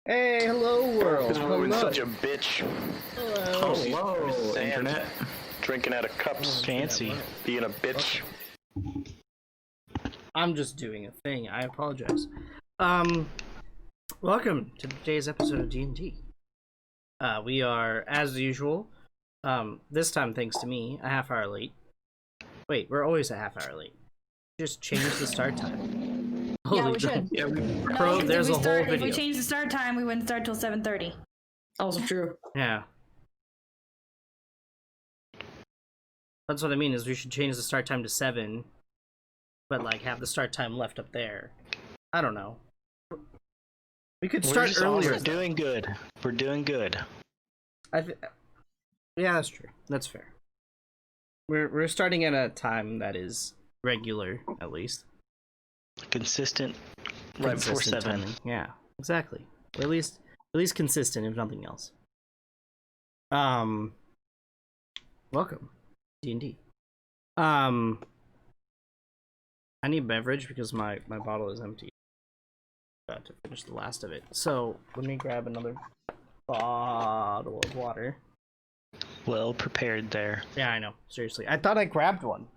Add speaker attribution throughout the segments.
Speaker 1: Hey, hello world.
Speaker 2: Because we're
Speaker 1: Hello.
Speaker 2: such a bitch.
Speaker 1: Hello.
Speaker 3: Hello,
Speaker 2: Sand.
Speaker 3: internet.
Speaker 2: Drinking out of cups.
Speaker 3: Fancy.
Speaker 2: Being a bitch.
Speaker 1: I'm just doing a thing. I apologize. Welcome to today's episode of D&D. We are, as usual, this time thanks to me, a half hour late. Wait, we're always a half hour late. Just change the start time.
Speaker 4: Yeah, we should.
Speaker 3: Yeah,
Speaker 1: Bro,
Speaker 4: No,
Speaker 1: there's a whole
Speaker 4: If
Speaker 1: video.
Speaker 4: we change the start time, we wouldn't start till 7:30.
Speaker 5: Also true.
Speaker 1: Yeah. That's what I mean, is we should change the start time to 7, but like have the start time left up there. I don't know. We could start earlier.
Speaker 3: We're doing good. We're doing good.
Speaker 1: Yeah, that's true. That's fair. We're starting at a time that is regular, at least.
Speaker 3: Consistent. Right before
Speaker 1: Consistent
Speaker 3: 7.
Speaker 1: timing. Yeah, exactly. Or at least consistent, if nothing else. Welcome, D&D. I need beverage because my bottle is empty. Got to finish the last of it. So let me grab another bottle of water.
Speaker 3: Well prepared there.
Speaker 1: Yeah, I know. Seriously, I thought I grabbed one.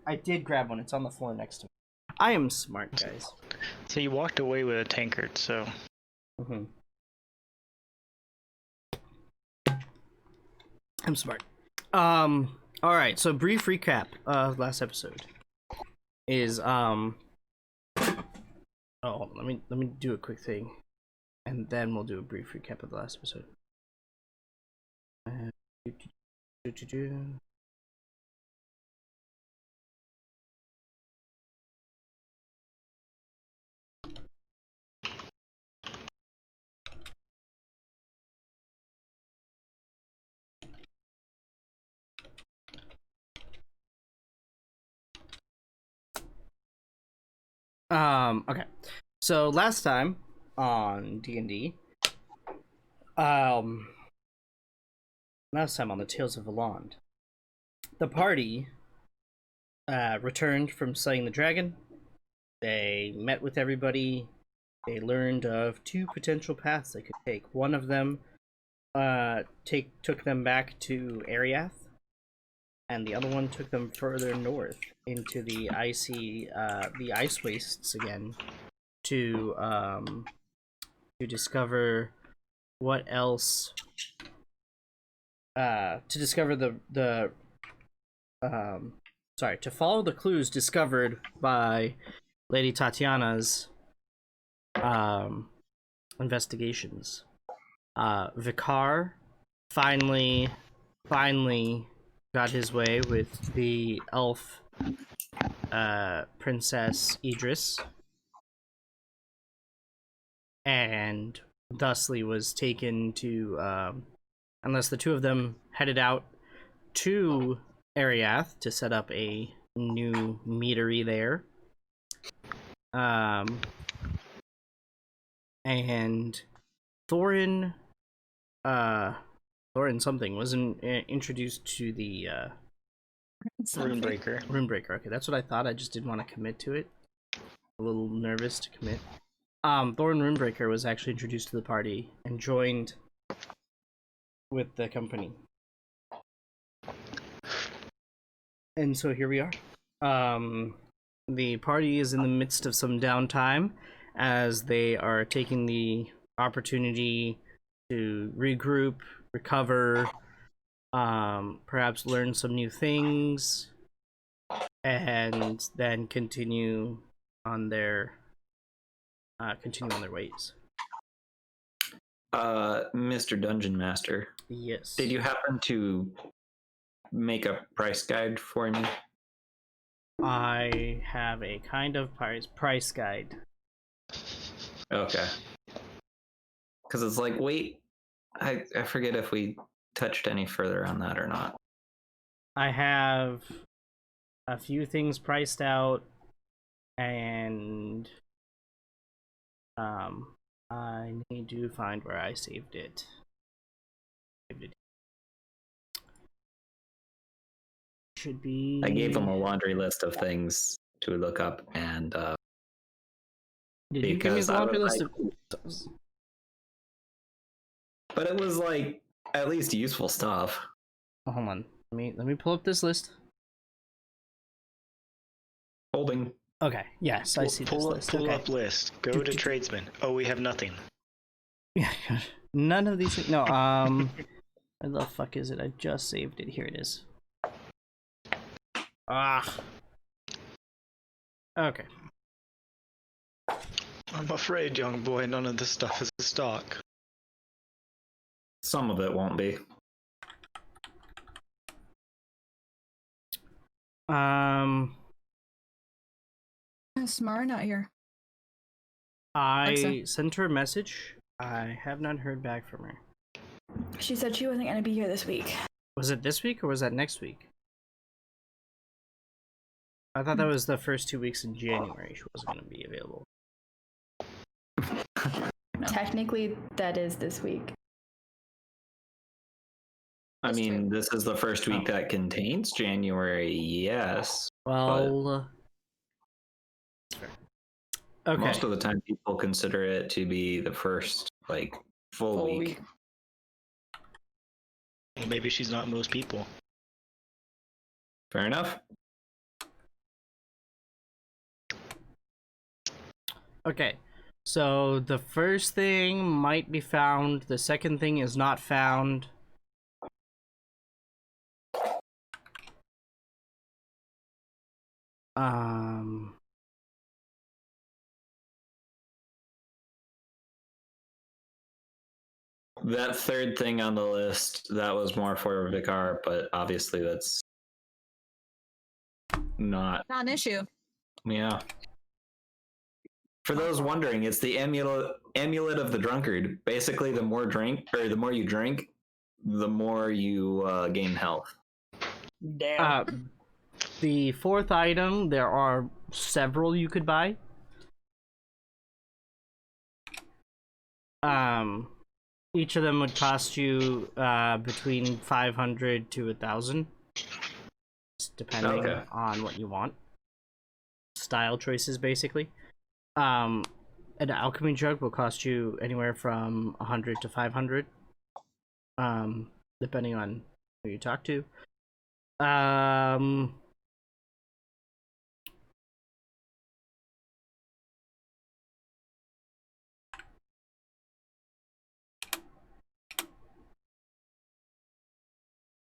Speaker 1: I did grab one. It's on the floor next to me. I am smart, guys.
Speaker 3: So you walked away with a tankard, so...
Speaker 1: I'm smart. Alright, so brief recap of last episode is oh, hold on, let me do a quick thing, and then we'll do a brief recap of the last episode. Okay. So last time on D&D, last time on the Tales of Valand, the party returned from slaying the dragon. They met with everybody. They learned of 2 potential paths they could take. One of them took them back to Ariath, and the other one took them further north into the ice wastes again to discover what else. To discover to follow the clues discovered by Lady Tatiana's investigations. Vicar finally got his way with the elf Princess Idris, and thusly was taken to unless the 2 of them headed out to Ariath to set up a new meadery there. And Thorin something wasn't introduced to the Runebreaker. Okay, that's what I thought. I just didn't want to commit to it. A little nervous to commit. Thorin Runebreaker was actually introduced to the party and joined with the company. And so here we are. The party is in the midst of some downtime as they are taking the opportunity to regroup, recover, perhaps learn some new things, and then continue on their ways.
Speaker 5: Mr. Dungeon Master.
Speaker 1: Yes.
Speaker 5: Did you happen to make a price guide for me?
Speaker 1: I have a kind of price guide.
Speaker 5: Okay. Because it's like, wait, I forget if we touched any further on that or not.
Speaker 1: I have a few things priced out, and I need to find where I saved it. Should be.
Speaker 5: I gave him a laundry list of things to look up, and
Speaker 1: Did you give me
Speaker 5: because
Speaker 1: the
Speaker 5: I
Speaker 1: laundry
Speaker 5: was
Speaker 1: list
Speaker 5: like,
Speaker 1: of?
Speaker 5: But it was like at least useful stuff.
Speaker 1: Oh, hold on. Let me pull up this list.
Speaker 5: Holding.
Speaker 1: Okay. Yes, I see this list.
Speaker 3: Pull
Speaker 1: Okay.
Speaker 3: up list. Go to tradesman. Oh, we have nothing.
Speaker 1: Yeah. None of these things. No. Where the fuck is it? I just saved it. Here it is. Ah. Okay.
Speaker 3: I'm afraid, young boy, none of this stuff is stock.
Speaker 5: Some of it won't be.
Speaker 6: Samara not here.
Speaker 1: I
Speaker 6: Alexa.
Speaker 1: sent her a message. I have not heard back from her.
Speaker 4: She said she wasn't gonna be here this week.
Speaker 1: Was it this week or was that next week? I thought that was the first 2 weeks in January. She wasn't going to be available.
Speaker 4: Technically, that is this week.
Speaker 5: I mean, this is the first week that contains January, yes.
Speaker 1: Well, okay.
Speaker 5: Most of the time people consider it to be the first, like, full week.
Speaker 3: Well, maybe she's not most people.
Speaker 5: Fair enough.
Speaker 1: Okay, so the first thing might be found, the second thing is not found.
Speaker 5: That third thing on the list, that was more for Vicar, but obviously that's not
Speaker 6: Not an issue.
Speaker 5: Yeah. For those wondering, it's the amulet of the drunkard. Basically, the more you drink, the more you gain health.
Speaker 3: Damn.
Speaker 1: The fourth item, there are several you could buy. Each of them would cost you between 500 to 1,000, depending on what you want. Style choices, basically. An alchemy jug will cost you anywhere from 100 to 500, depending on who you talk to.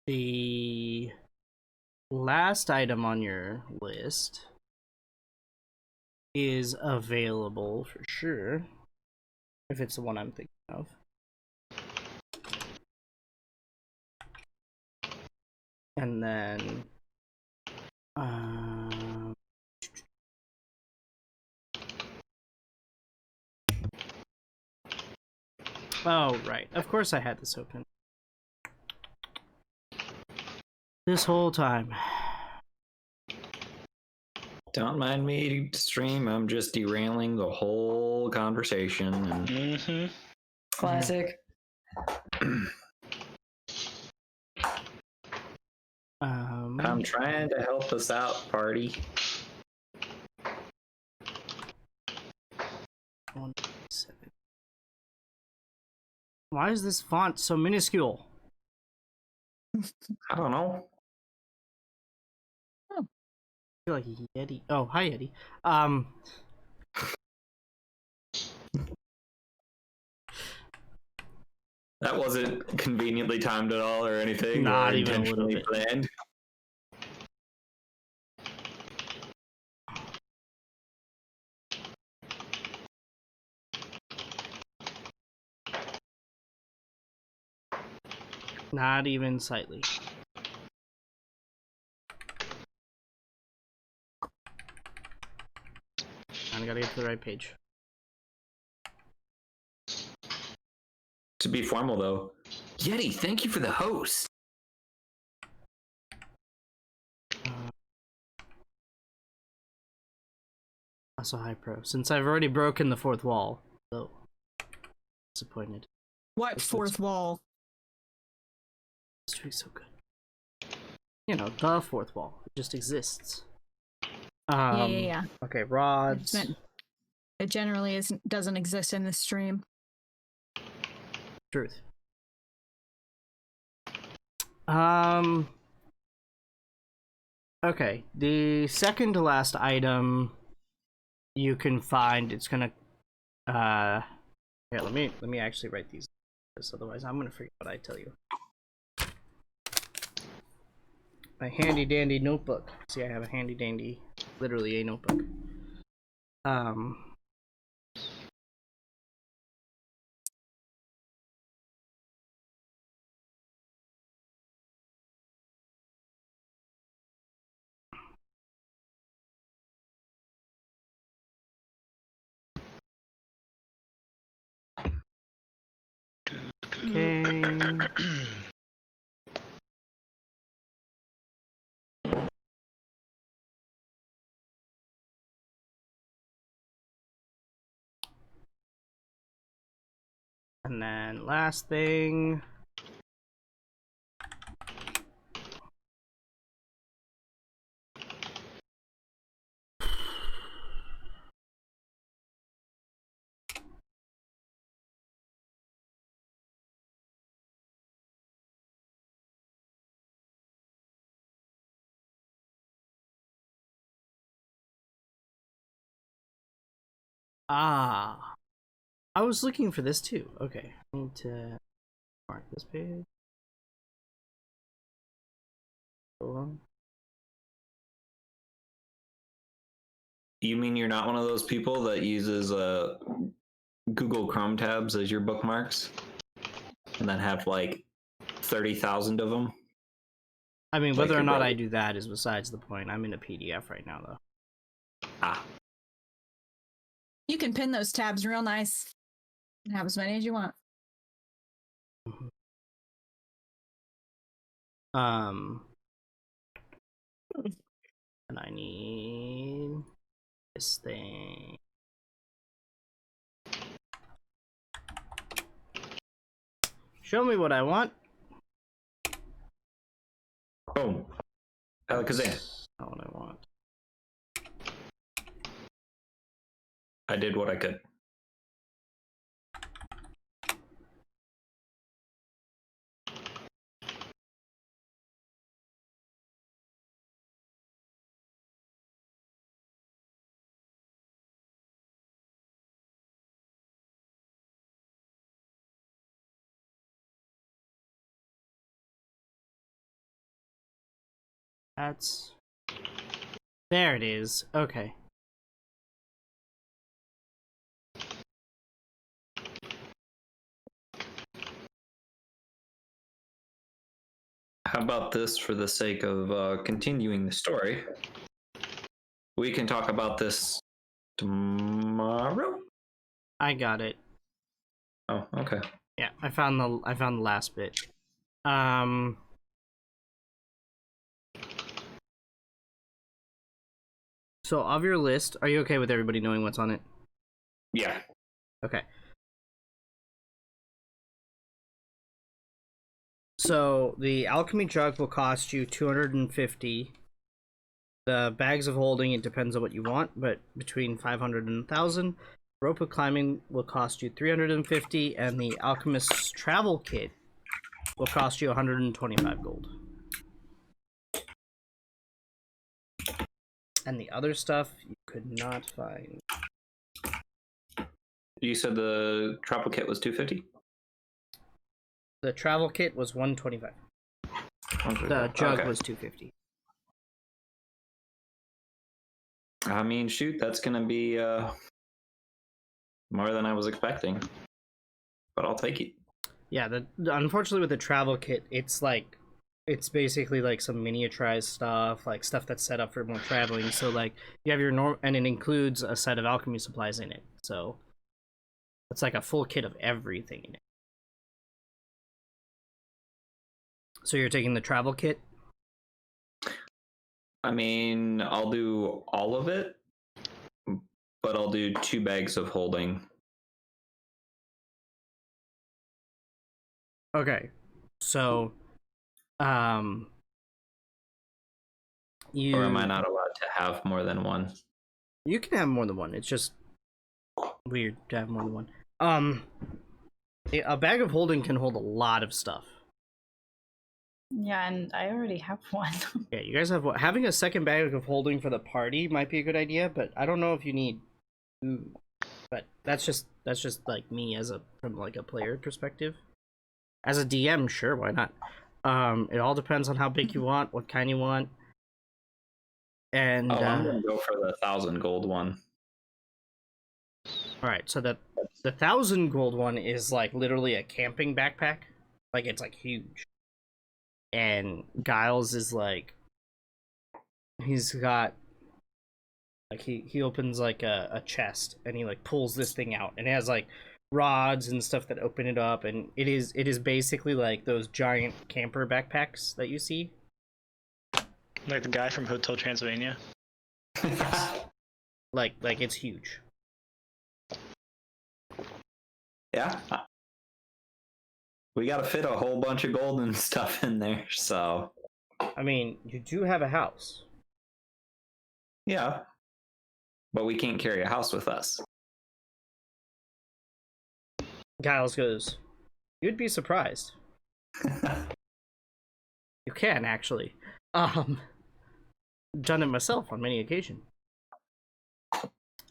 Speaker 1: The last item on your list is available for sure, if it's the one I'm thinking of. And then oh right, of course I had this open this whole time.
Speaker 5: Don't mind me, stream. I'm just derailing the whole conversation. And...
Speaker 7: Classic.
Speaker 5: I'm trying to help us out, party.
Speaker 1: 1.7. Why is this font so minuscule?
Speaker 5: I don't know.
Speaker 1: I feel like Yeti. Oh, hi Yeti.
Speaker 5: That wasn't conveniently timed at all or anything.
Speaker 1: Not
Speaker 5: or
Speaker 1: even a little
Speaker 5: intentionally
Speaker 1: bit.
Speaker 5: planned.
Speaker 1: Not even slightly. I gotta get to the right page.
Speaker 5: To be formal, though, Yeti, thank you for the host.
Speaker 1: Also high pro. Since I've already broken the fourth wall, so disappointed.
Speaker 6: What fourth wall?
Speaker 1: This streak's so good. You know, the fourth wall. It just exists.
Speaker 6: Yeah.
Speaker 1: Okay, rods.
Speaker 6: It generally doesn't exist in this stream.
Speaker 1: Truth. Okay, the second to last item you can find, it's gonna here, let me actually write these, because otherwise I'm gonna forget what I tell you. My handy dandy notebook. See, I have a handy dandy, literally a notebook. Okay. And then last thing. Ah, I was looking for this too. Okay, I need to mark this page. Hold on.
Speaker 5: You mean you're not one of those people that uses Google Chrome tabs as your bookmarks, and then have like 30,000 of them?
Speaker 1: I mean,
Speaker 5: Like
Speaker 1: whether or
Speaker 5: your
Speaker 1: not
Speaker 5: brother.
Speaker 1: I do that is besides the point. I'm in a PDF right now, though.
Speaker 5: Ah,
Speaker 6: You can pin those tabs real nice. And have as many as you want.
Speaker 1: And I need this thing. Show me what I want.
Speaker 5: boom. Alakazam.
Speaker 1: That's not what I want.
Speaker 5: I did what I could.
Speaker 1: That's... There it is. Okay.
Speaker 5: How about this for the sake of continuing the story? We can talk about this tomorrow?
Speaker 1: I got it.
Speaker 5: Oh, okay.
Speaker 1: Yeah, I found the last bit. So of your list, are you okay with everybody knowing what's on it?
Speaker 5: Yeah.
Speaker 1: Okay. So the alchemy jug will cost you 250. The bags of holding, it depends on what you want, but between 500 and 1,000. Rope of climbing will cost you 350, and the alchemist's travel kit will cost you 125 gold. And the other stuff you could not find.
Speaker 5: You said the travel kit was 250?
Speaker 1: The travel kit was 125. The jug was 250.
Speaker 5: I mean, shoot, that's gonna be more than I was expecting. But I'll take it.
Speaker 1: Yeah, unfortunately with the travel kit, it's basically like some miniaturized stuff, like stuff that's set up for more traveling. So like you have your and it includes a set of alchemy supplies in it. So it's like a full kit of everything in it. So you're taking the travel kit?
Speaker 5: I mean, I'll do all of it, but I'll do 2 bags of holding.
Speaker 1: Okay. So you
Speaker 5: Or am I not allowed to have more than one?
Speaker 1: You can have more than one. It's just weird to have more than one. A bag of holding can hold a lot of stuff.
Speaker 4: Yeah, and I already have one.
Speaker 1: Yeah, you guys have having a second bag of holding for the party might be a good idea, but I don't know if you need food. But that's just like me as from like a player perspective. As a DM, sure, why not? It all depends on how big you want, what kind you want. And
Speaker 5: I'm gonna go for the 1,000 gold one.
Speaker 1: all right, so the 1,000 gold one is like literally a camping backpack, like it's like huge. And Giles is like, he's got like he opens like a chest and he like pulls this thing out and it has like rods and stuff that open it up, and it is basically like those giant camper backpacks that you see.
Speaker 3: Like the guy from Hotel Transylvania.
Speaker 1: Like it's huge.
Speaker 5: Yeah. We gotta fit a whole bunch of golden stuff in there, so.
Speaker 1: I mean, you do have a house.
Speaker 5: Yeah. But we can't carry a house with us.
Speaker 1: Giles goes, "You'd be surprised. You can actually. Done it myself on many occasions.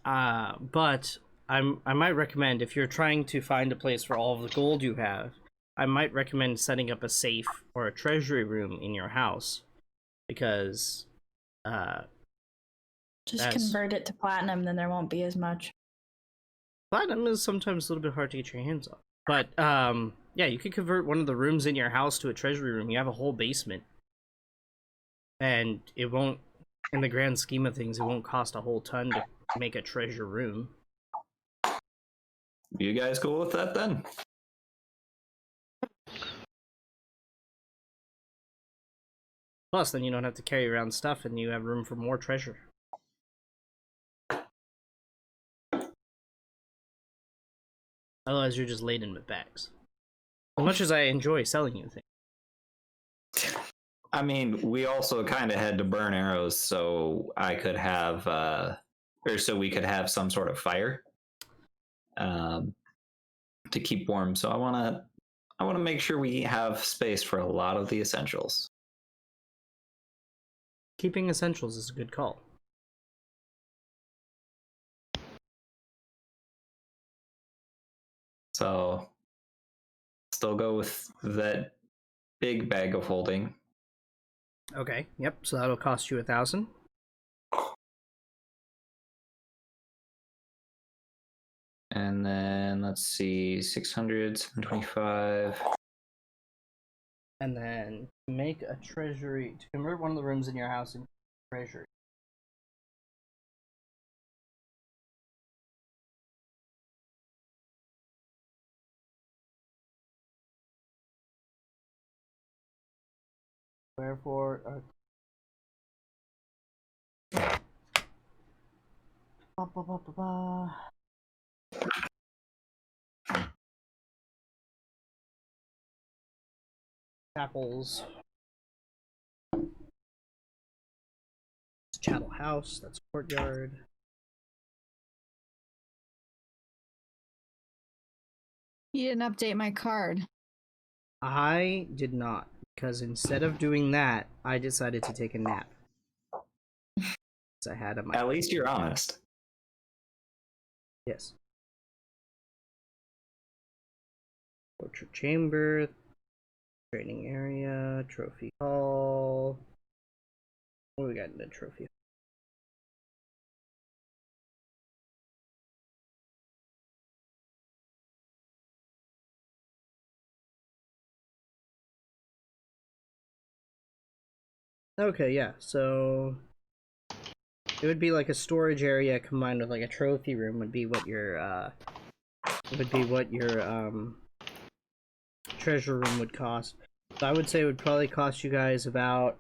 Speaker 1: But I might recommend, if you're trying to find a place for all of the gold you have, I might recommend setting up a safe or a treasury room in your house, because
Speaker 4: Just convert it to platinum, then there won't be as much.
Speaker 1: platinum is sometimes a little bit hard to get your hands on. But yeah, you could convert one of the rooms in your house to a treasury room. You have a whole basement, and it won't, in the grand scheme of things, it won't cost a whole ton to make a treasure room.
Speaker 5: You guys cool with that then?
Speaker 1: Plus, then you don't have to carry around stuff, and you have room for more treasure. Otherwise, you're just laden with bags. As much as I enjoy selling you things.
Speaker 5: I mean, we also kind of had to burn arrows so I could have, or so we could have some sort of fire to keep warm. So I want to make sure we have space for a lot of the essentials.
Speaker 1: Keeping essentials is a good call.
Speaker 5: So still go with that big bag of holding.
Speaker 1: Okay, yep, so that'll cost you 1,000.
Speaker 5: And then let's see, 600, 725.
Speaker 1: And then make a treasury, to convert one of the rooms in your house into a treasury. Wherefore, ba, ba, ba, ba, ba. Chapels. It's chattel house, that's courtyard.
Speaker 6: You didn't update my card.
Speaker 1: I did not, because instead of doing that, I decided to take a nap. I had a
Speaker 5: At least you're honest.
Speaker 1: Yes. Torture chamber, training area, trophy hall. What do we got in the trophy? Okay, yeah, so it would be like a storage area combined with like a trophy room would be what your treasure room would cost. So I would say it would probably cost you guys about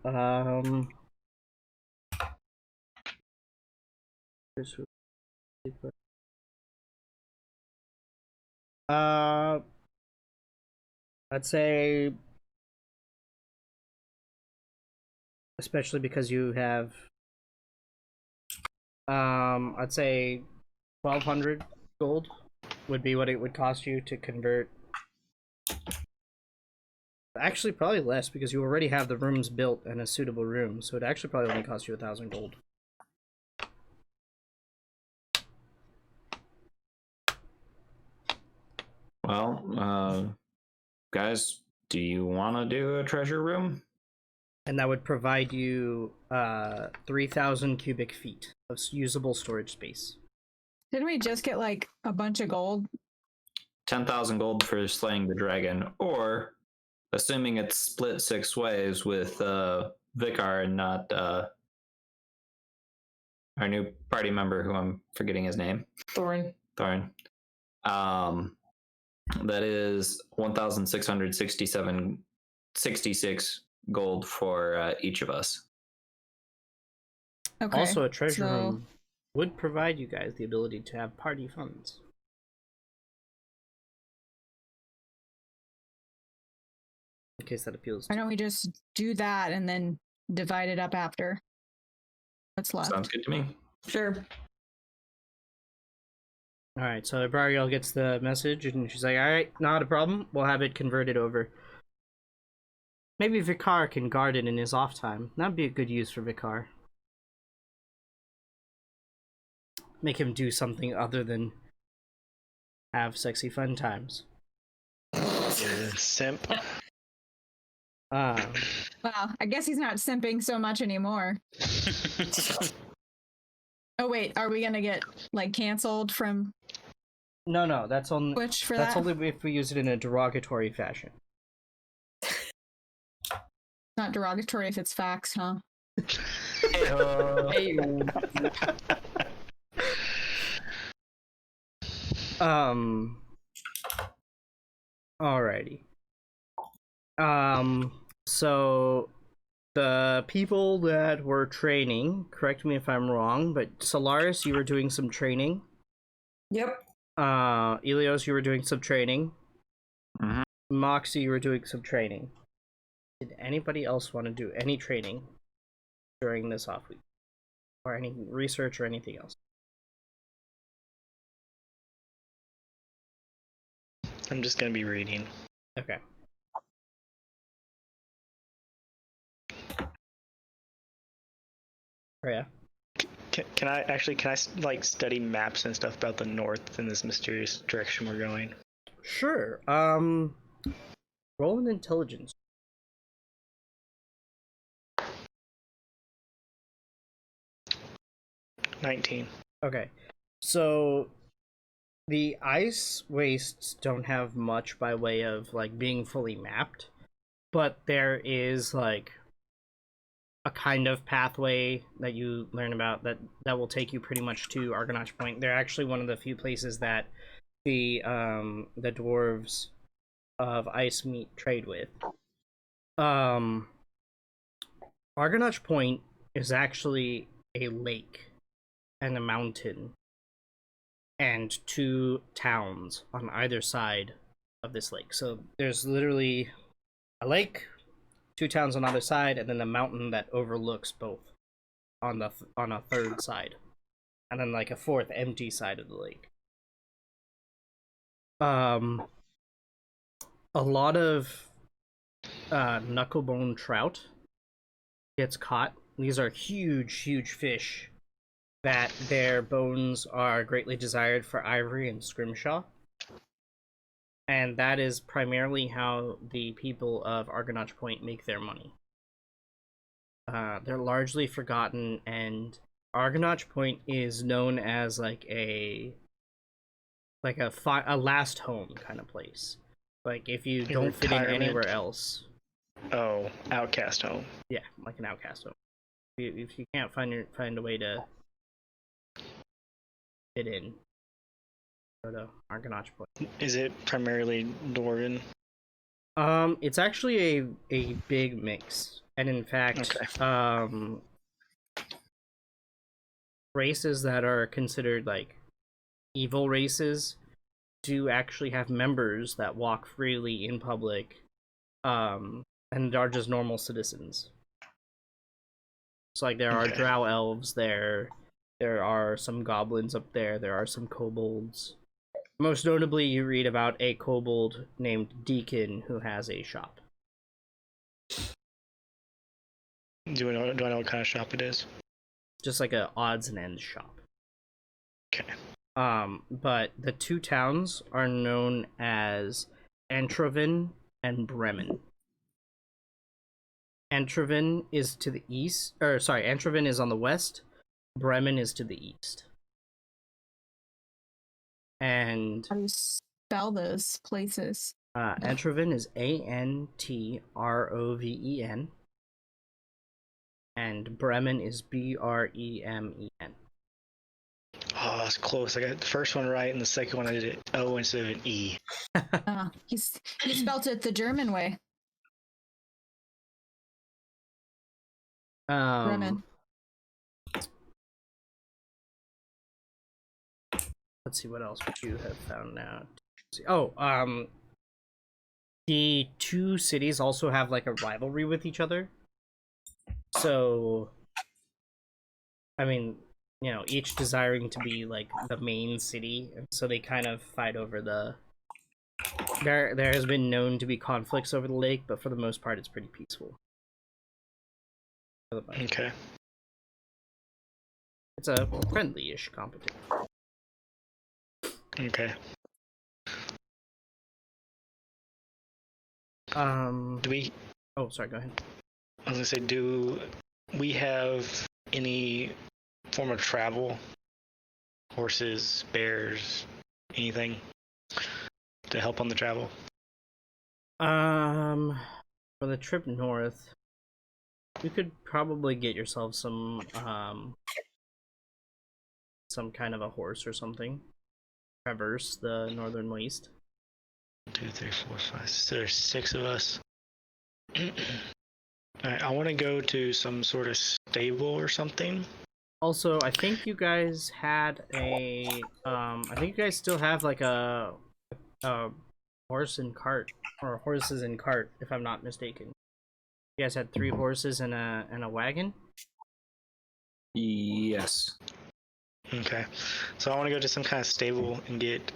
Speaker 1: I'd say, especially because you have I'd say 1,200 gold would be what it would cost you to convert Actually, probably less because you already have the rooms built and a suitable room, so it actually probably only costs you 1,000 gold.
Speaker 5: Well, guys, do you want to do a treasure room?
Speaker 1: And that would provide you 3,000 cubic feet of usable storage space.
Speaker 6: Didn't we just get like a bunch of gold?
Speaker 5: 10,000 gold for slaying the dragon, or assuming it's split 6 ways with Vicar and not our new party member, who I'm forgetting his name.
Speaker 7: Thorin.
Speaker 5: Thorin. That is 1,666 gold for each of us.
Speaker 6: Okay.
Speaker 1: Also, a treasure
Speaker 6: so-
Speaker 1: room would provide you guys the ability to have party funds. In case that appeals
Speaker 6: Why
Speaker 1: to
Speaker 6: don't we just do that and then divide it up after? What's left?
Speaker 5: Sounds good to me.
Speaker 7: Sure.
Speaker 1: Alright, so Abrariel gets the message and she's like, alright, not a problem. We'll have it converted over. Maybe Vicar can guard it in his off time. That'd be a good use for Vicar. Make him do something other than have sexy fun times.
Speaker 3: Simp.
Speaker 6: Wow, I guess he's not simping so much anymore. Oh wait, are we gonna get like canceled from
Speaker 1: No, that's only
Speaker 6: Twitch for
Speaker 1: that's
Speaker 6: that?
Speaker 1: only if we use it in a derogatory fashion.
Speaker 6: Not derogatory if it's facts, huh?
Speaker 7: Hey,
Speaker 1: Alrighty. So the people that were training, correct me if I'm wrong, but Solaris, you were doing some training.
Speaker 7: yep.
Speaker 1: Elios, you were doing some training.
Speaker 5: Mhm.
Speaker 1: Moxie, you were doing some training. Did anybody else want to do any training during this off week? Or any research or anything else?
Speaker 3: I'm just gonna be reading.
Speaker 1: Okay. Freya?
Speaker 3: Can I like study maps and stuff about the north in this mysterious direction we're going?
Speaker 1: Sure. Roll an intelligence.
Speaker 3: 19.
Speaker 1: Okay. So the ice wastes don't have much by way of like being fully mapped, but there is like a kind of pathway that you learn about that will take you pretty much to Argonaut Point. They're actually one of the few places that the dwarves of Ice Meat trade with. Argonaut Point is actually a lake and a mountain and 2 towns on either side of this lake. So there's literally a lake, 2 towns on either side, and then a mountain that overlooks both on a 3rd side, and then like a 4th empty side of the lake. A lot of knucklebone trout gets caught. These are huge fish that their bones are greatly desired for ivory and scrimshaw. And that is primarily how the people of Argonaut Point make their money. They're largely forgotten, and Argonaut Point is known as like a last home kind of place. Like if you don't fit in
Speaker 3: retirement.
Speaker 1: anywhere else,
Speaker 3: Oh, outcast home.
Speaker 1: yeah, like an outcast home. If you can't find a way to fit in, go to Argonaut Point.
Speaker 3: Is it primarily Dwarven?
Speaker 1: It's actually a big mix, and in fact,
Speaker 3: Okay.
Speaker 1: Races that are considered like evil races do actually have members that walk freely in public, and are just normal citizens. So like there are
Speaker 3: Okay.
Speaker 1: drow elves there are some goblins up there are some kobolds. Most notably, you read about a kobold named Deacon who has a shop.
Speaker 3: Do I know what kind of shop it is?
Speaker 1: Just like a odds and ends shop.
Speaker 3: Okay.
Speaker 1: But the two towns are known as Antrovin and Bremen. Antrovin is to the east, or sorry, Antrovin is on the west, Bremen is to the east. And
Speaker 6: How do you spell those places?
Speaker 1: Antrovin is Antroven, and Bremen is Bremen.
Speaker 3: Oh, that's close. I got the first one right, and the second one I did it O instead of an E.
Speaker 6: He spelled it the German way. Bremen.
Speaker 1: Let's see what else you have found out. Oh, the two cities also have like a rivalry with each other. So, I mean, you know, each desiring to be like the main city, and so they kind of fight over the. There has been known to be conflicts over the lake, but for the most part, it's pretty peaceful.
Speaker 3: Okay.
Speaker 1: It's a friendly-ish competition.
Speaker 3: Okay. Do we?
Speaker 1: Oh, sorry. Go ahead.
Speaker 3: I was gonna say, do we have any form of travel? Horses, bears, anything to help on the travel?
Speaker 1: For the trip north, you could probably get yourself some kind of a horse or something. Traverse the northern waste.
Speaker 3: 1, 2, 3, 4, 5. So there's 6 of us. Alright, I want to go to some sort of stable or something.
Speaker 1: Also, I think you guys had a I think you guys still have like a horse and cart, or horses and cart, if I'm not mistaken. You guys had 3 horses and a wagon?
Speaker 5: Yes.
Speaker 3: Okay, so I want to go to some kind of stable and get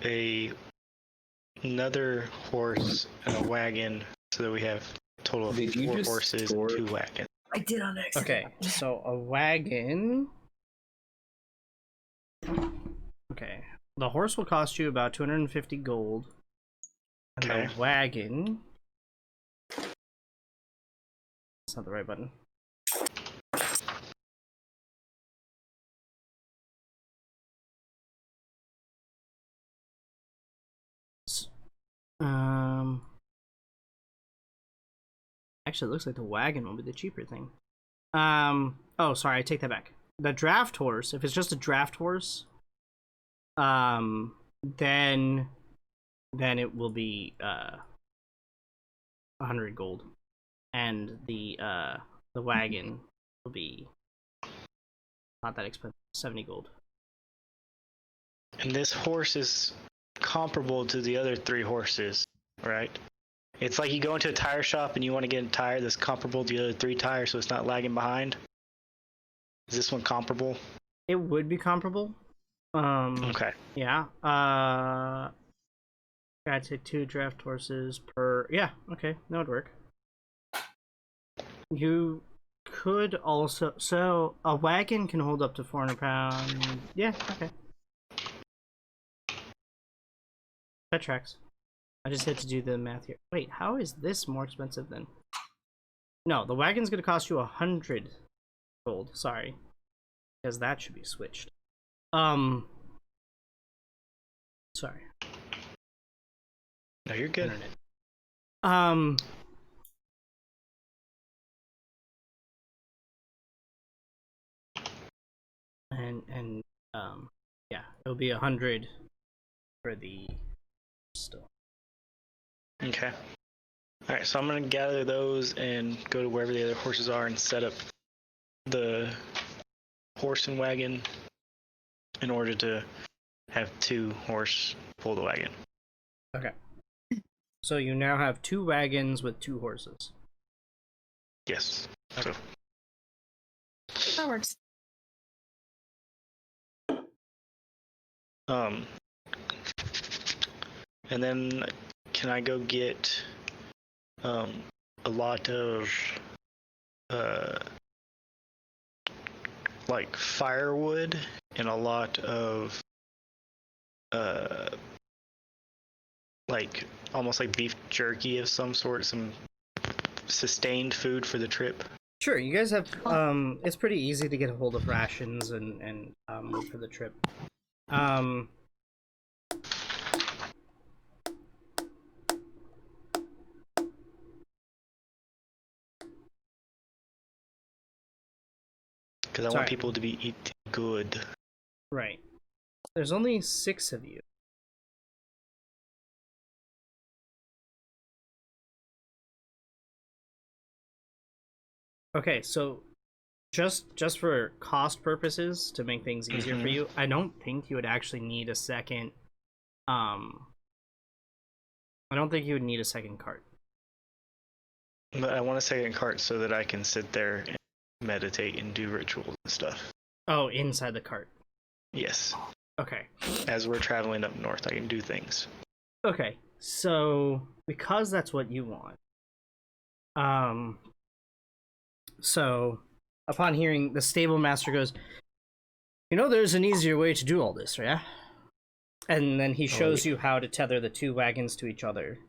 Speaker 3: another horse and a wagon, so that we have a total of
Speaker 5: Did you
Speaker 3: 4
Speaker 5: just
Speaker 3: horses
Speaker 5: store-
Speaker 3: and 2 wagons.
Speaker 7: I did on accident.
Speaker 1: Okay, so a wagon. Okay, the horse will cost you about 250 gold. And
Speaker 3: Okay.
Speaker 1: the wagon. That's not the right button. Actually, it looks like the wagon will be the cheaper thing. Oh, sorry, I take that back. The draft horse, if it's just a draft horse, then it will be 100 gold, and the wagon will be not that expensive, 70 gold.
Speaker 3: And this horse is comparable to the other 3 horses, right? It's like you go into a tire shop and you want to get a tire that's comparable to the other 3 tires, so it's not lagging behind. Is this one comparable?
Speaker 1: It would be comparable.
Speaker 3: Okay.
Speaker 1: Yeah. Gotta take 2 draft horses per. Yeah. Okay, that would work. You could also. So a wagon can hold up to 400 pounds. Yeah. Okay. That tracks. I just had to do the math here. Wait, how is this more expensive than? No, the wagon's gonna cost you 100 gold. Sorry, because that should be switched. Sorry.
Speaker 3: No, you're good.
Speaker 1: Internet. And yeah, it'll be 100 for the still.
Speaker 3: Okay. Alright, so I'm going to gather those and go to wherever the other horses are and set up the horse and wagon in order to have 2 horse pull the wagon.
Speaker 1: Okay. So you now have 2 wagons with 2 horses.
Speaker 3: Yes.
Speaker 1: Okay.
Speaker 3: So,
Speaker 6: That works.
Speaker 3: and then can I go get a lot of like firewood and a lot of like almost like beef jerky of some sort, some sustained food for the trip.
Speaker 1: Sure, you guys have it's pretty easy to get a hold of rations and for the trip.
Speaker 3: Because I
Speaker 1: Sorry.
Speaker 3: want people to be eating good.
Speaker 1: Right. There's only 6 of you. Okay, so just for cost purposes, to make things easier for
Speaker 3: Mhm.
Speaker 1: you, I don't think you would actually need a second I don't think you would need a second cart.
Speaker 3: But I want a second cart so that I can sit there and meditate and do rituals and stuff.
Speaker 1: Oh, inside the cart.
Speaker 3: Yes.
Speaker 1: Okay.
Speaker 3: As we're traveling up north, I can do things.
Speaker 1: Okay. So, because that's what you want. So upon hearing, the stable master goes, "You know, there's an easier way to do all this, yeah?" And then he shows you how to tether the 2 wagons to each other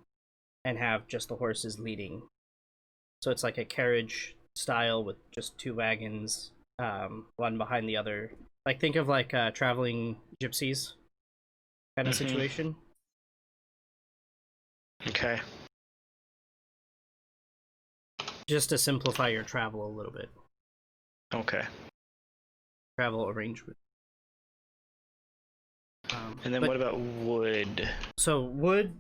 Speaker 1: and have just the horses leading. So it's like a carriage style with just 2 wagons, one behind the other. Like, think of like traveling gypsies kind of situation.
Speaker 3: Okay.
Speaker 1: Just to simplify your travel a little bit.
Speaker 3: Okay.
Speaker 1: Travel arrangement.
Speaker 3: And then
Speaker 1: but-
Speaker 3: what about wood?
Speaker 1: So wood,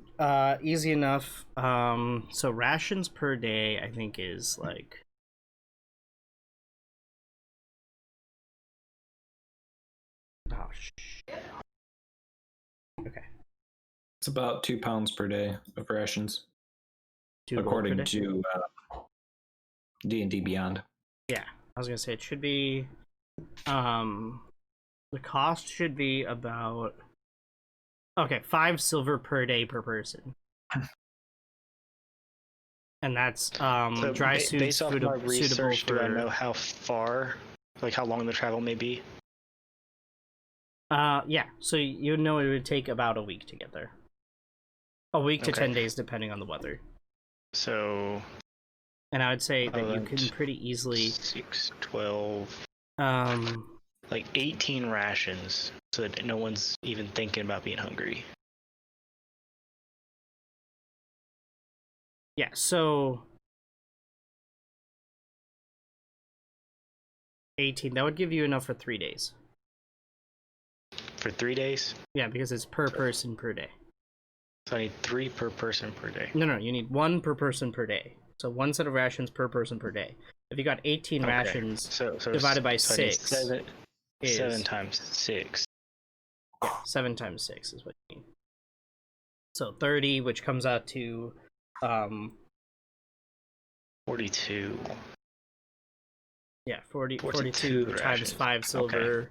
Speaker 1: easy enough. So rations per day, I think, is like okay,
Speaker 5: It's about 2 pounds per day of rations,
Speaker 1: 2 gold per
Speaker 5: according
Speaker 1: day.
Speaker 5: to D&D Beyond.
Speaker 1: Yeah, I was gonna say it should be. The cost should be about 5 silver per day per person. And that's
Speaker 3: So
Speaker 1: dry suits
Speaker 3: based off my
Speaker 1: suitable
Speaker 3: research,
Speaker 1: for.
Speaker 3: do I know how far, like how long the travel may be?
Speaker 1: Yeah, so you know it would take about a week to get there. A week to
Speaker 3: Okay.
Speaker 1: 10 days, depending on the weather.
Speaker 3: So
Speaker 1: And I would say that you
Speaker 3: that's
Speaker 1: can pretty easily
Speaker 3: 6, 12,
Speaker 1: um
Speaker 3: like 18 rations so that no one's even thinking about being hungry.
Speaker 1: yeah, so 18, that would give you enough for 3 days.
Speaker 3: For 3 days?
Speaker 1: Yeah, because it's per person per day.
Speaker 3: So I need 3 per person per day.
Speaker 1: No, you need 1 per person per day. So 1 set of rations per person per day. If you got 18
Speaker 3: Okay.
Speaker 1: rations,
Speaker 3: So
Speaker 1: divided by
Speaker 3: so I need
Speaker 1: 6
Speaker 3: 7,
Speaker 1: is
Speaker 3: 7 times 6.
Speaker 1: 7 times 6 is what you need. So 30, which comes out to
Speaker 3: 42.
Speaker 1: yeah, 42
Speaker 3: 42
Speaker 1: times
Speaker 3: rations.
Speaker 1: 5 silver.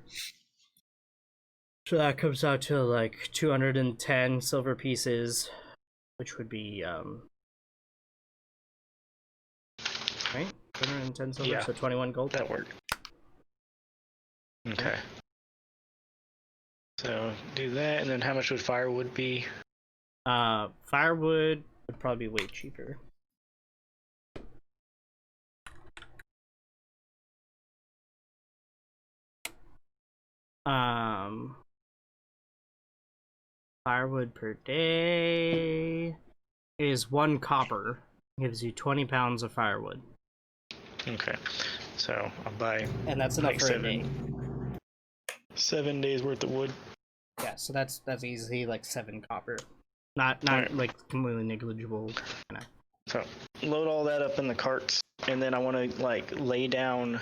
Speaker 1: So that comes out to like 210 silver pieces, which would be right? 210 silver,
Speaker 3: Yeah.
Speaker 1: so 21 gold.
Speaker 3: That worked. Okay. So do that, and then how much would firewood be?
Speaker 1: Firewood would probably be way cheaper. Firewood per day is 1 copper. Gives you 20 pounds of firewood.
Speaker 3: Okay. So I'll buy
Speaker 1: And that's enough
Speaker 3: like
Speaker 1: for a day.
Speaker 3: 7 days worth of wood.
Speaker 1: Yeah, so that's easy, like 7 copper. Not
Speaker 3: Alright.
Speaker 1: like completely negligible.
Speaker 3: So load all that up in the carts, and then I want to like lay down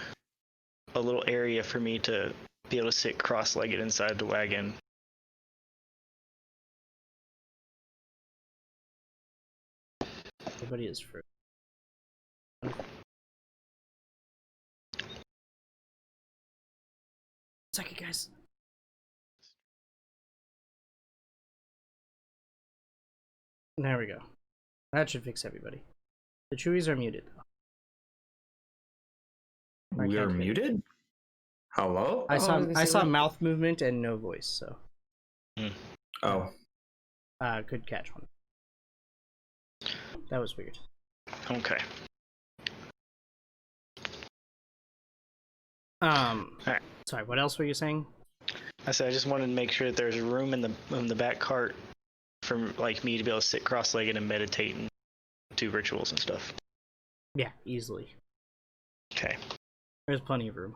Speaker 3: a little area for me to be able to sit cross-legged inside the wagon.
Speaker 1: Everybody is fruit. Second, guys. There we go. That should fix everybody. The Chewies are muted though. I
Speaker 5: We are
Speaker 1: can't hear.
Speaker 5: muted. Hello.
Speaker 1: I saw
Speaker 7: was gonna
Speaker 1: I
Speaker 7: say,
Speaker 1: saw
Speaker 7: what?
Speaker 1: mouth movement and no voice, so
Speaker 5: Oh,
Speaker 1: good catch one. That was weird.
Speaker 3: Okay. Alright.
Speaker 1: Sorry, what else were you saying?
Speaker 3: I said I just wanted to make sure that there's room in the back cart for like me to be able to sit cross-legged and meditate and do rituals and stuff.
Speaker 1: Yeah, easily.
Speaker 3: Okay.
Speaker 1: There's plenty of room.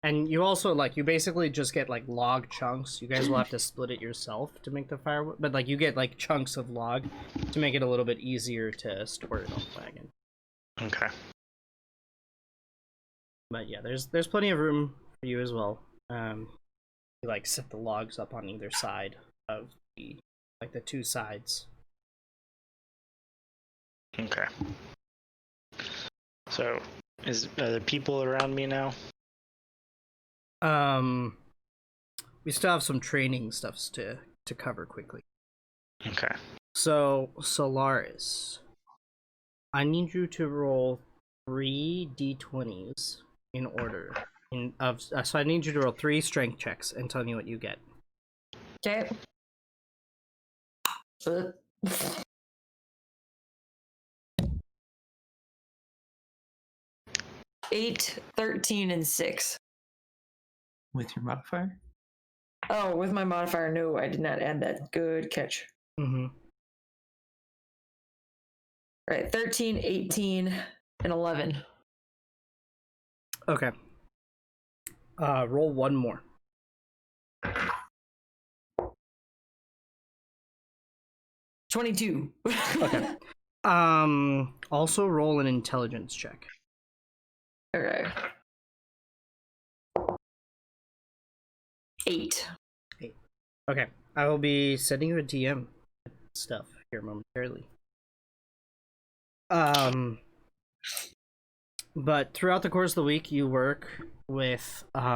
Speaker 1: And you also you basically just get like log chunks. You guys will have to split it yourself to make the firewood, but like you get like chunks of log to make it a little bit easier to store it on the wagon.
Speaker 3: Okay.
Speaker 1: But yeah, there's plenty of room for you as well. You like set the logs up on either side of the two sides.
Speaker 3: Okay. So, are there people around me now?
Speaker 1: We still have some training stuffs to cover quickly.
Speaker 3: Okay.
Speaker 1: So Solaris, I need you to roll 3 d20s in order. So I need you to roll 3 strength checks and tell me what you get.
Speaker 7: Okay. 8, 13, and 6.
Speaker 8: With your modifier?
Speaker 7: Oh, with my modifier, no, I did not add that. Good catch.
Speaker 1: Mm-hmm.
Speaker 7: All right, 13, 18, and 11.
Speaker 1: Okay. Roll 1 more.
Speaker 7: $22.
Speaker 1: Okay. Also roll an intelligence check.
Speaker 7: Okay. 8.
Speaker 1: Okay. I will be sending you a DM stuff here momentarily. But throughout the course of the week, you work with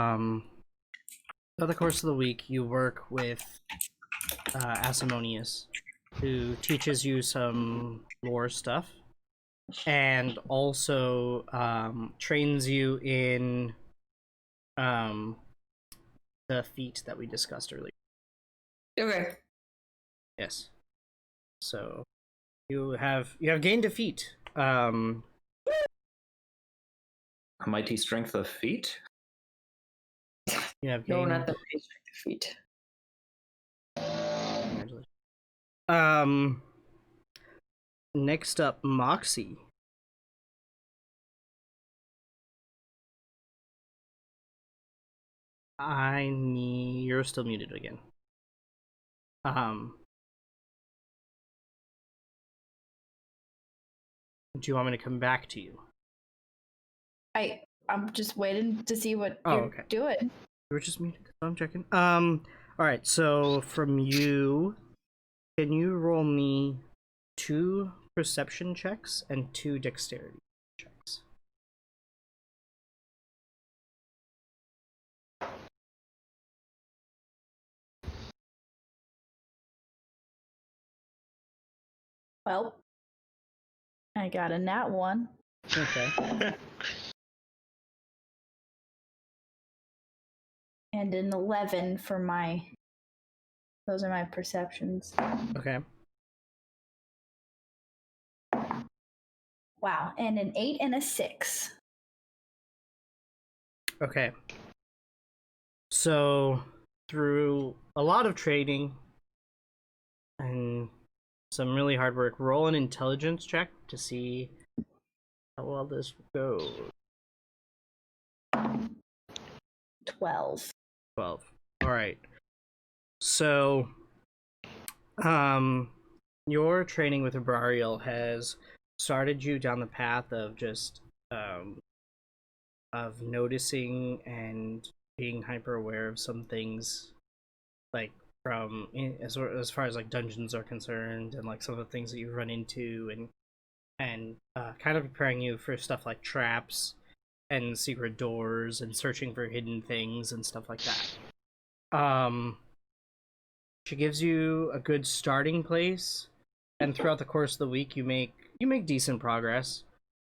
Speaker 1: Asimonius, who teaches you some lore stuff, and also trains you in the feat that we discussed earlier.
Speaker 7: Okay.
Speaker 1: Yes. So you have gained a feat.
Speaker 5: a mighty strength of feet.
Speaker 1: You have
Speaker 7: No,
Speaker 1: gained.
Speaker 7: not the feet.
Speaker 1: Next up, Moxie. You're still muted again. Do you want me to come back to you?
Speaker 4: I'm just waiting to see what
Speaker 1: Oh,
Speaker 4: you're
Speaker 1: okay.
Speaker 4: doing.
Speaker 1: You were just muted. I'm checking. All right. So from you, can you roll me 2 perception checks and 2 dexterity checks?
Speaker 4: Well, I got a nat 1.
Speaker 1: Okay.
Speaker 4: And an 11 for those are my perceptions.
Speaker 1: Okay.
Speaker 4: Wow, and an 8 and a 6.
Speaker 1: Okay. So through a lot of training and some really hard work, roll an intelligence check to see how well this goes.
Speaker 4: 12.
Speaker 1: 12. All right. So, your training with Abrariel has started you down the path of just of noticing and being hyper aware of some things, like as far as like dungeons are concerned, and like some of the things that you run into, and and kind of preparing you for stuff like traps and secret doors and searching for hidden things and stuff like that. She gives you a good starting place, and throughout the course of the week, you make decent progress,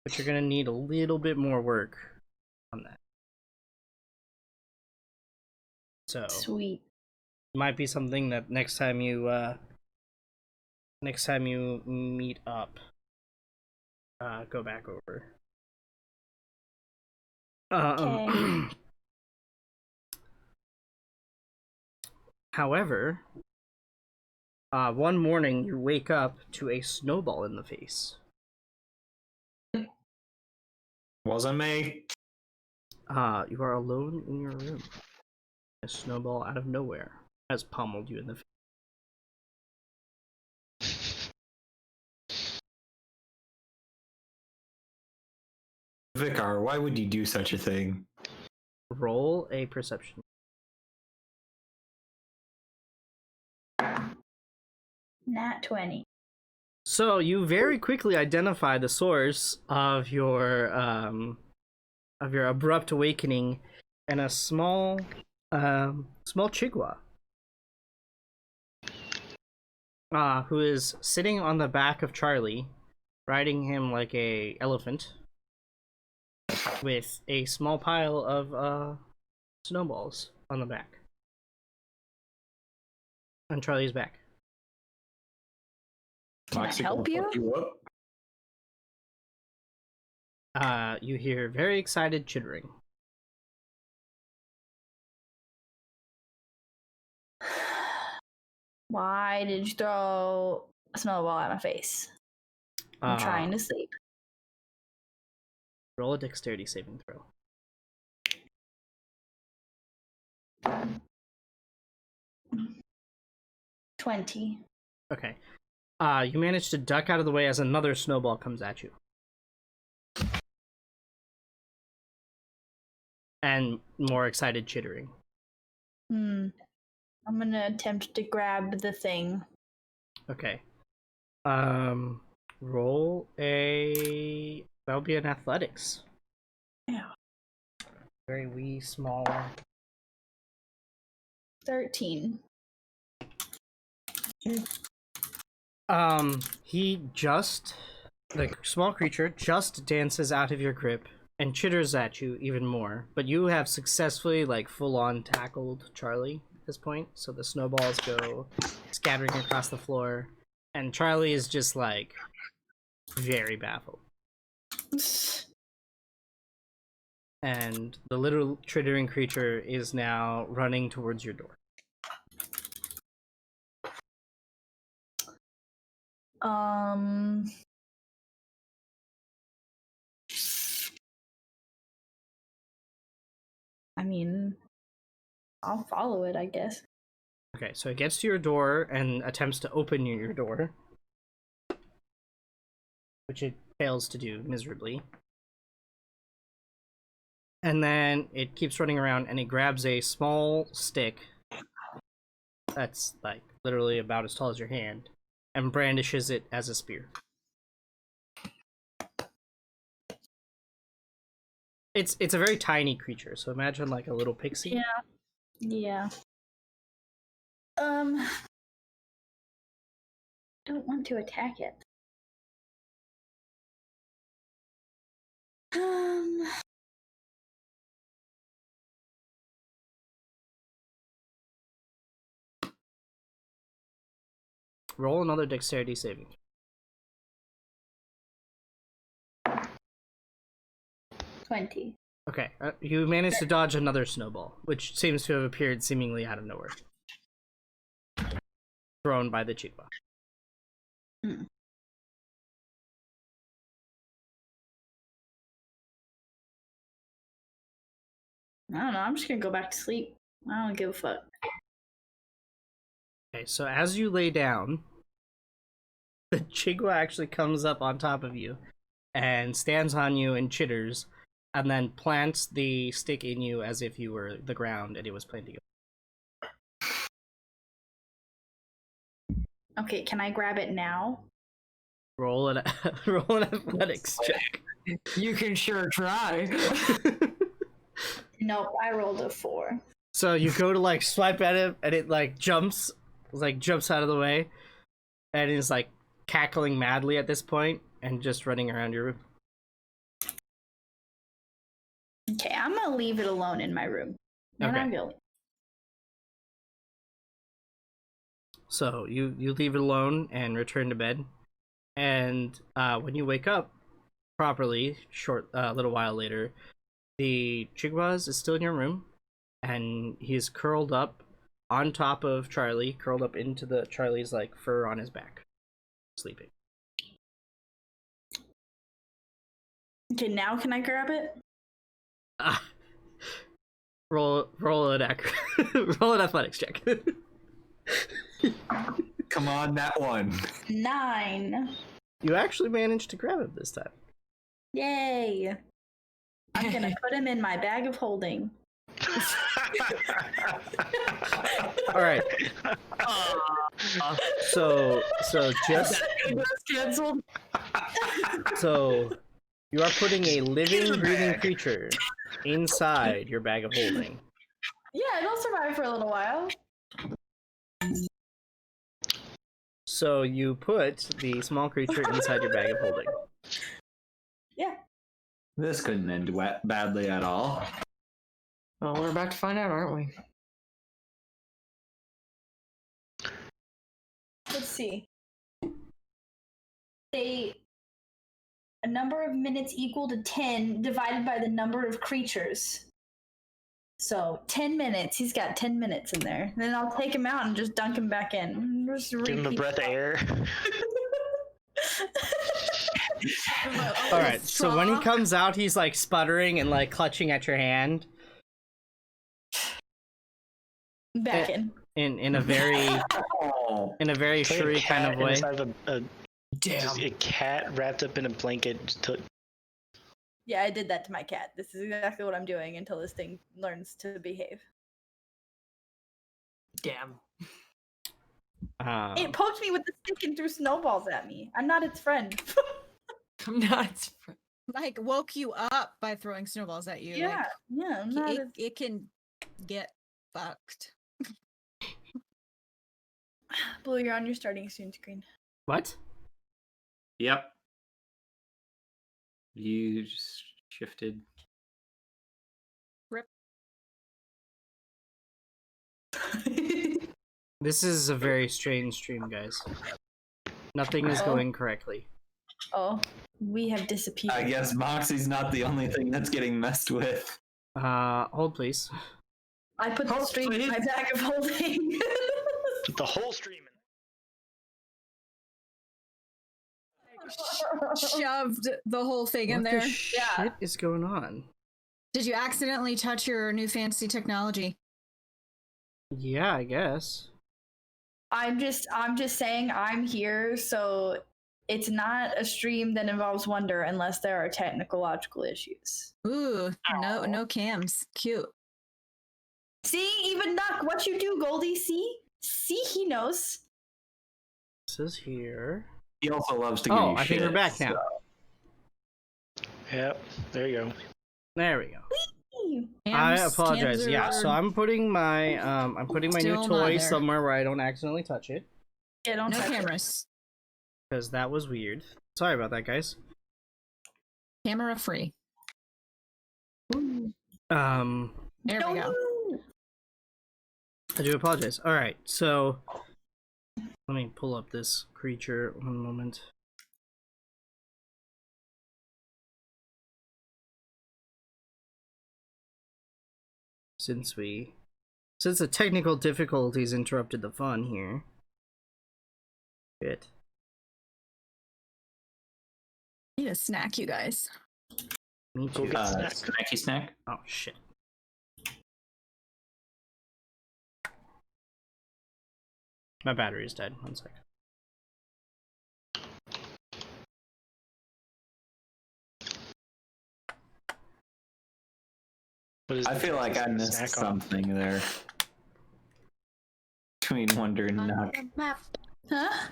Speaker 1: but you're gonna need a little bit more work on that. So
Speaker 4: Sweet.
Speaker 1: might be something that next time you meet up, go back over.
Speaker 4: Okay.
Speaker 1: However, one morning you wake up to a snowball in the face.
Speaker 5: Wasn't me.
Speaker 1: You are alone in your room. A snowball out of nowhere has pummeled you in the face.
Speaker 5: Vicar, why would you do such a thing?
Speaker 1: Roll a perception.
Speaker 4: Nat 20.
Speaker 1: So you very quickly identify the source of your abrupt awakening in a small Chigwa, who is sitting on the back of Charlie, riding him like a elephant, with a small pile of snowballs on the back. And Charlie's back.
Speaker 4: Can I help you?
Speaker 1: You hear very excited chittering.
Speaker 4: Why did you throw a snowball at my face? I'm trying to sleep.
Speaker 1: Roll a dexterity saving throw.
Speaker 4: 20.
Speaker 1: Okay. You manage to duck out of the way as another snowball comes at you. And more excited chittering.
Speaker 4: I'm gonna attempt to grab the thing.
Speaker 1: Okay. Roll a... That'll be an athletics.
Speaker 4: Yeah.
Speaker 1: Very wee, small.
Speaker 4: 13.
Speaker 1: The small creature just dances out of your grip and chitters at you even more, but you have successfully, like, full-on tackled Charlie at this point, so the snowballs go scattering across the floor, and Charlie is just, like, very baffled. And the little chittering creature is now running towards your door.
Speaker 4: I mean, I'll follow it, I guess.
Speaker 1: Okay, so it gets to your door and attempts to open your door, which it fails to do miserably. And then it keeps running around and it grabs a small stick that's, like, literally about as tall as your hand and brandishes it as a spear. It's a very tiny creature, so imagine like a little pixie.
Speaker 4: Yeah. Don't want to attack it.
Speaker 1: Roll another dexterity saving.
Speaker 4: 20.
Speaker 1: Okay, you managed to dodge another snowball, which seems to have appeared seemingly out of nowhere. Thrown by the Chigwa.
Speaker 4: I don't know, I'm just gonna go back to sleep. I don't give a fuck.
Speaker 1: Okay, so as you lay down, the Chigwa actually comes up on top of you and stands on you and chitters, and then plants the stick in you as if you were the ground and it was planting you.
Speaker 4: Okay, can I grab it now?
Speaker 1: Roll an roll an athletics check.
Speaker 7: You can sure try.
Speaker 4: Nope, I rolled a 4.
Speaker 1: So you go to like swipe at it, and it jumps out of the way, and is like cackling madly at this point, and just running around your room.
Speaker 4: Okay, I'm gonna leave it alone in my room. And
Speaker 1: Okay.
Speaker 4: I'm going.
Speaker 1: So you leave it alone and return to bed, and when you wake up properly, a little while later, the Chigwaz is still in your room, and he's curled up on top of Charlie, curled up into Charlie's like fur on his back, sleeping.
Speaker 4: Okay, now can I grab it?
Speaker 1: Roll an roll an athletics check.
Speaker 5: Come on, that one.
Speaker 4: 9.
Speaker 1: You actually managed to grab him this time.
Speaker 4: Yay! I'm gonna put him in my bag of holding.
Speaker 1: All right. So just
Speaker 7: Canceled.
Speaker 1: so you are putting a living, breathing creature inside your bag of holding.
Speaker 4: Yeah, it'll survive for a little while.
Speaker 1: So you put the small creature inside your bag of holding.
Speaker 4: Yeah.
Speaker 5: This couldn't end badly at all.
Speaker 7: Well, we're about to find out, aren't we?
Speaker 4: Let's see. A number of minutes equal to 10 divided by the number of creatures. So 10 minutes. He's got 10 minutes in there. Then I'll take him out and just dunk him back in. Just
Speaker 3: Give him a
Speaker 4: repeat
Speaker 3: breath of
Speaker 4: that.
Speaker 3: air.
Speaker 1: All right. So when he comes out, he's like sputtering and like clutching at your hand
Speaker 4: Back in.
Speaker 1: in a very
Speaker 5: Oh,
Speaker 3: It's like a
Speaker 1: shuri kind
Speaker 3: cat
Speaker 1: of way.
Speaker 3: inside of just a cat wrapped up in a blanket.
Speaker 4: Yeah, I did that to my cat. This is exactly what I'm doing until this thing learns to behave.
Speaker 7: Damn.
Speaker 4: It poked me with the stick and threw snowballs at me. I'm not its friend.
Speaker 7: I'm not.
Speaker 6: Like woke you up by throwing snowballs at you.
Speaker 4: Yeah, yeah. I'm not
Speaker 6: Like,
Speaker 4: its...
Speaker 6: it can get fucked.
Speaker 4: Blue, you're on your starting soon screen.
Speaker 1: What?
Speaker 5: yep. You just shifted.
Speaker 1: This is a very strange stream, guys. Nothing is going correctly.
Speaker 4: Oh, we have disappeared.
Speaker 5: I guess Moxie's not the only thing that's getting messed with.
Speaker 1: Hold please.
Speaker 4: I put the stream in my bag of holding.
Speaker 3: Put the whole stream in.
Speaker 6: Shoved the whole thing in
Speaker 1: What
Speaker 6: there.
Speaker 1: the shit is going on?
Speaker 6: Did you accidentally touch your new fancy technology?
Speaker 1: Yeah, I guess.
Speaker 4: I'm just saying I'm here, so it's not a stream that involves wonder unless there are technological issues.
Speaker 6: Ooh, no cams. Cute.
Speaker 4: See, even Nuck, what you do, Goldie? See, he knows.
Speaker 1: This is here.
Speaker 5: He also loves to give you
Speaker 1: Oh, I think
Speaker 5: shit,
Speaker 1: we're back now.
Speaker 3: Yep, there you go.
Speaker 1: There we go.
Speaker 6: Cams-
Speaker 1: I apologize.
Speaker 6: cams
Speaker 1: Yeah,
Speaker 6: are-
Speaker 1: so I'm putting my new
Speaker 6: Still not
Speaker 1: toy
Speaker 6: there.
Speaker 1: somewhere where I don't accidentally touch it,
Speaker 4: Yeah, don't
Speaker 6: No
Speaker 4: touch it.
Speaker 6: cameras.
Speaker 1: because that was weird. Sorry about that, guys.
Speaker 6: Camera free.
Speaker 1: There
Speaker 6: There we go.
Speaker 1: I do apologize. All right, so let me pull up this creature. One moment. Since the technical difficulties interrupted the fun here. Shit.
Speaker 6: Need a snack, you guys.
Speaker 1: Me too.
Speaker 3: Snack.
Speaker 5: Snacky snack.
Speaker 1: Oh shit. My battery's dead. One sec.
Speaker 3: What is
Speaker 5: I
Speaker 3: the
Speaker 5: feel like I
Speaker 3: snack
Speaker 5: missed
Speaker 3: on?
Speaker 5: something there. Between Wonder and Nuck.
Speaker 4: Huh?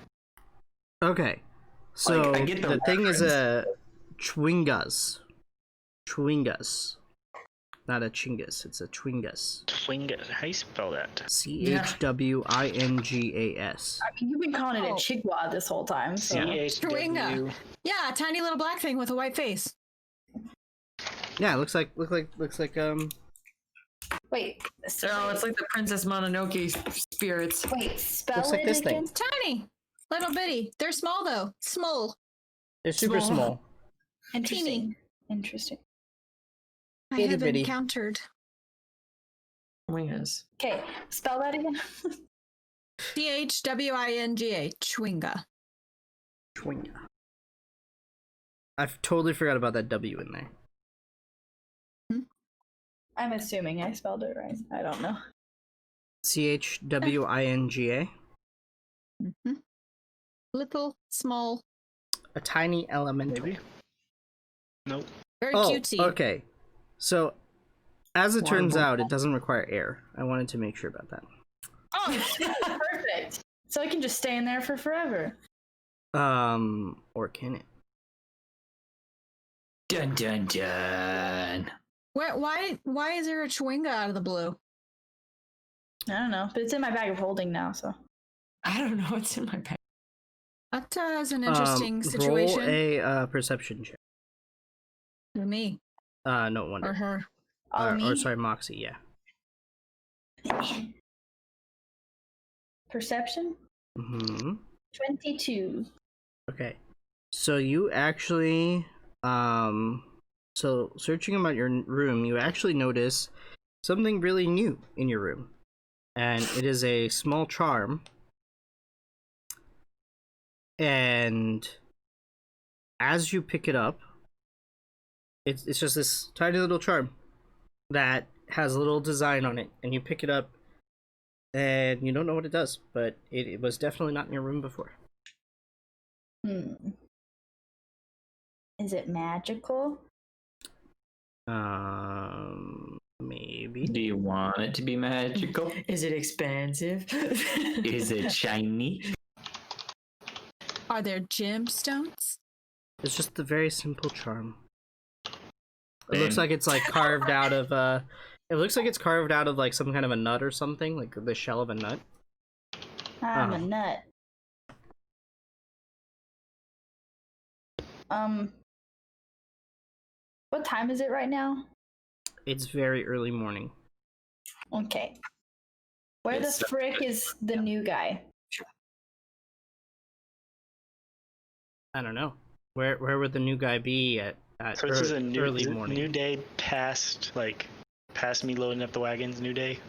Speaker 1: Okay. So
Speaker 5: I get the
Speaker 1: the thing is
Speaker 5: reference.
Speaker 1: a Chwingas. Chwingas. Not a Chingus, it's a Chwingas.
Speaker 3: Twinga. How you spell that?
Speaker 1: Chwingas.
Speaker 4: I mean, you've been calling it a
Speaker 6: Oh.
Speaker 4: Chigwa this whole time. So.
Speaker 3: CHW.
Speaker 6: Yeah, a tiny little black thing with a white face.
Speaker 1: Yeah, it looks like
Speaker 4: Wait.
Speaker 7: Oh, it's like the Princess Mononoke spirits.
Speaker 4: Wait, spell
Speaker 1: Looks like
Speaker 4: it
Speaker 1: this thing.
Speaker 4: again?
Speaker 6: It's tiny. Little bitty. They're small though. Small.
Speaker 1: they're super
Speaker 7: Small.
Speaker 1: small.
Speaker 4: Interesting. Interesting.
Speaker 6: I
Speaker 1: Itty
Speaker 6: have
Speaker 1: bitty.
Speaker 6: encountered
Speaker 7: Wingas.
Speaker 4: Okay, spell that again.
Speaker 6: Chwinga. Chwinga.
Speaker 1: Chwinga. I totally forgot about that W in there.
Speaker 4: I'm assuming I spelled it right. I don't know.
Speaker 1: Chwinga.
Speaker 6: Mm-hmm. Little, small,
Speaker 1: A tiny elemental.
Speaker 3: Maybe. Nope.
Speaker 6: very
Speaker 1: Oh,
Speaker 6: cutesy.
Speaker 1: okay. So, as it turns
Speaker 7: Wonderful.
Speaker 1: out, it doesn't require air. I wanted to make sure about that.
Speaker 4: Oh, perfect. So I can just stay in there for forever.
Speaker 1: Or can it?
Speaker 5: Dun dun dun.
Speaker 6: Why is there a Chwinga out of the blue?
Speaker 4: I don't know, but it's in my bag of holding now. So
Speaker 7: I don't know what's in my bag.
Speaker 6: That is an interesting
Speaker 1: Roll
Speaker 6: situation.
Speaker 1: a perception check.
Speaker 6: For me
Speaker 1: No
Speaker 6: or
Speaker 1: wonder.
Speaker 6: her.
Speaker 4: oh, me.
Speaker 1: Or sorry, Moxie. Yeah.
Speaker 4: Perception
Speaker 1: Hmm.
Speaker 4: 22.
Speaker 1: Okay. So you actually, so searching about your room, you actually notice something really new in your room, and it is a small charm. And as you pick it up, it's just this tiny little charm that has a little design on it, and you pick it up, and you don't know what it does, but it was definitely not in your room before.
Speaker 4: Is it magical?
Speaker 1: Maybe.
Speaker 5: Do you want it to be magical?
Speaker 7: Is it expensive?
Speaker 5: Is it shiny?
Speaker 6: Are there gemstones?
Speaker 1: It's just a very simple charm. It
Speaker 5: Ben.
Speaker 1: looks like it's like carved out of it looks like it's carved out of like some kind of a nut or something, like the shell of a nut.
Speaker 4: I'm
Speaker 1: Oh.
Speaker 4: a nut. What time is it right now?
Speaker 1: It's very early morning.
Speaker 4: Okay. Where
Speaker 5: It's
Speaker 4: the frick is the new guy?
Speaker 1: I don't know. Where would the new guy be at
Speaker 3: So this is a new,
Speaker 1: early
Speaker 3: is it
Speaker 1: morning?
Speaker 3: new day past me loading up the wagons. New day.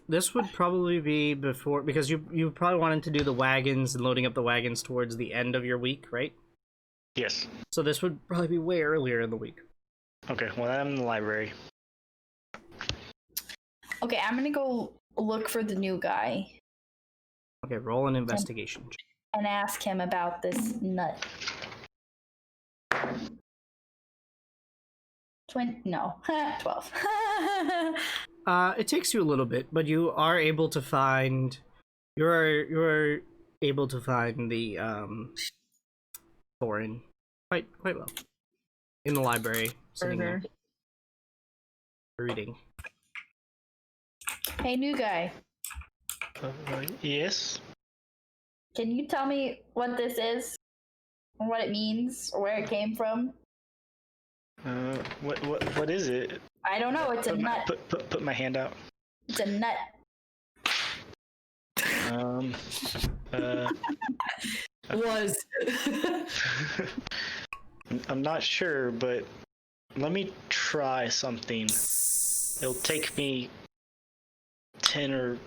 Speaker 1: This would probably be before, because you probably wanted to do the wagons and loading up the wagons towards the end of your week, right?
Speaker 3: Yes.
Speaker 1: So this would probably be way earlier in the week.
Speaker 3: Okay. Well, I'm in the library.
Speaker 4: Okay, I'm gonna go look for the new guy
Speaker 1: Okay, roll an investigation check.
Speaker 4: and ask him about this nut. 20, no, 12.
Speaker 1: It takes you a little bit, but you are able to find. You're able to find the Thorin quite well in the library, sitting there reading.
Speaker 4: Hey, new guy,
Speaker 3: Yes.
Speaker 4: can you tell me what this is? And what it means, or where it came from?
Speaker 3: What is it?
Speaker 4: I don't know, it's a nut.
Speaker 3: Put my hand out.
Speaker 4: It's a nut.
Speaker 7: Was.
Speaker 3: I'm not sure, but let me try something. It'll take me 10 or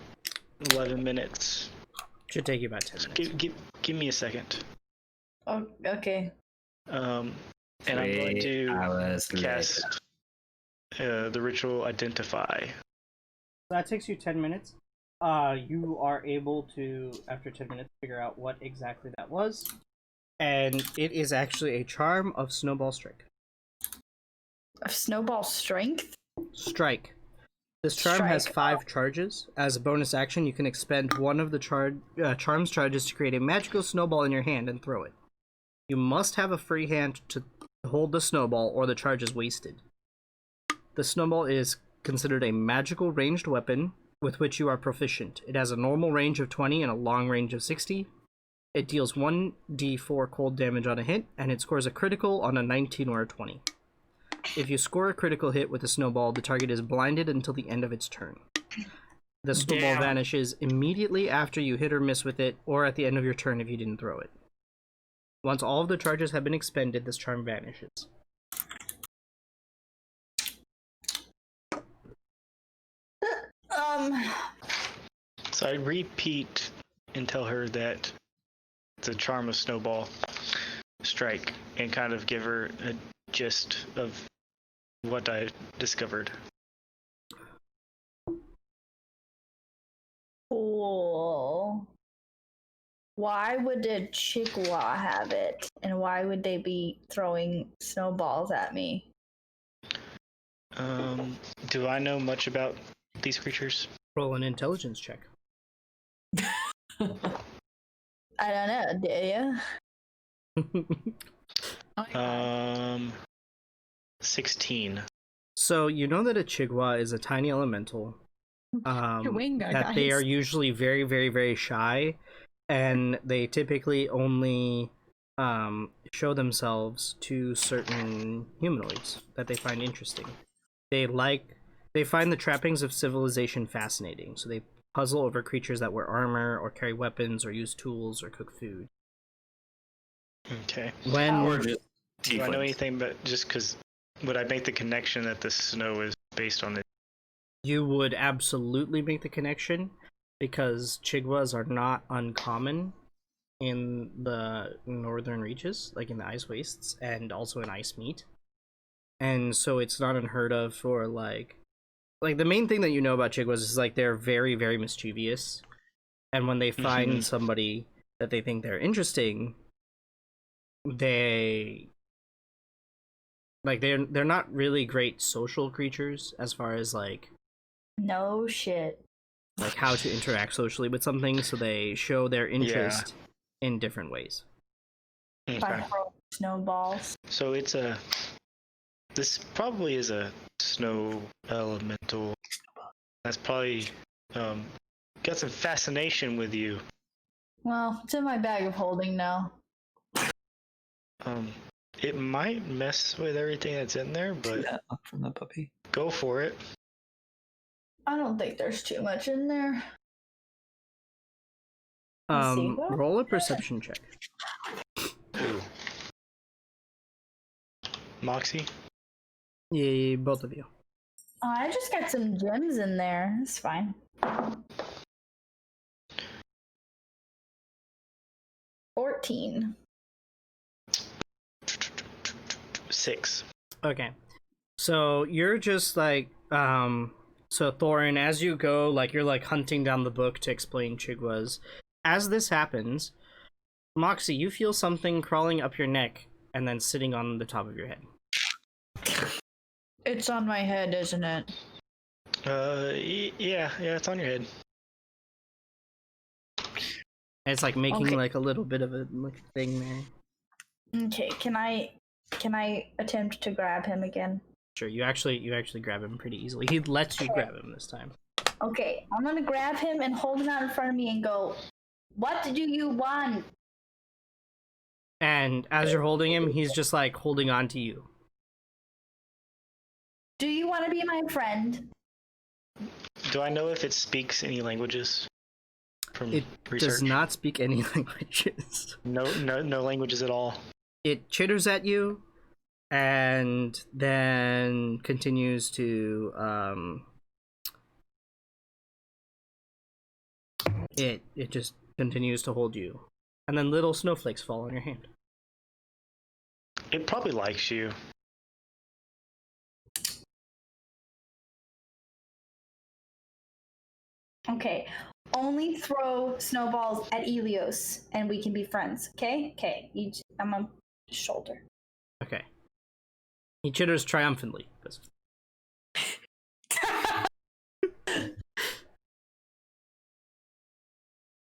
Speaker 3: 11 minutes.
Speaker 1: Should take you about 10 minutes.
Speaker 3: Give me a second.
Speaker 4: Oh, okay.
Speaker 3: And I'm going to
Speaker 5: Hours later.
Speaker 3: cast the ritual identify.
Speaker 1: That takes you 10 minutes. You are able to, after 10 minutes, figure out what exactly that was. And it is actually a charm of Snowball Strike.
Speaker 4: Of snowball strength?
Speaker 1: Strike. This charm has
Speaker 4: Strike.
Speaker 1: 5 charges. As a bonus action, you can expend one of the charm's charges to create a magical snowball in your hand and throw it. You must have a free hand to hold the snowball, or the charge is wasted. The snowball is considered a magical ranged weapon with which you are proficient. It has a normal range of 20 and a long range of 60. It deals 1d4 cold damage on a hit, and it scores a critical on a 19 or a 20. If you score a critical hit with a snowball, the target is blinded until the end of its turn. The snowball vanishes immediately after you hit or miss with it, or at the end of your turn if you didn't throw it. Once all of the charges have been expended, this charm vanishes.
Speaker 3: So I repeat and tell her that it's a charm of snowball strike, and kind of give her a gist of what I discovered.
Speaker 4: Cool. Why would a Chigwa have it? And why would they be throwing snowballs at me?
Speaker 3: Do I know much about these creatures?
Speaker 1: Roll an intelligence check.
Speaker 4: I don't know, do you?
Speaker 3: 16.
Speaker 1: So you know that a Chigwa is a tiny elemental.
Speaker 6: Chewinga,
Speaker 1: That they
Speaker 6: guys.
Speaker 1: are usually very, very, very shy, and they typically only show themselves to certain humanoids that they find interesting. They find the trappings of civilization fascinating, so they puzzle over creatures that wear armor or carry weapons or use tools or cook food.
Speaker 3: Okay.
Speaker 5: Or just
Speaker 3: Do I know
Speaker 5: tieflings.
Speaker 3: anything, but just because would I make the connection that the snow is based on it?
Speaker 1: You would absolutely make the connection, because Chigwas are not uncommon in the northern reaches, like in the ice wastes, and also in ice meat. And so it's not unheard of for like the main thing that you know about Chigwas is like they're very, very mischievous. And when they find somebody that they think they're interesting, they're not really great social creatures as far as like
Speaker 4: No shit.
Speaker 1: how to interact socially with something, so they show their interest in different ways.
Speaker 3: Okay.
Speaker 4: By throwing snowballs.
Speaker 3: So this probably is a snow elemental. That's probably got some fascination with you.
Speaker 4: Well, it's in my bag of holding now.
Speaker 3: It might mess with everything that's in there, but
Speaker 8: That look from the puppy.
Speaker 3: go for it.
Speaker 4: I don't think there's too much in there. Let's see.
Speaker 1: Roll a perception check.
Speaker 3: Ooh. Moxie?
Speaker 1: Yeah, both of you.
Speaker 4: Oh, I just got some gems in there. It's fine. 14.
Speaker 3: 6.
Speaker 1: Okay. So you're just like, so Thorin, as you go, like you're like hunting down the book to explain Chigwas. As this happens, Moxie, you feel something crawling up your neck and then sitting on the top of your head.
Speaker 4: It's on my head, isn't it?
Speaker 3: Yeah, it's on your head.
Speaker 1: And it's like making
Speaker 4: Okay.
Speaker 1: like a little bit of a like thing there.
Speaker 4: Okay, can I attempt to grab him again?
Speaker 1: Sure, you actually grab him pretty easily. He lets you grab him this time.
Speaker 4: Okay, I'm gonna grab him and hold him out in front of me and go, "What do you want?"
Speaker 1: And as you're holding him, he's just like holding on to you.
Speaker 4: Do you want to be my friend?
Speaker 3: Do I know if it speaks any languages? From
Speaker 1: It
Speaker 3: research?
Speaker 1: does not speak any languages.
Speaker 3: No languages at all.
Speaker 1: It chitters at you and then continues to it just continues to hold you, and then little snowflakes fall on your hand.
Speaker 3: It probably likes you.
Speaker 4: Okay, only throw snowballs at Elios and we can be friends. Okay. I'm on his shoulder.
Speaker 1: Okay. He chitters triumphantly.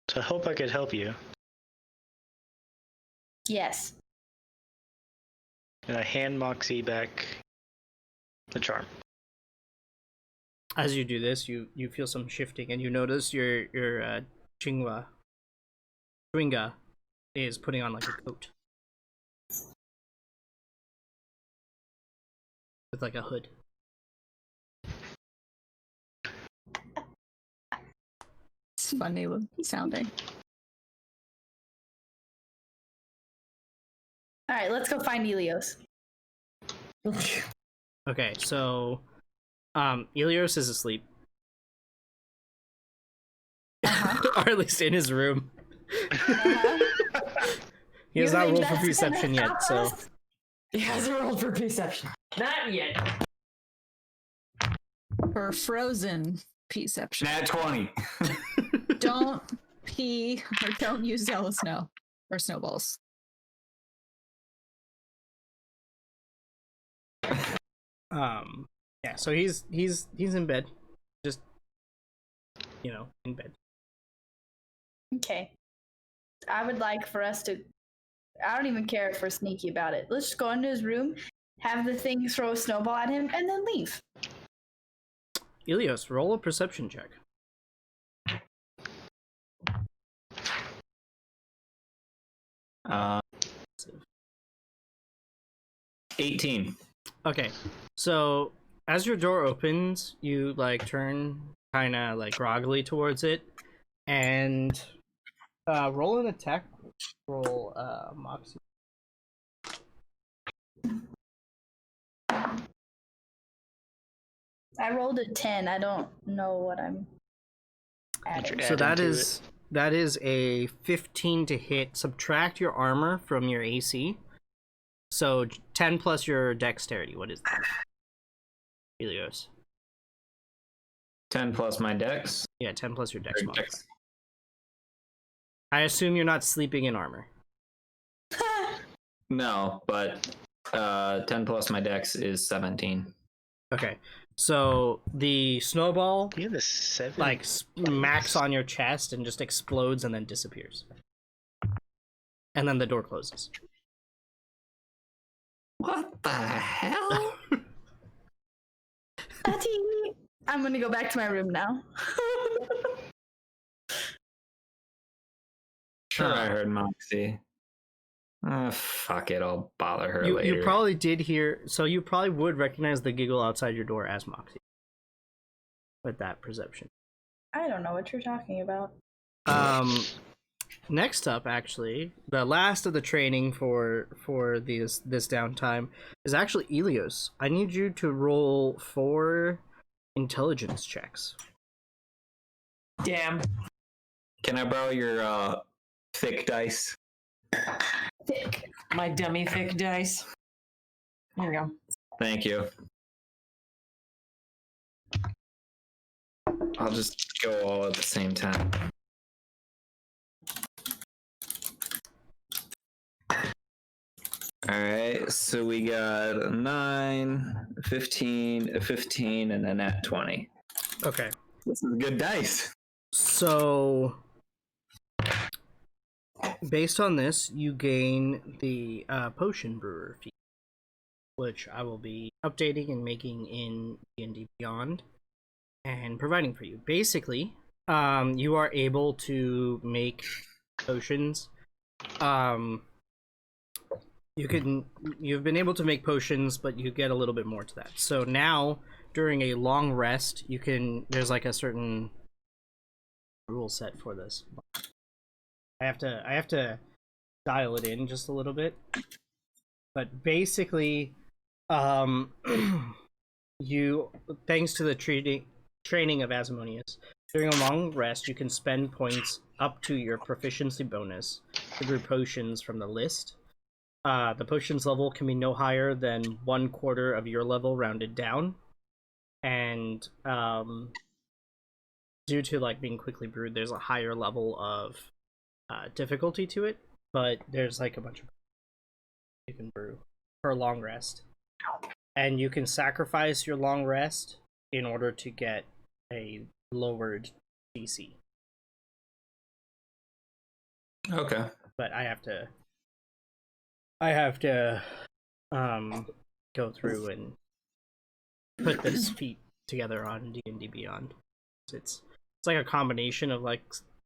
Speaker 3: So I hope I could help you.
Speaker 4: Yes.
Speaker 3: and I hand Moxie back the charm.
Speaker 1: As you do this, you feel some shifting, and you notice your Chingwa Chwinga is putting on like a coat with like a hood.
Speaker 6: It's funny sounding.
Speaker 4: All right, let's go find Elios.
Speaker 1: Okay, so Elios is asleep. Or at least in his room. He has
Speaker 4: You
Speaker 1: not
Speaker 4: think
Speaker 1: rolled for
Speaker 4: that's
Speaker 1: perception
Speaker 4: gonna
Speaker 1: yet,
Speaker 4: stop
Speaker 1: so
Speaker 4: us?
Speaker 7: He hasn't rolled for perception. Not yet.
Speaker 6: For frozen perception.
Speaker 5: Nat 20.
Speaker 6: Don't pee or don't use yellow snow or snowballs.
Speaker 1: yeah, so he's in bed. Just in bed.
Speaker 4: Okay. I would like for us to. I don't even care if we're sneaky about it. Let's just go into his room, have the thing throw a snowball at him, and then leave.
Speaker 1: Elios, roll a perception check.
Speaker 5: Uh, 18.
Speaker 1: Okay, so as your door opens, you like turn kind of like groggily towards it, and roll an attack. Roll Moxie.
Speaker 4: I rolled a 10. I don't know what I'm adding.
Speaker 1: So that is a 15 to hit. Subtract your armor from your AC. So 10 plus your dexterity. What is that? Helios.
Speaker 5: 10 plus my dex.
Speaker 1: Yeah, 10 plus your dex
Speaker 5: Or
Speaker 1: modifier.
Speaker 5: dex.
Speaker 1: I assume you're not sleeping in armor.
Speaker 5: No, but 10 plus my dex is 17.
Speaker 1: Okay, so the snowball
Speaker 3: You have a 7.
Speaker 1: like smacks on your chest and just explodes and then disappears. And then the door closes.
Speaker 5: What the hell?
Speaker 4: Patty! I'm gonna go back to my room now.
Speaker 5: Sure, I heard Moxie. Fuck it, I'll bother her
Speaker 1: You
Speaker 5: later.
Speaker 1: probably did hear, so you probably would recognize the giggle outside your door as Moxie. With that perception.
Speaker 4: I don't know what you're talking about.
Speaker 1: Next up, actually, the last of the training for this downtime is actually Elios. I need you to roll 4 intelligence checks.
Speaker 7: Damn.
Speaker 5: Can I borrow your thick dice?
Speaker 4: Thick.
Speaker 7: My dummy thick dice. Here we go.
Speaker 5: Thank you. I'll just go all at the same time. Alright, so we got a 9, 15, a 15, and a nat 20.
Speaker 1: Okay.
Speaker 5: This is good dice.
Speaker 1: So, based on this, you gain the potion brewer feat, which I will be updating and making in D&D Beyond and providing for you. Basically, you are able to make potions. You've been able to make potions, but you get a little bit more to that. So now, during a long rest, there's like a certain rule set for this. I have to dial it in just a little bit. But basically, you, thanks to the training of Asmodeus, during a long rest, you can spend points up to your proficiency bonus to brew potions from the list. The potions level can be no higher than 1/4 of your level rounded down, and due to like being quickly brewed, there's a higher level of difficulty to it. But there's like a bunch of you can brew for a long rest, and you can sacrifice your long rest in order to get a lowered DC.
Speaker 5: Okay.
Speaker 1: But I have to go through and put this feat together on D&D Beyond. It's like a combination of like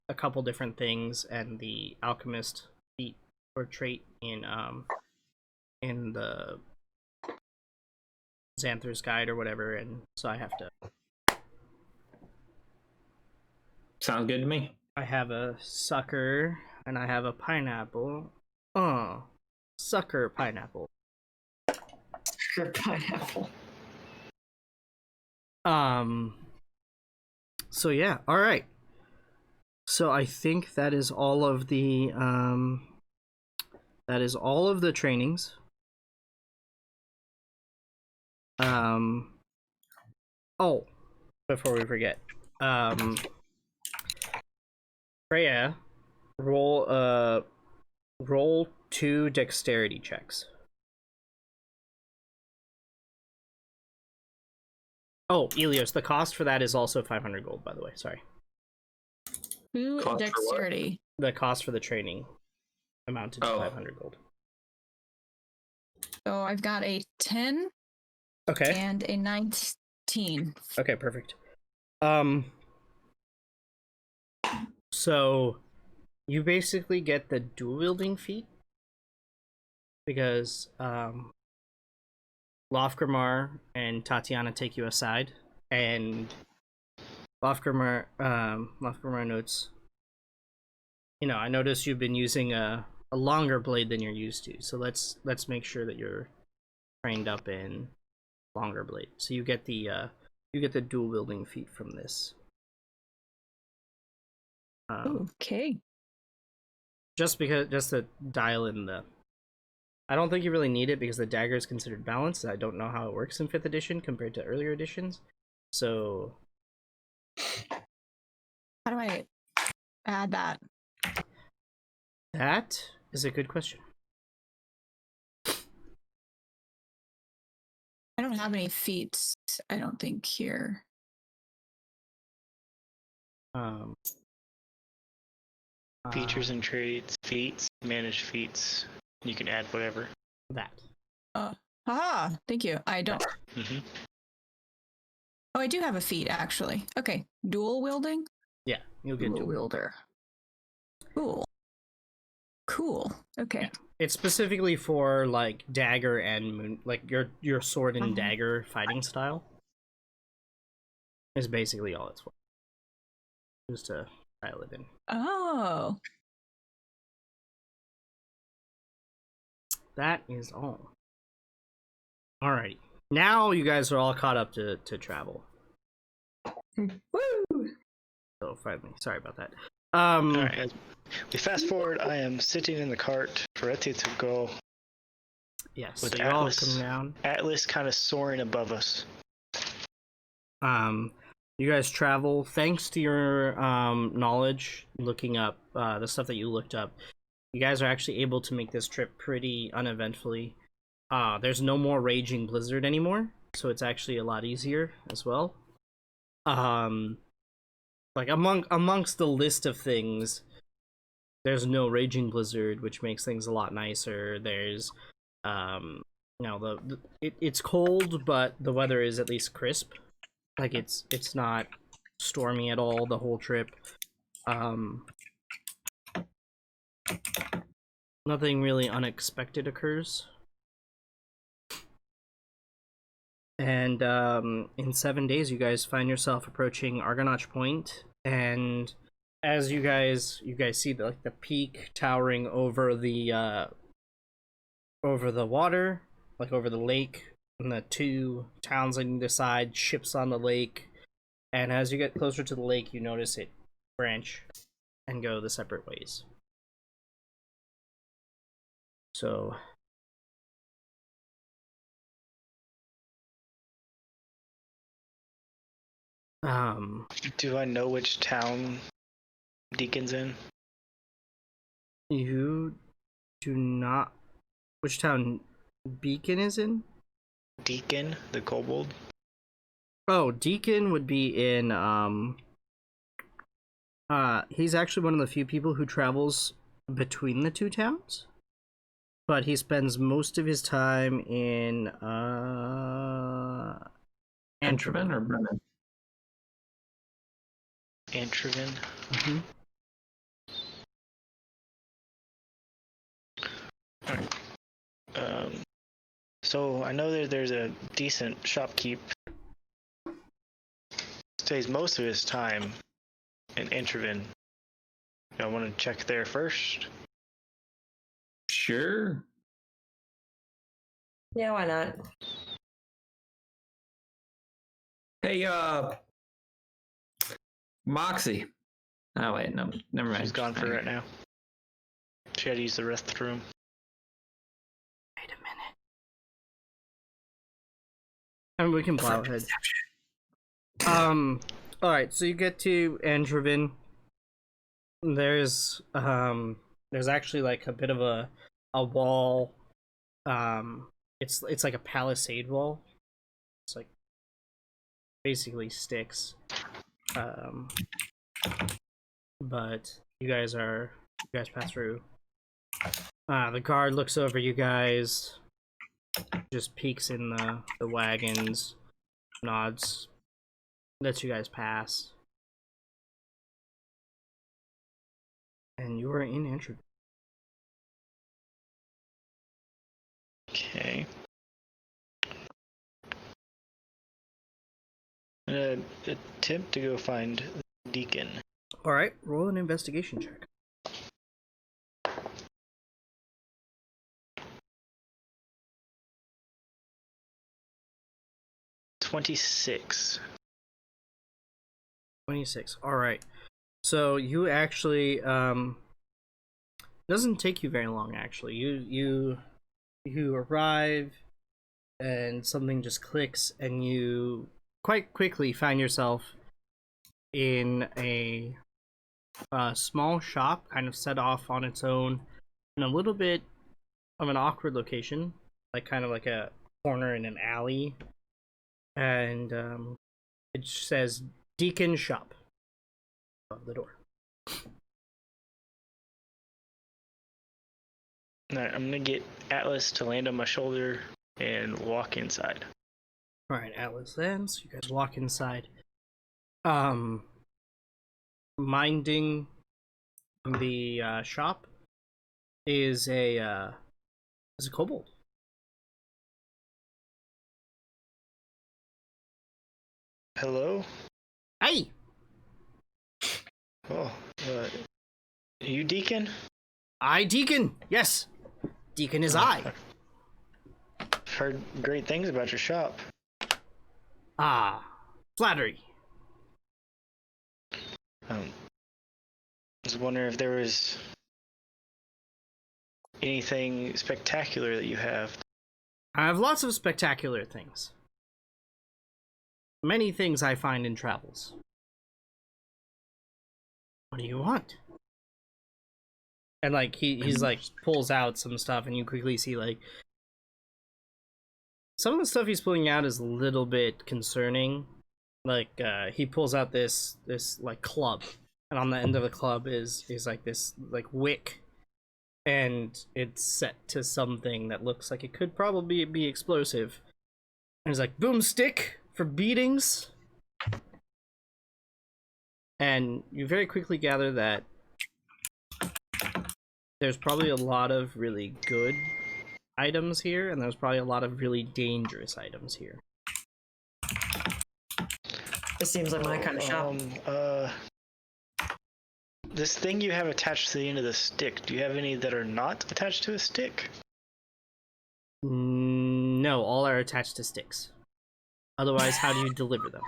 Speaker 1: a couple different things and the alchemist feat or trait in the Xanthor's Guide or whatever, and so I have to.
Speaker 5: Sounds good to me.
Speaker 1: I have a sucker and I have a pineapple. Sucker pineapple.
Speaker 7: Sure, pineapple.
Speaker 1: So yeah, all right. So I think that is all of the trainings. Oh, before we forget. Freya, roll 2 dexterity checks. Oh, Elios, the cost for that is also 500 gold, by the way. Sorry.
Speaker 6: Who
Speaker 5: Cost for what?
Speaker 6: dexterity?
Speaker 1: The cost for the training amounted to
Speaker 5: Oh.
Speaker 1: 500 gold.
Speaker 6: So I've got a 10
Speaker 1: Okay.
Speaker 6: and a 19.
Speaker 1: Okay, perfect. So you basically get the dual wielding feat because Lofgrimar and Tatiana take you aside, and Lofgrimar notes, I notice you've been using a longer blade than you're used to, so let's make sure that you're trained up in longer blade. So you get the dual wielding feat from this.
Speaker 6: Okay.
Speaker 1: Just to dial in I don't think you really need it because the dagger is considered balanced. I don't know how it works in 5th edition compared to earlier editions. So
Speaker 6: How do I add that?
Speaker 1: that is a good question.
Speaker 6: I don't have any feats, I don't think, here.
Speaker 3: Features and traits, feats, manage feats. You can add whatever.
Speaker 1: That.
Speaker 6: Haha, thank you. I don't.
Speaker 3: Mm-hmm.
Speaker 6: Oh, I do have a feat, actually. Okay. Dual wielding?
Speaker 1: Yeah, you'll get
Speaker 6: Dual
Speaker 1: dual.
Speaker 6: wielder. Cool. Okay.
Speaker 1: Yeah. It's specifically for like dagger and moon, like your sword and dagger fighting style. Is basically all it's for. Just to dial it in.
Speaker 6: Oh.
Speaker 1: That is all. Alrighty. Now you guys are all caught up to travel.
Speaker 7: Woo!
Speaker 1: So finally, sorry about that.
Speaker 3: All right. As we fast forward, I am sitting in the cart for Eti to go.
Speaker 1: Yes.
Speaker 3: With
Speaker 1: So you all
Speaker 3: Atlas.
Speaker 1: come down.
Speaker 3: Atlas kind of soaring above us.
Speaker 1: You guys travel thanks to your knowledge, looking up the stuff that you looked up. You guys are actually able to make this trip pretty uneventfully. There's no more raging blizzard anymore, so it's actually a lot easier as well. Like amongst the list of things, there's no raging blizzard, which makes things a lot nicer. There's it's cold, but the weather is at least crisp. Like it's not stormy at all the whole trip. Nothing really unexpected occurs. And in 7 days, you guys find yourself approaching Argonauch Point, and as you guys see the peak towering over the water, like over the lake, and the 2 towns on either side, ships on the lake, and as you get closer to the lake, you notice it branch and go the separate ways. So
Speaker 3: Do I know which town Deacon's in?
Speaker 1: you do not. Which town Beacon is in?
Speaker 3: Deacon, the kobold?
Speaker 1: Oh, Deacon would be in he's actually one of the few people who travels between the 2 towns. but he spends most of his time in
Speaker 5: Entroven or Brennan?
Speaker 3: Antroven.
Speaker 1: Mhm.
Speaker 3: So I know that there's a decent shopkeep. Stays most of his time in Antroven. I want to check there first.
Speaker 5: Sure.
Speaker 7: Yeah, why not?
Speaker 5: Hey, Moxie. Oh wait, no, never mind.
Speaker 3: She's gone for right now. She had to use the restroom.
Speaker 1: Wait a minute. And we can plow ahead. Alright, so you get to Androvin. There's actually like a bit of a wall. It's like a palisade wall. It's like basically sticks. But you guys pass through. The guard looks over you guys, just peeks in the wagons, nods, lets you guys pass. And you are in entry.
Speaker 3: Okay. I'm gonna attempt to go find the Deacon.
Speaker 1: Alright, roll an investigation check.
Speaker 3: 26.
Speaker 1: 26. Alright. So you actually doesn't take you very long actually. You arrive and something just clicks and you quite quickly find yourself in a small shop kind of set off on its own in a little bit of an awkward location, like kind of like a corner in an alley, and it says Deacon Shop above the door.
Speaker 3: Alright, I'm gonna get Atlas to land on my shoulder and walk inside.
Speaker 1: Alright, Atlas lands, you guys walk inside. Minding the shop is a kobold.
Speaker 3: Hello?
Speaker 1: Hey!
Speaker 3: Oh, you Deacon?
Speaker 1: I Deacon! Yes! Deacon is I.
Speaker 3: I've heard great things about your shop.
Speaker 1: Ah, flattery.
Speaker 3: I was wondering if there was anything spectacular that you have.
Speaker 1: I have lots of spectacular things. Many things I find in travels. What do you want? And like he's like pulls out some stuff and you quickly see like some of the stuff he's pulling out is a little bit concerning. Like he pulls out this like club, and on the end of the club is like this like wick, and it's set to something that looks like it could probably be explosive. And he's like, boomstick for beatings. And you very quickly gather that there's probably a lot of really good items here, and there's probably a lot of really dangerous items here.
Speaker 7: This seems like my kind of shop.
Speaker 3: This thing you have attached to the end of the stick, do you have any that are not attached to a stick?
Speaker 1: No, all are attached to sticks. Otherwise, how do you deliver them?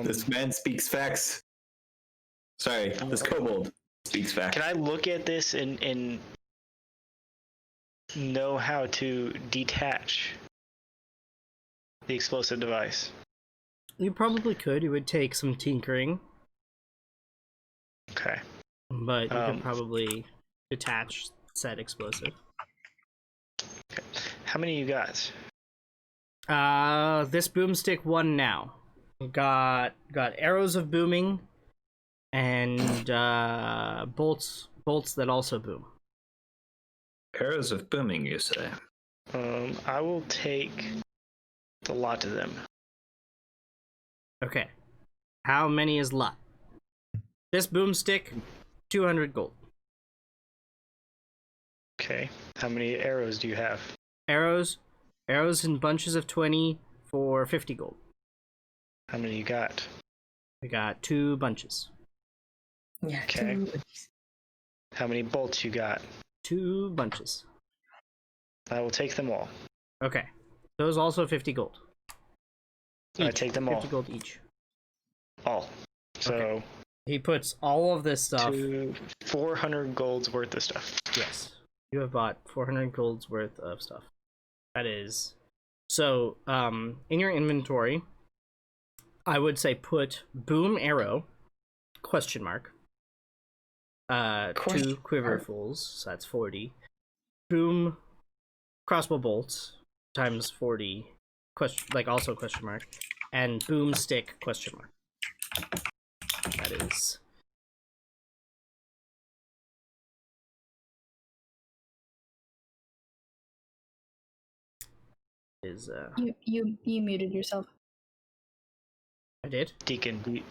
Speaker 5: This man speaks facts. Sorry, this kobold speaks facts.
Speaker 3: Can I look at this and know how to detach the explosive device?
Speaker 1: You probably could. It would take some tinkering,
Speaker 3: Okay.
Speaker 1: but you could probably detach said explosive.
Speaker 3: Okay. How many you got?
Speaker 1: This boomstick won now. Got arrows of booming and bolts that also boom.
Speaker 5: Arrows of booming, you say?
Speaker 3: I will take the lot of them.
Speaker 1: Okay. How many is lot? This boomstick, 200 gold.
Speaker 3: Okay. How many arrows do you have?
Speaker 1: Arrows in bunches of 20 for 50 gold.
Speaker 3: How many you got?
Speaker 1: We got 2 bunches.
Speaker 7: Yeah.
Speaker 3: Okay. How many bolts you got?
Speaker 1: 2 bunches.
Speaker 3: I will take them all.
Speaker 1: Okay. Those also 50 gold.
Speaker 3: I take them all.
Speaker 1: 50 gold each.
Speaker 3: All. So
Speaker 1: Okay. He puts all of this stuff.
Speaker 3: 400 gold's worth of stuff.
Speaker 1: Yes. You have bought 400 gold's worth of stuff. That is. So, in your inventory, I would say put boom arrow, question mark. 2 quiverfuls, so that's 40. Boom crossbow bolts times 40, also question mark. And boom stick, question mark. That is.
Speaker 4: You muted yourself.
Speaker 1: I did?
Speaker 3: Deacon, do you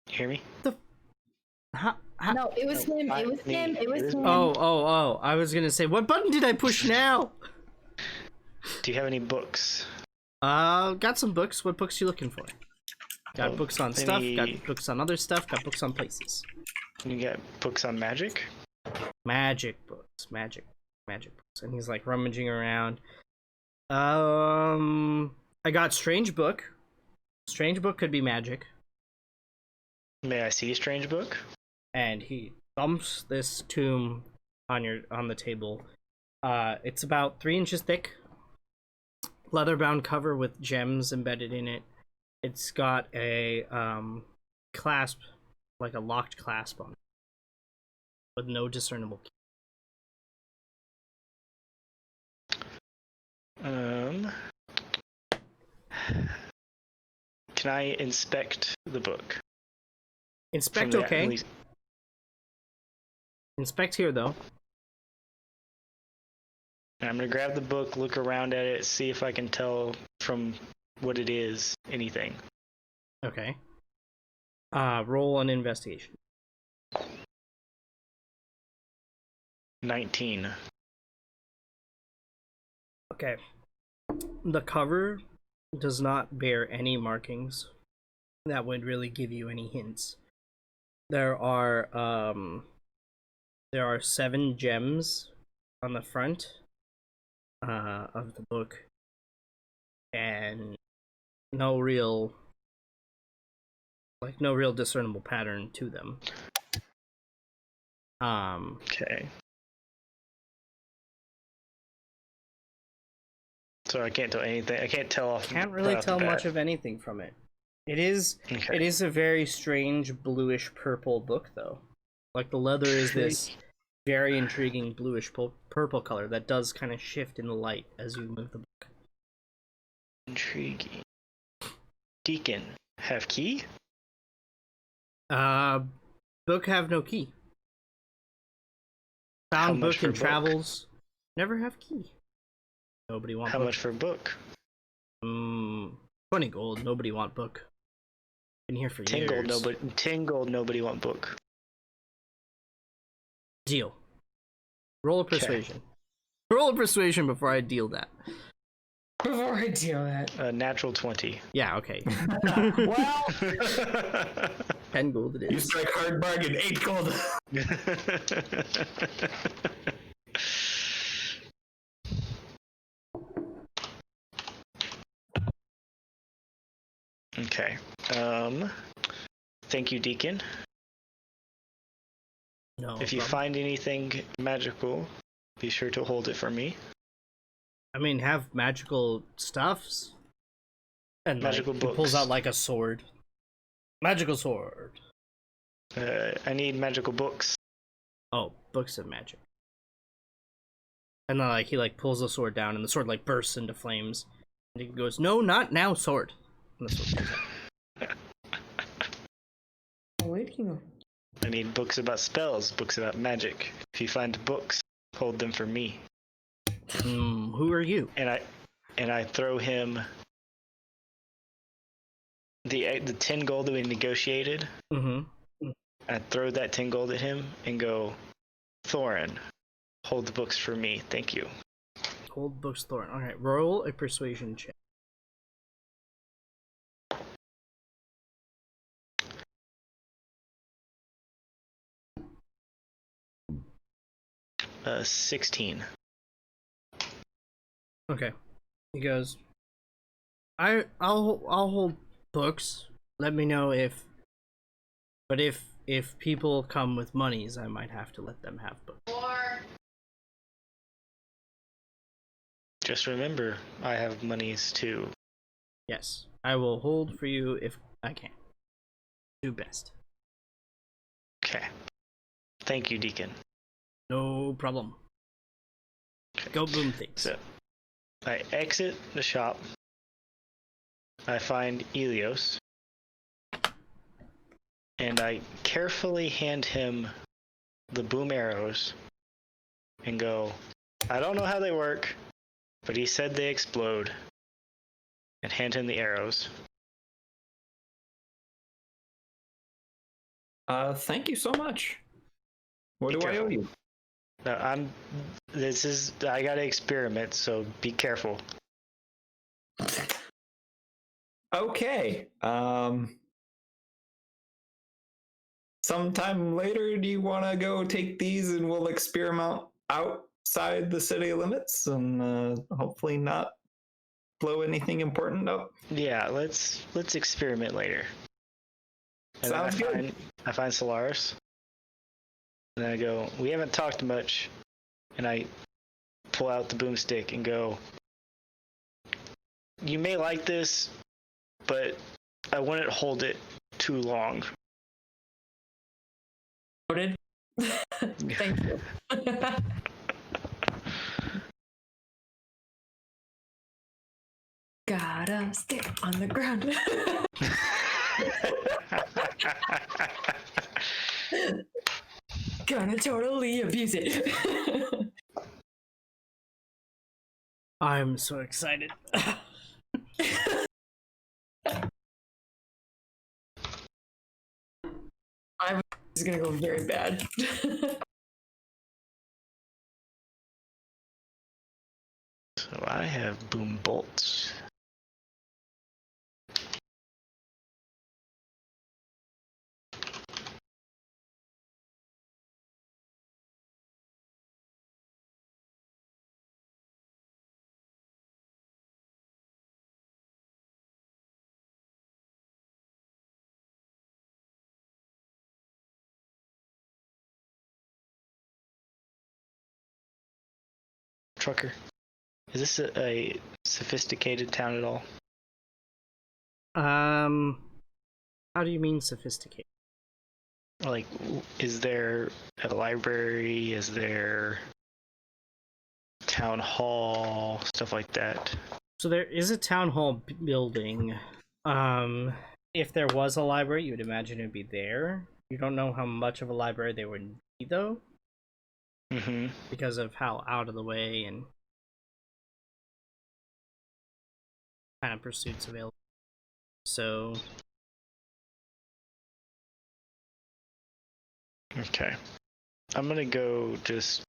Speaker 3: hear me?
Speaker 1: How?
Speaker 4: No, it was him. It was him. It was him.
Speaker 1: Oh. I was gonna say, what button did I push now?
Speaker 3: Do you have any books?
Speaker 1: Got some books. What books you looking for? Got
Speaker 3: Oh,
Speaker 1: books on stuff, got books on other stuff, got books on places.
Speaker 3: You got books on magic?
Speaker 1: Magic books. Magic books. And he's like rummaging around. I got Strange Book. Strange Book could be magic.
Speaker 3: May I see a strange book?
Speaker 1: And he thumps this tome on the table. It's about 3 inches thick. Leather-bound cover with gems embedded in it. It's got a clasp, like a locked clasp on it, with no discernible key.
Speaker 3: Can I inspect the book?
Speaker 1: Inspect,
Speaker 3: From the-
Speaker 1: okay.
Speaker 3: at least-
Speaker 1: Inspect here, though.
Speaker 3: I'm gonna grab the book, look around at it, see if I can tell from what it is anything.
Speaker 1: Okay. Roll an investigation.
Speaker 3: 19.
Speaker 1: Okay. The cover does not bear any markings that would really give you any hints. There are 7 gems on the front of the book, and no real discernible pattern to them.
Speaker 3: Okay. So I can't tell anything. I can't tell off.
Speaker 1: Can't really
Speaker 3: right off
Speaker 1: tell
Speaker 3: the bat.
Speaker 1: much of anything from it. It is
Speaker 3: Okay.
Speaker 1: a very strange bluish purple book, though. Like the leather is this very intriguing bluish purple color that does kind of shift in the light as you move the book.
Speaker 3: Intriguing. Deacon, have key?
Speaker 1: Book have no key.
Speaker 3: How
Speaker 1: Found
Speaker 3: much
Speaker 1: book
Speaker 3: for
Speaker 1: in
Speaker 3: book?
Speaker 1: travels. Never have key. Nobody want
Speaker 3: How
Speaker 1: book.
Speaker 3: much for a book?
Speaker 1: 20 gold. Nobody want book. Been here for
Speaker 3: 10
Speaker 1: years.
Speaker 3: gold. Nobody. 10 gold. Nobody want book.
Speaker 1: Deal. Roll a persuasion. Roll a persuasion before I deal that.
Speaker 7: Before I deal that.
Speaker 3: Natural 20.
Speaker 1: Yeah, okay.
Speaker 7: Well,
Speaker 1: 10 gold it
Speaker 5: You
Speaker 1: is.
Speaker 5: strike hard bargain, 8 gold.
Speaker 3: Okay. Thank you, Deacon.
Speaker 1: No
Speaker 3: If you
Speaker 1: problem.
Speaker 3: find anything magical, be sure to hold it for me.
Speaker 1: I mean, have magical stuffs. And
Speaker 3: Magical
Speaker 1: he
Speaker 3: books.
Speaker 1: pulls out like a sword. Magical sword.
Speaker 3: I need magical books.
Speaker 1: Oh, books of magic. And then he pulls the sword down, and the sword bursts into flames. And he goes, "No, not now, sword." And the sword comes out.
Speaker 7: waiting.
Speaker 3: I need books about spells, books about magic. If you find books, hold them for me.
Speaker 1: Who are you?
Speaker 3: And I throw him the 10 gold that we negotiated.
Speaker 1: Mm-hmm.
Speaker 3: I throw that 10 gold at him and go, Thorin, hold the books for me. Thank you.
Speaker 1: Hold books, Thorin. Alright, roll a persuasion check.
Speaker 3: 16.
Speaker 1: Okay. He goes, I'll hold books. Let me know if people come with monies, I might have to let them have books.
Speaker 3: Just remember, I have monies too.
Speaker 1: Yes, I will hold for you if I can. Do best.
Speaker 3: Okay. Thank you, Deacon.
Speaker 1: No problem. Go boom things.
Speaker 3: So, I exit the shop. I find Elios. And I carefully hand him the boom arrows and go, I don't know how they work, but he said they explode. And hand him the arrows.
Speaker 5: Thank you so much. What
Speaker 3: Be
Speaker 5: do I owe
Speaker 3: careful.
Speaker 5: you?
Speaker 3: No, I gotta experiment, so be careful.
Speaker 5: Okay. Sometime later, do you want to go take these and we'll experiment outside the city limits and hopefully not blow anything important up?
Speaker 3: Yeah, let's experiment later. And
Speaker 5: Sounds
Speaker 3: then
Speaker 5: good.
Speaker 3: I find Solaris. And I go, we haven't talked much. And I pull out the boomstick and go, you may like this, but I wouldn't hold it too long.
Speaker 7: Noted. Thank you. Gotta stick on the ground. Gonna totally abuse it.
Speaker 1: I'm so excited.
Speaker 7: It's gonna go very bad.
Speaker 3: So I have boom bolts. Trucker, is this a sophisticated town at all?
Speaker 1: How do you mean sophisticated?
Speaker 3: Like, is there a library? Is there town hall? Stuff like that.
Speaker 1: So there is a town hall building. If there was a library, you would imagine it'd be there. You don't know how much of a library there would be, though,
Speaker 3: Mm-hmm.
Speaker 1: because of how out of the way and kind of pursuits available. So,
Speaker 3: Okay. I'm gonna go just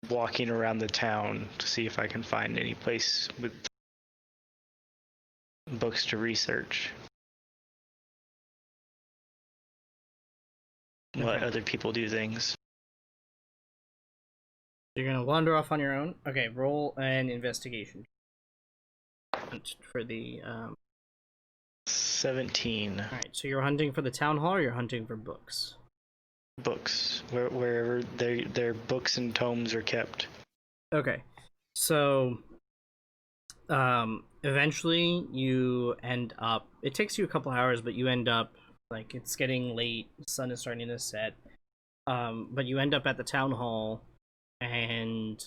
Speaker 3: walking around the town to see if I can find any place with books to research. Let
Speaker 1: Okay.
Speaker 3: other people do things.
Speaker 1: you're gonna wander off on your own. Okay, roll an investigation for the.
Speaker 3: 17
Speaker 1: All right, so you're hunting for the town hall, or you're hunting for books.
Speaker 3: books, wherever their books and tomes are kept.
Speaker 1: Okay, so eventually you end up. It takes you a couple hours, but you end up like it's getting late. The sun is starting to set. But you end up at the town hall, and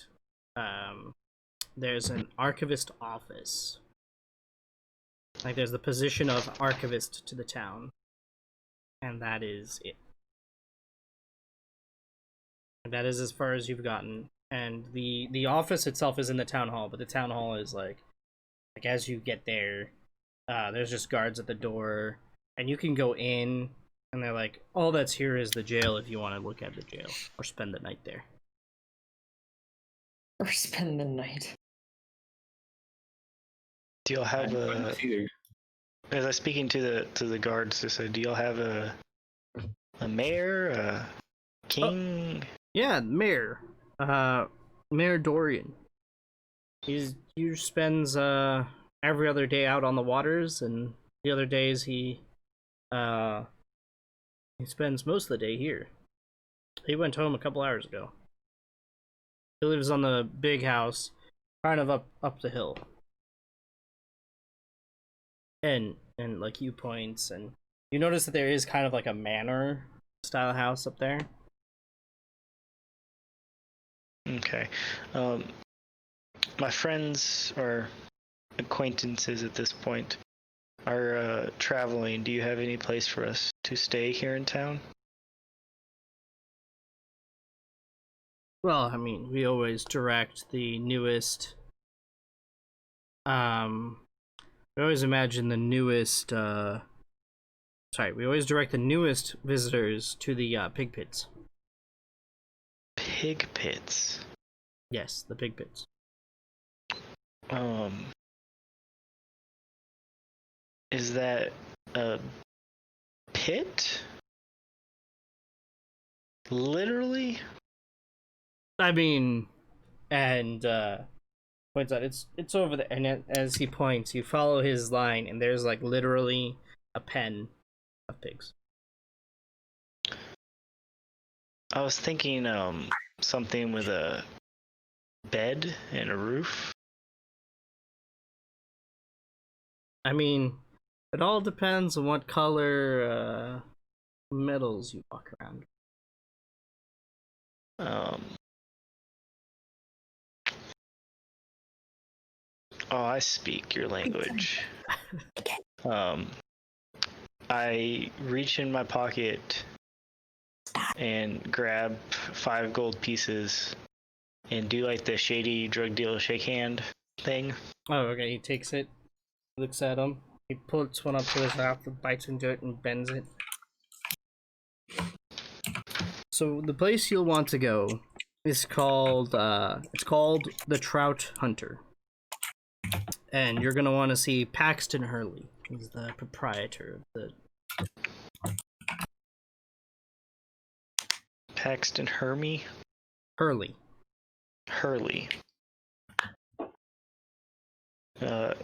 Speaker 1: there's an archivist office. Like there's the position of archivist to the town, and that is it. And that is as far as you've gotten. and the office itself is in the town hall, but the town hall is like as you get there, there's just guards at the door, and you can go in, and they're like, all that's here is the jail if you want to look at the jail or spend the night there.
Speaker 7: Or spend the night.
Speaker 3: Do y'all have a?
Speaker 5: Either.
Speaker 3: As I was speaking to the guards, they said, "Do y'all have a mayor, a king?"
Speaker 1: Yeah, Mayor. Mayor Dorian. He spends every other day out on the waters, and the other days he spends most of the day here. He went home a couple hours ago. He lives on the big house, kind of up the hill. And like you points, and you notice that there is kind of like a manor style house up there.
Speaker 3: Okay. My friends or acquaintances at this point are traveling. Do you have any place for us to stay here in town?
Speaker 1: Well, I mean, we always direct the newest. We always imagine the newest. We always direct the newest visitors to the pig pits.
Speaker 3: Pig pits.
Speaker 1: Yes, the pig pits.
Speaker 3: Is that a pit? Literally?
Speaker 1: I mean, and points out it's over there, and as he points, you follow his line, and there's like literally a pen of pigs.
Speaker 3: I was thinking something with a bed and a roof.
Speaker 1: I mean, it all depends on what color metals you walk around.
Speaker 3: Oh, I speak your language. I reach in my pocket and grab 5 gold pieces and do like the shady drug dealer shake hand thing.
Speaker 1: Oh, okay. He takes it, looks at him. He puts one up to his mouth, bites into it, and bends it. So the place you'll want to go is called the Trout Hunter, and you're gonna want to see Paxton Hurley. He's the proprietor of the.
Speaker 3: Paxton Hurley.
Speaker 1: Hurley.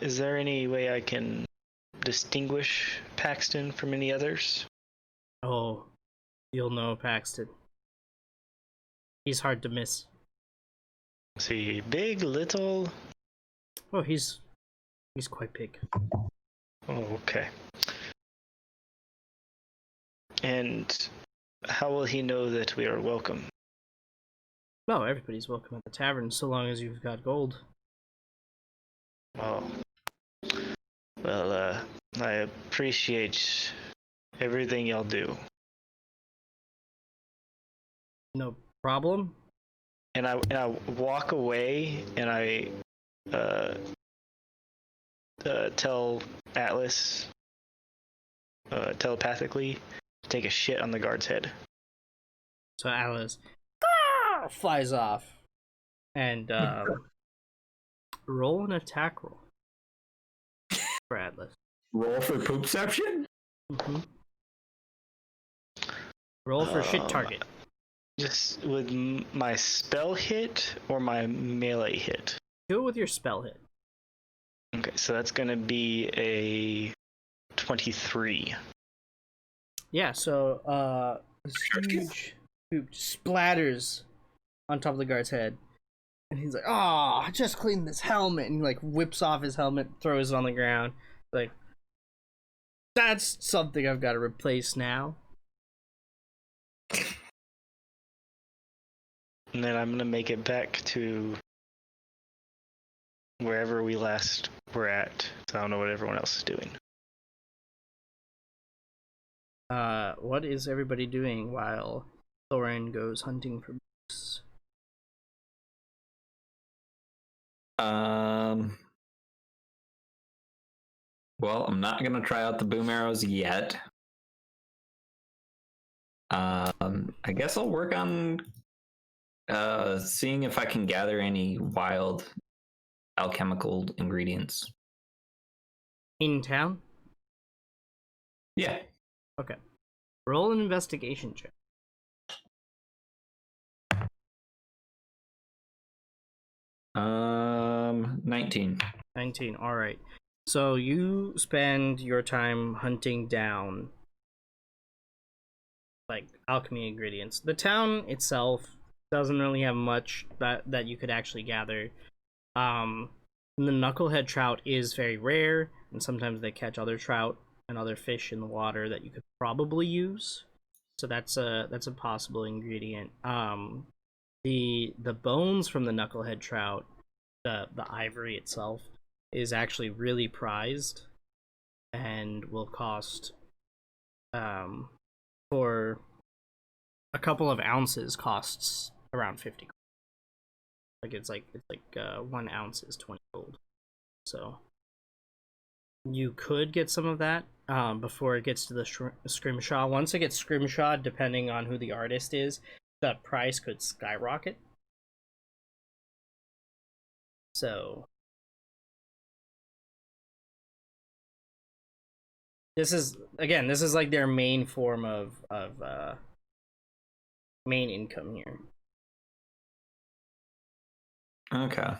Speaker 3: Is there any way I can distinguish Paxton from any others?
Speaker 1: Oh, you'll know Paxton. He's hard to miss.
Speaker 3: Is he big, little?
Speaker 1: Oh, he's quite big.
Speaker 3: Oh, okay. And how will he know that we are welcome?
Speaker 1: Well, everybody's welcome at the tavern so long as you've got gold.
Speaker 3: Oh. Well, I appreciate everything y'all do.
Speaker 1: No problem.
Speaker 3: And I walk away and I tell Atlas telepathically to take a shit on the guard's head.
Speaker 1: So Alice flies off and roll an attack roll for Atlas.
Speaker 5: Roll for poopception?
Speaker 1: Mm-hmm. Roll for shit target.
Speaker 3: Just with my spell hit or my melee hit?
Speaker 1: Do it with your spell hit.
Speaker 3: Okay, so that's gonna be a 23.
Speaker 1: Yeah, so this huge poop splatters on top of the guard's head. And he's like, "Oh, I just cleaned this helmet." And he like whips off his helmet, throws it on the ground. Like, that's something I've got to replace now.
Speaker 3: And then I'm gonna make it back to wherever we last were at. So I don't know what everyone else is doing.
Speaker 1: What is everybody doing while Thorin goes hunting for moose?
Speaker 5: Well, I'm not gonna try out the boom arrows yet. I guess I'll work on seeing if I can gather any wild alchemical ingredients.
Speaker 1: In town?
Speaker 5: Yeah.
Speaker 1: Okay. Roll an investigation check.
Speaker 5: 19.
Speaker 1: 19. All right. So you spend your time hunting down like alchemy ingredients. The town itself doesn't really have much that you could actually gather. The knucklehead trout is very rare, and sometimes they catch other trout and other fish in the water that you could probably use. So that's a possible ingredient. The bones from the knucklehead trout, the ivory itself, is actually really prized and will cost for a couple of ounces costs around 50. It's like 1 ounce is 20 gold. So you could get some of that before it gets to the scrimshaw. Once it gets scrimshaw, depending on who the artist is, the price could skyrocket. So this is like their main form of main income here.
Speaker 5: Okay.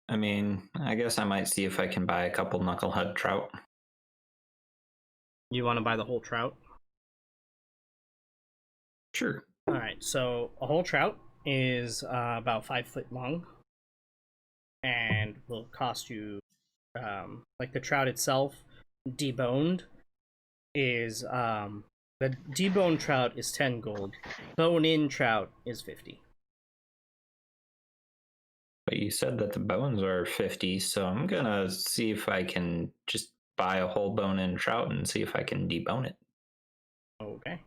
Speaker 5: I mean, I guess I might see if I can buy a couple knucklehead trout.
Speaker 1: You want to buy the whole trout?
Speaker 5: Sure.
Speaker 1: All right, so a whole trout is about 5 foot long, and will cost you like the trout itself, deboned, is the deboned trout is 10 gold. Bone-in trout is 50.
Speaker 5: But you said that the bones are 50, so I'm gonna see if I can just buy a whole bone-in trout and see if I can debone it.
Speaker 1: Okay.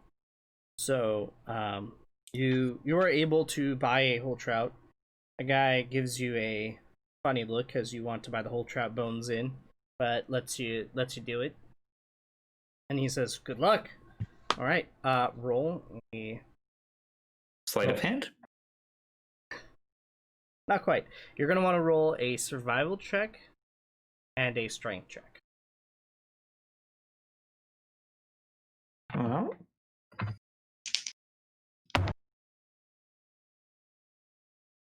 Speaker 1: So you are able to buy a whole trout. A guy gives you a funny look because you want to buy the whole trout bones in, but lets you do it. And he says, "Good luck." All right. Roll a
Speaker 5: Sleight of hand?
Speaker 1: Not quite. You're gonna want to roll a survival check and a strength check.
Speaker 5: Well.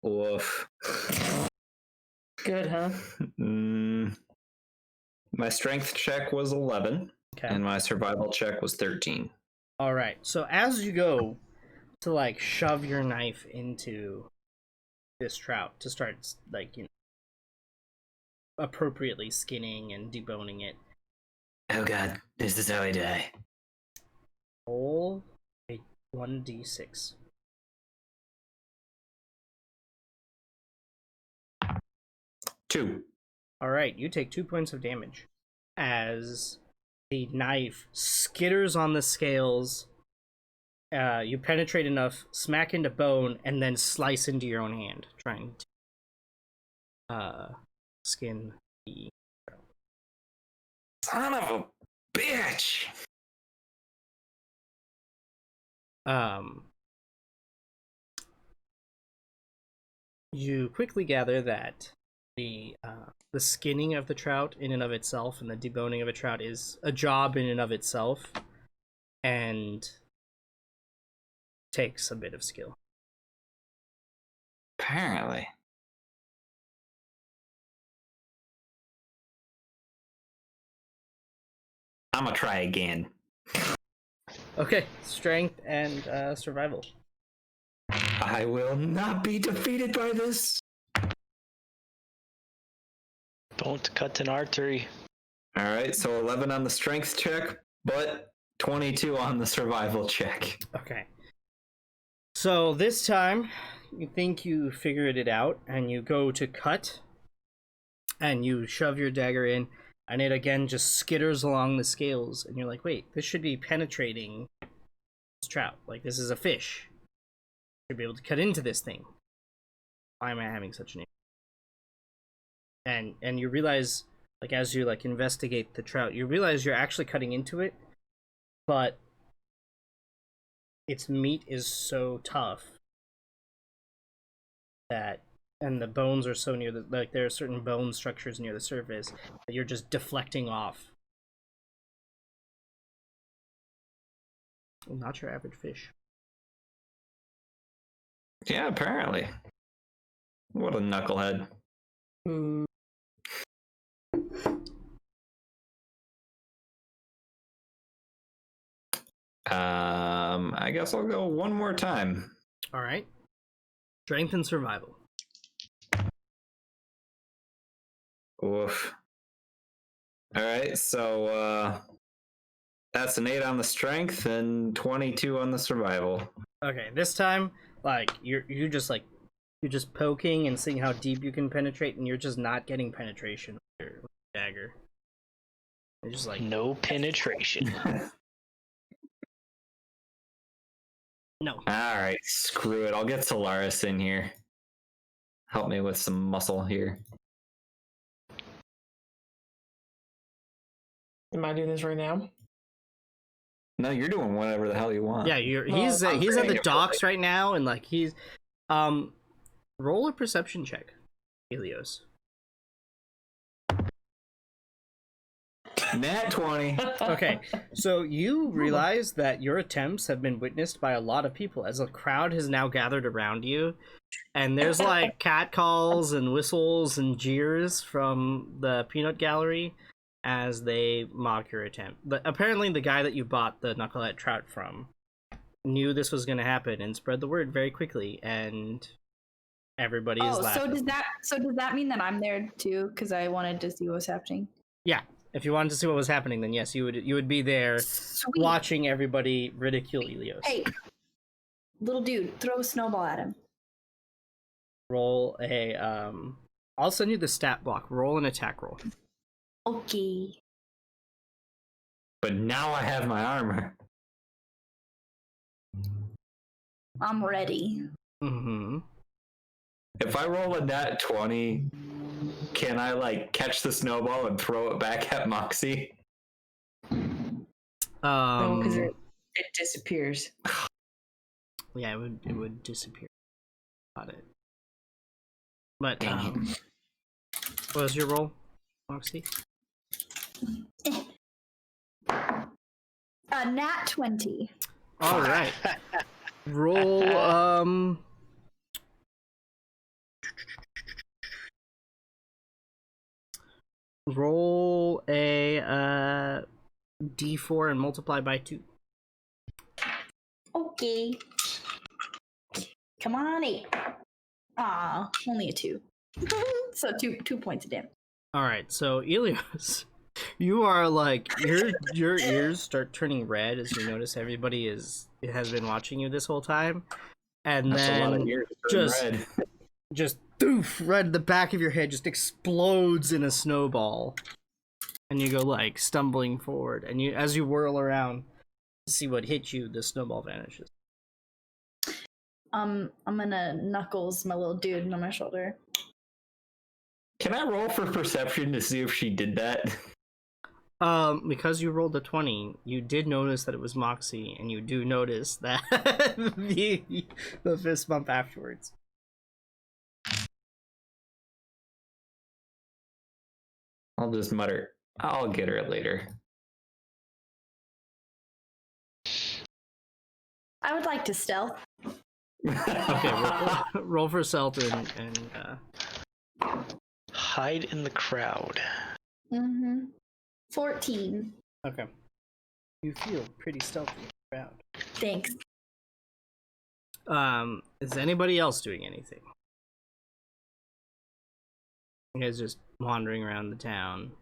Speaker 5: Woof.
Speaker 7: Good, huh?
Speaker 5: My strength check was 11,
Speaker 1: Okay.
Speaker 5: and my survival check was 13.
Speaker 1: All right. So as you go to like shove your knife into this trout to start appropriately skinning and deboning it,
Speaker 5: Oh god, this is how I die.
Speaker 1: roll a 1d6.
Speaker 5: 2.
Speaker 1: All right, you take 2 points of damage as the knife skitters on the scales. You penetrate enough, smack into bone, and then slice into your own hand, trying to skin the.
Speaker 5: Son of a bitch!
Speaker 1: You quickly gather that the skinning of the trout in and of itself and the deboning of a trout is a job in and of itself, and takes a bit of skill.
Speaker 5: Apparently. I'm gonna try again.
Speaker 1: Okay, strength and survival.
Speaker 5: I will not be defeated by this.
Speaker 3: Don't cut an artery.
Speaker 5: Alright, so 11 on the strength check, but 22 on the survival check.
Speaker 1: Okay. So this time, you think you figured it out, and you go to cut, and you shove your dagger in, and it again just skitters along the scales, and you're like, wait, this should be penetrating this trout. Like, this is a fish. Should be able to cut into this thing. why am I having such an issue? And you realize, like, as you like investigate the trout, you realize you're actually cutting into it, but its meat is so tough that, and the bones are so near the, like, there are certain bone structures near the surface that you're just deflecting off. Not your average fish.
Speaker 5: Yeah, apparently. What a knucklehead.
Speaker 7: Mm.
Speaker 5: I guess I'll go one more time.
Speaker 1: All right. Strength and survival.
Speaker 5: Oof. All right, so that's an 8 on the strength and 22 on the survival.
Speaker 1: Okay, this time, like, you're just poking and seeing how deep you can penetrate, and you're just not getting penetration with your dagger. You're just like,
Speaker 3: No penetration.
Speaker 1: no.
Speaker 5: All right, screw it. I'll get Solaris in here. Help me with some muscle here.
Speaker 7: Am I doing this right now?
Speaker 5: No, you're doing whatever the hell you want.
Speaker 1: Yeah, he's at the docks right now, and like he's roll a perception check, Helios.
Speaker 5: Nat 20.
Speaker 1: Okay, so you realize that your attempts have been witnessed by a lot of people as a crowd has now gathered around you, and there's like catcalls and whistles and jeers from the peanut gallery as they mock your attempt. But apparently the guy that you bought the knucklehead trout from knew this was going to happen and spread the word very quickly, and everybody is laughing.
Speaker 4: So does that mean that I'm there too? Because I wanted to see what was happening.
Speaker 1: Yeah, if you wanted to see what was happening, then yes, you would be there.
Speaker 4: Sweet.
Speaker 1: Watching everybody ridicule Helios.
Speaker 4: Hey, little dude, throw a snowball at him.
Speaker 1: Roll a I'll send you the stat block. Roll an attack roll.
Speaker 4: Okay.
Speaker 5: But now I have my armor.
Speaker 4: I'm ready.
Speaker 1: Mm-hmm.
Speaker 5: If I roll a nat 20, can I like catch the snowball and throw it back at Moxie?
Speaker 7: No, because it disappears.
Speaker 1: Yeah, it would disappear. Got it. But what was your roll, Moxie?
Speaker 4: Nat 20.
Speaker 1: All right. Roll roll a d4 and multiply by 2.
Speaker 4: Okay. Come on, 8. Ah, only a 2. So 2 points of damage.
Speaker 1: All right, so Helios, you are like your ears start turning red as you notice everybody has been watching you this whole time, and
Speaker 5: That's a lot
Speaker 1: then
Speaker 5: of years to turn red.
Speaker 1: just doof, right at the back of your head just explodes in a snowball, and you go like stumbling forward, and you as you whirl around to see what hit you, the snowball vanishes.
Speaker 4: I'm gonna knuckles my little dude on my shoulder.
Speaker 5: Can I roll for perception to see if she did that?
Speaker 1: Because you rolled a 20, you did notice that it was Moxie, and you do notice that the fist bump afterwards.
Speaker 5: I'll just mutter, I'll get her later.
Speaker 4: I would like to stealth.
Speaker 1: Okay, roll for stealth and
Speaker 3: Hide in the crowd.
Speaker 4: 14.
Speaker 1: okay. You feel pretty stealthy in the crowd.
Speaker 4: Thanks.
Speaker 1: Is anybody else doing anything? You guys just wandering around the town.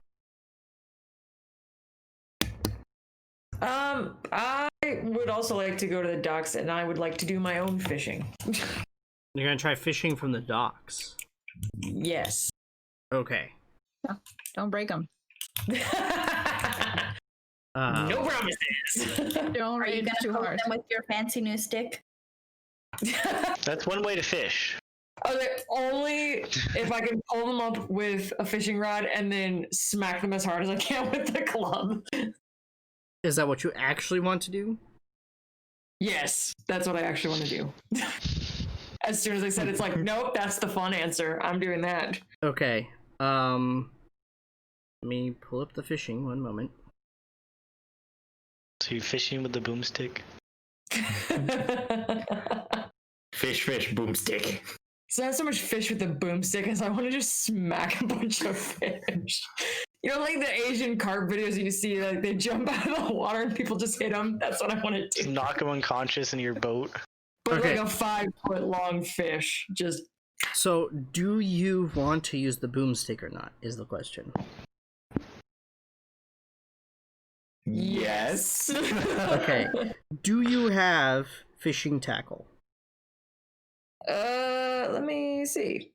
Speaker 7: I would also like to go to the docks, and I would like to do my own fishing.
Speaker 1: You're gonna try fishing from the docks.
Speaker 7: Yes.
Speaker 1: Okay.
Speaker 6: Don't break them.
Speaker 7: No promises.
Speaker 6: Don't
Speaker 4: Are you
Speaker 6: rage
Speaker 4: gonna
Speaker 6: too
Speaker 4: poke
Speaker 6: hard.
Speaker 4: them with your fancy new stick?
Speaker 3: That's one way to fish.
Speaker 7: Okay, only if I can pull them up with a fishing rod and then smack them as hard as I can with the club.
Speaker 1: Is that what you actually want to do?
Speaker 7: Yes, that's what I actually want to do. As soon as I said, it's like, nope, that's the fun answer. I'm doing that.
Speaker 1: Okay. Let me pull up the fishing. One moment.
Speaker 3: So you fishing with the boomstick?
Speaker 5: Fish, boomstick.
Speaker 7: It's not so much fish with the boomstick as I want to just smack a bunch of fish. You know, like the Asian carp videos you see, like they jump out of the water and people just hit them. That's what I want to
Speaker 3: Just
Speaker 7: do.
Speaker 3: knock him unconscious in your boat.
Speaker 7: But
Speaker 1: Okay.
Speaker 7: like a 5-foot long fish, just
Speaker 1: So, do you want to use the boomstick or not? Is the question.
Speaker 5: Yes.
Speaker 1: Okay. Do you have fishing tackle?
Speaker 7: Let me see.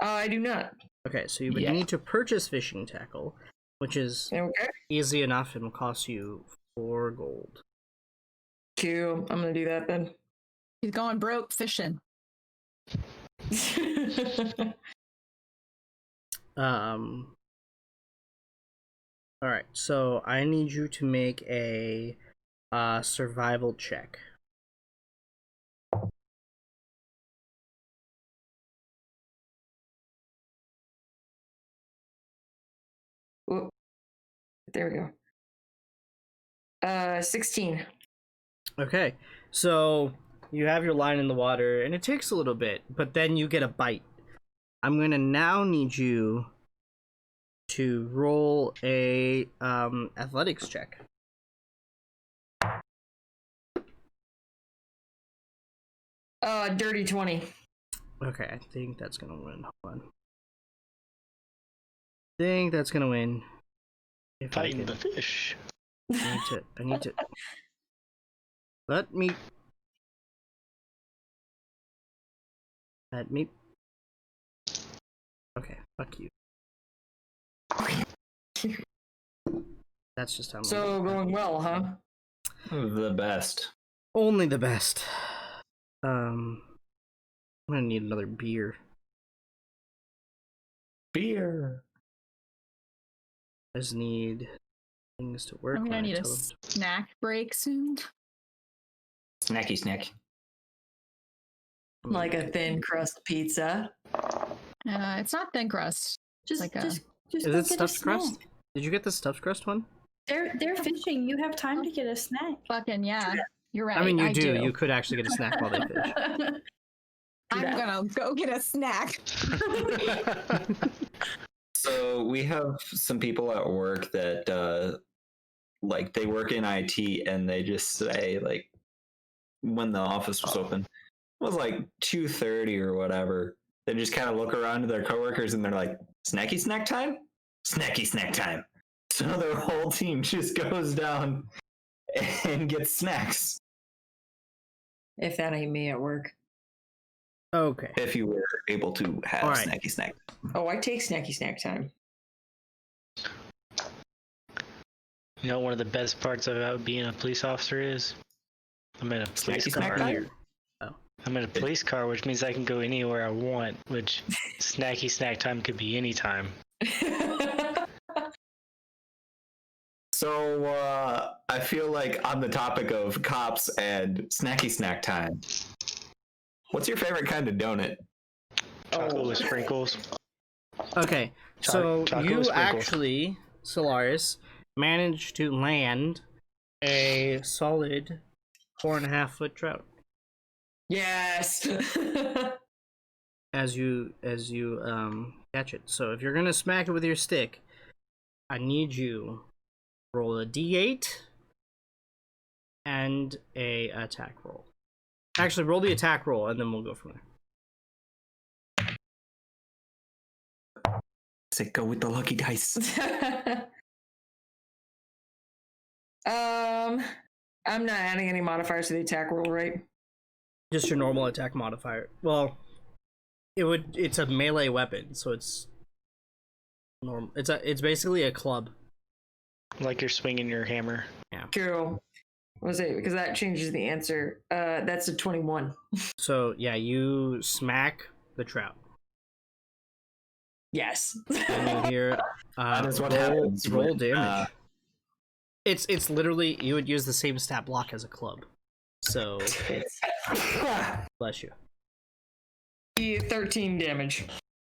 Speaker 7: I do not.
Speaker 1: Okay, so you would
Speaker 5: Yeah.
Speaker 1: need to purchase fishing tackle, which is
Speaker 7: Okay.
Speaker 1: easy enough and will cost you 4 gold.
Speaker 7: Cool. I'm gonna do that then.
Speaker 6: He's going broke fishing.
Speaker 1: All right, so I need you to make a survival check.
Speaker 7: Whoop. There we go. 16.
Speaker 1: Okay, so you have your line in the water, and it takes a little bit, but then you get a bite. I'm gonna now need you to roll a athletics check.
Speaker 7: Dirty 20.
Speaker 1: Okay, I think that's gonna win. Hold on. Think that's gonna win. If I
Speaker 3: Fighting
Speaker 1: can,
Speaker 3: the fish.
Speaker 1: I need to. Let me. Okay, fuck you. That's just how I'm
Speaker 7: So going well, huh?
Speaker 5: The best.
Speaker 1: only the best. I'm gonna need another beer.
Speaker 5: Beer.
Speaker 1: I just need things to work.
Speaker 6: I'm
Speaker 1: when
Speaker 6: gonna
Speaker 1: I
Speaker 6: need a
Speaker 1: tell them to-
Speaker 6: snack break soon.
Speaker 5: Snacky snack.
Speaker 7: Like a thin crust pizza.
Speaker 6: It's not thin crust.
Speaker 4: Just,
Speaker 6: Like a-
Speaker 4: just
Speaker 1: Is
Speaker 4: go
Speaker 1: it
Speaker 4: get a
Speaker 1: stuffed crust?
Speaker 4: snack.
Speaker 1: Did you get the stuffed crust one?
Speaker 4: They're fishing. You have time to get a snack.
Speaker 6: Fucking yeah. You're right.
Speaker 1: I mean, you do.
Speaker 6: do.
Speaker 1: You could actually get a snack while they fish.
Speaker 6: I'm gonna go get a snack.
Speaker 5: So we have some people at work that like they work in IT and they just say like when the office was open, it was like 2:30 or whatever. They just kind of look around to their coworkers and they're like, "Snacky snack time? Snacky snack time." So their whole team just goes down and gets snacks.
Speaker 7: If that ain't me at work.
Speaker 1: Okay.
Speaker 5: If you were able to have
Speaker 1: All right.
Speaker 5: snacky snack.
Speaker 7: Oh, I take snacky snack time.
Speaker 3: You know, one of the best parts about being a police officer is I'm in a police
Speaker 5: Snacky snack
Speaker 3: car.
Speaker 5: time?
Speaker 3: I'm in a police car, which means I can go anywhere I want, which snacky snack time could be any time.
Speaker 5: So I feel like on the topic of cops and snacky snack time, what's your favorite kind of donut?
Speaker 3: Chocolate with sprinkles.
Speaker 1: Okay. So
Speaker 3: chocolate
Speaker 1: you
Speaker 3: with sprinkles.
Speaker 1: actually, Solaris, managed to land a solid 4.5 foot trout
Speaker 7: Yes.
Speaker 1: as you catch it. So if you're gonna smack it with your stick, I need you roll a d8 and a attack roll. Actually, roll the attack roll and then we'll go from there.
Speaker 5: Say go with the lucky dice.
Speaker 7: I'm not adding any modifiers to the attack roll, right?
Speaker 1: Just your normal attack modifier. Well, it's a melee weapon, so it's normal. It's basically a club.
Speaker 3: Like you're swinging your hammer.
Speaker 7: Cool. Was it because that changes the answer? That's a 21.
Speaker 1: So yeah, you smack the trout.
Speaker 7: Yes.
Speaker 1: And you hear
Speaker 5: That is what
Speaker 1: roll,
Speaker 5: happens
Speaker 1: roll
Speaker 5: when,
Speaker 1: damage. It's literally you would use the same stat block as a club. So bless you.
Speaker 7: 13 damage.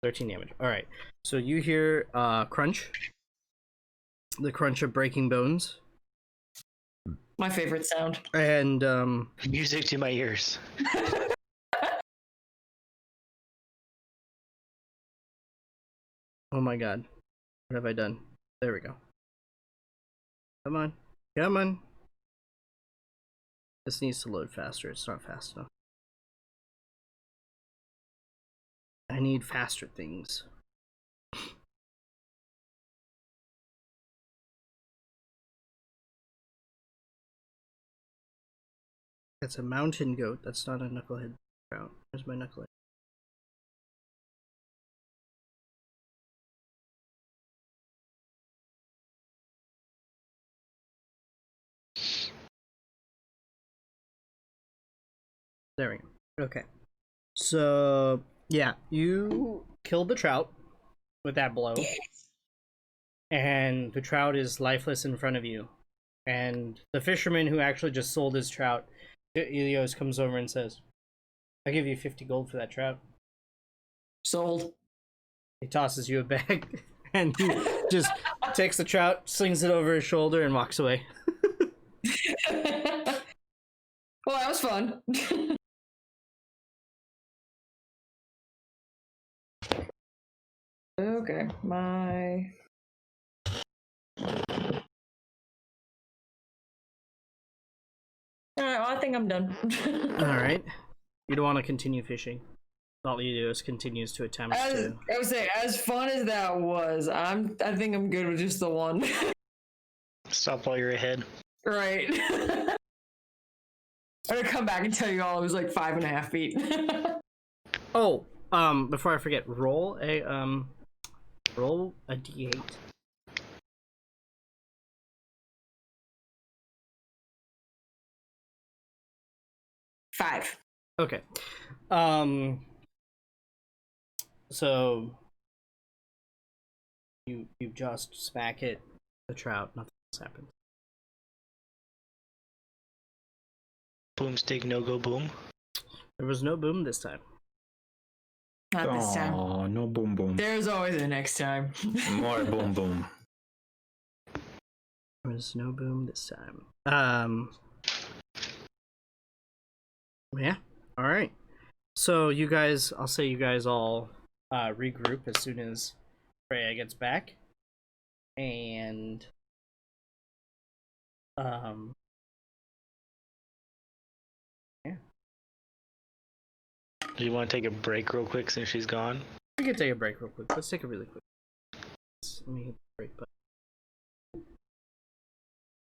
Speaker 1: 13 damage. All right. So you hear crunch. The crunch of breaking bones.
Speaker 7: My favorite sound.
Speaker 1: And
Speaker 3: Music to my ears.
Speaker 1: oh my god. What have I done? There we go. Come on. Come on. This needs to load faster. It's not fast enough. I need faster things. That's a mountain goat. That's not a knucklehead trout. Where's my knucklehead? There we go. Okay. So, yeah, you killed the trout with that blow. And the trout is lifeless in front of you. And the fisherman who actually just sold his trout, Elios, comes over and says, I'll give you 50 gold for that trout.
Speaker 7: Sold.
Speaker 1: He tosses you a bag and he just takes the trout, slings it over his shoulder, and walks away.
Speaker 7: Well, that was fun. Okay, my. Alright, well, I think I'm done.
Speaker 1: Alright. You don't want to continue fishing. All you do is continues to attempt to.
Speaker 7: I would say, as fun as that was, I think I'm good with just the one.
Speaker 3: Stop while you're ahead.
Speaker 7: Right. I'm gonna come back and tell you all it was like 5.5 feet.
Speaker 1: Oh, before I forget, roll a d8.
Speaker 7: Five.
Speaker 1: Okay. So you just smack it, the trout, nothing else happens.
Speaker 3: Boomstick, no go boom.
Speaker 1: There was no boom this time.
Speaker 7: Not this time.
Speaker 5: Oh, no boom boom.
Speaker 7: There's always a next time.
Speaker 5: More boom boom.
Speaker 1: There was no boom this time. Yeah. All right. So you guys, I'll say you guys all regroup as soon as Freya gets back, and yeah.
Speaker 3: Do you want to take a break real quick since she's gone?
Speaker 1: We can take a break real quick. Let's take a really quick. Let me hit the break button.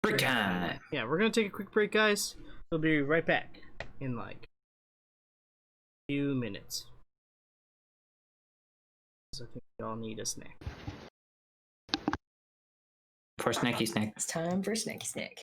Speaker 5: Break time.
Speaker 1: Yeah, we're gonna take a quick break, guys. We'll be right back in like a few minutes. I think we all need a snack.
Speaker 5: For snacky snack.
Speaker 7: It's time for Snacky Snack.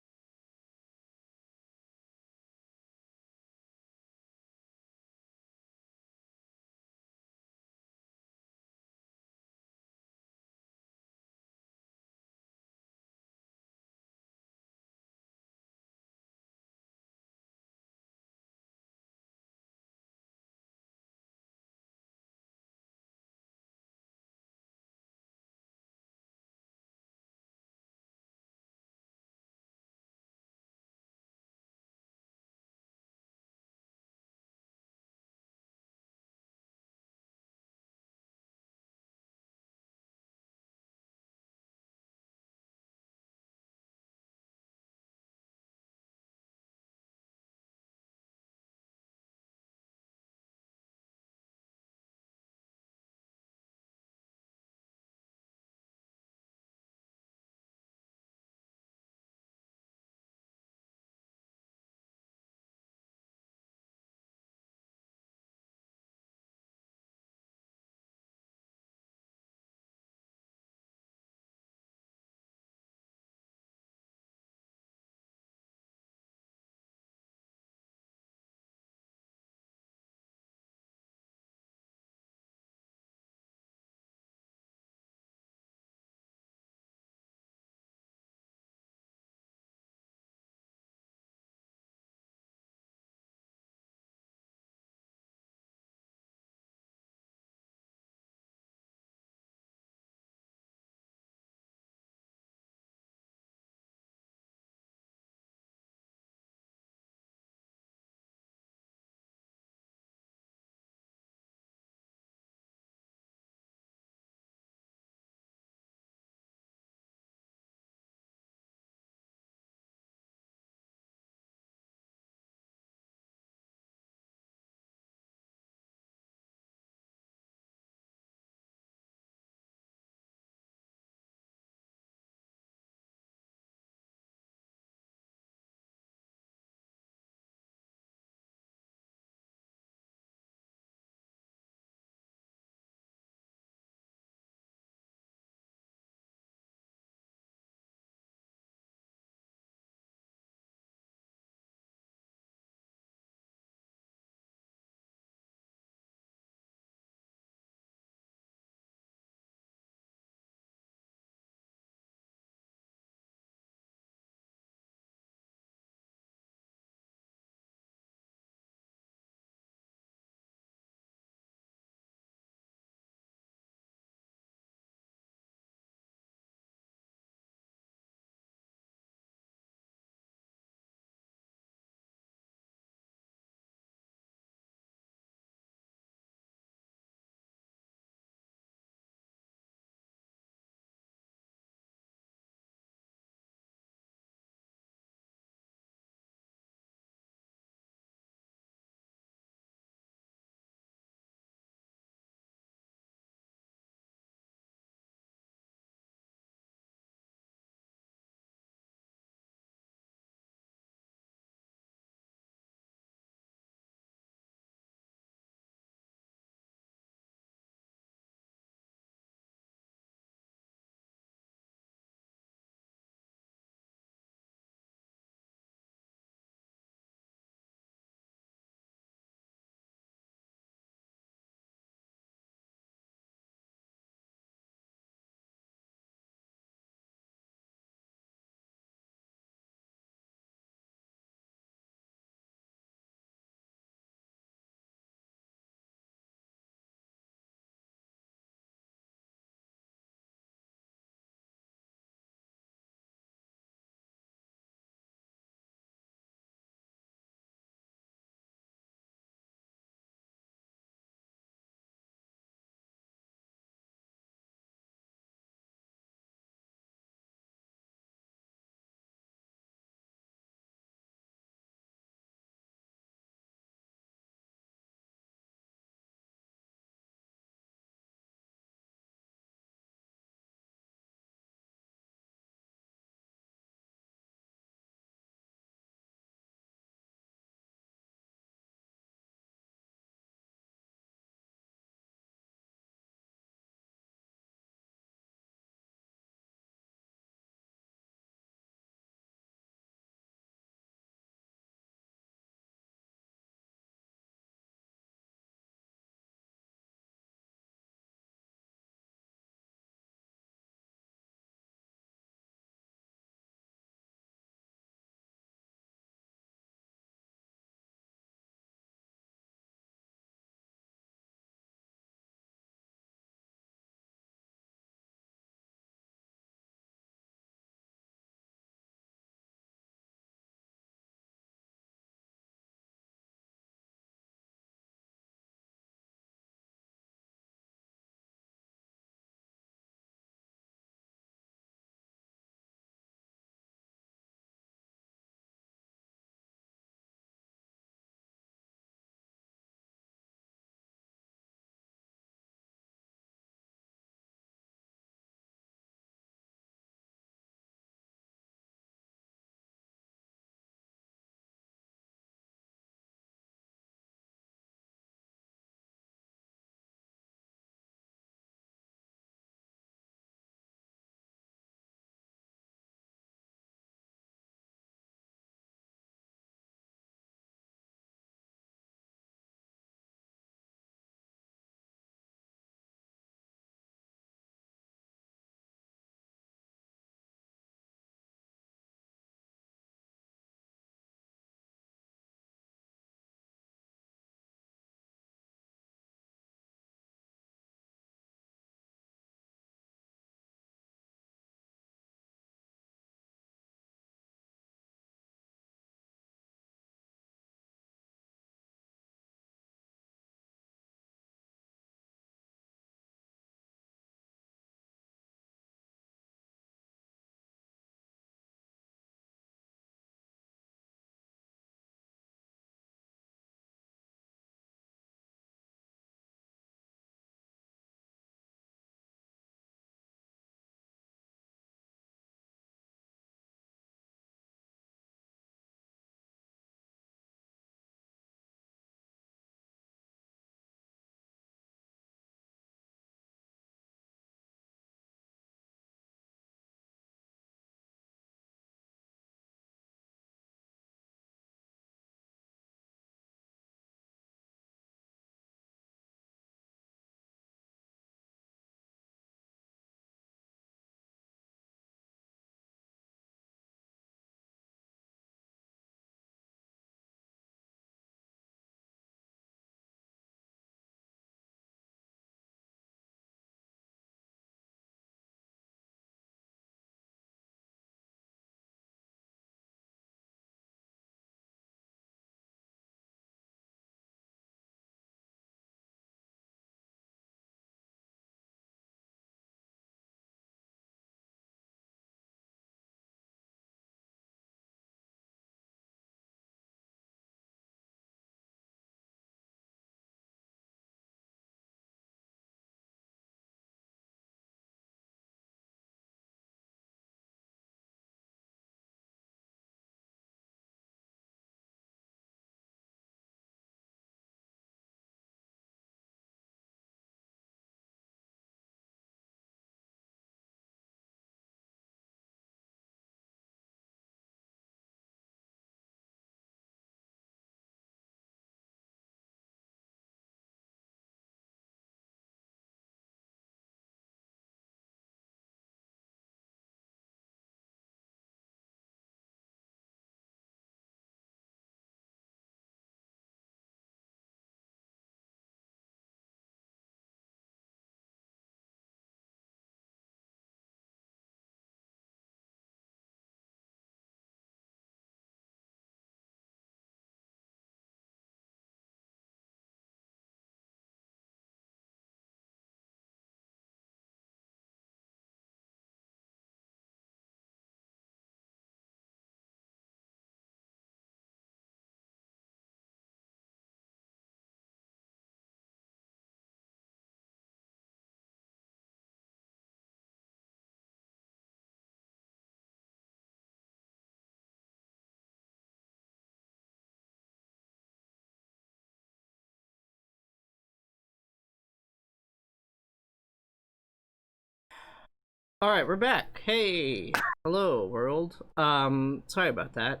Speaker 1: All right, we're back. Hey, hello world. Sorry about that.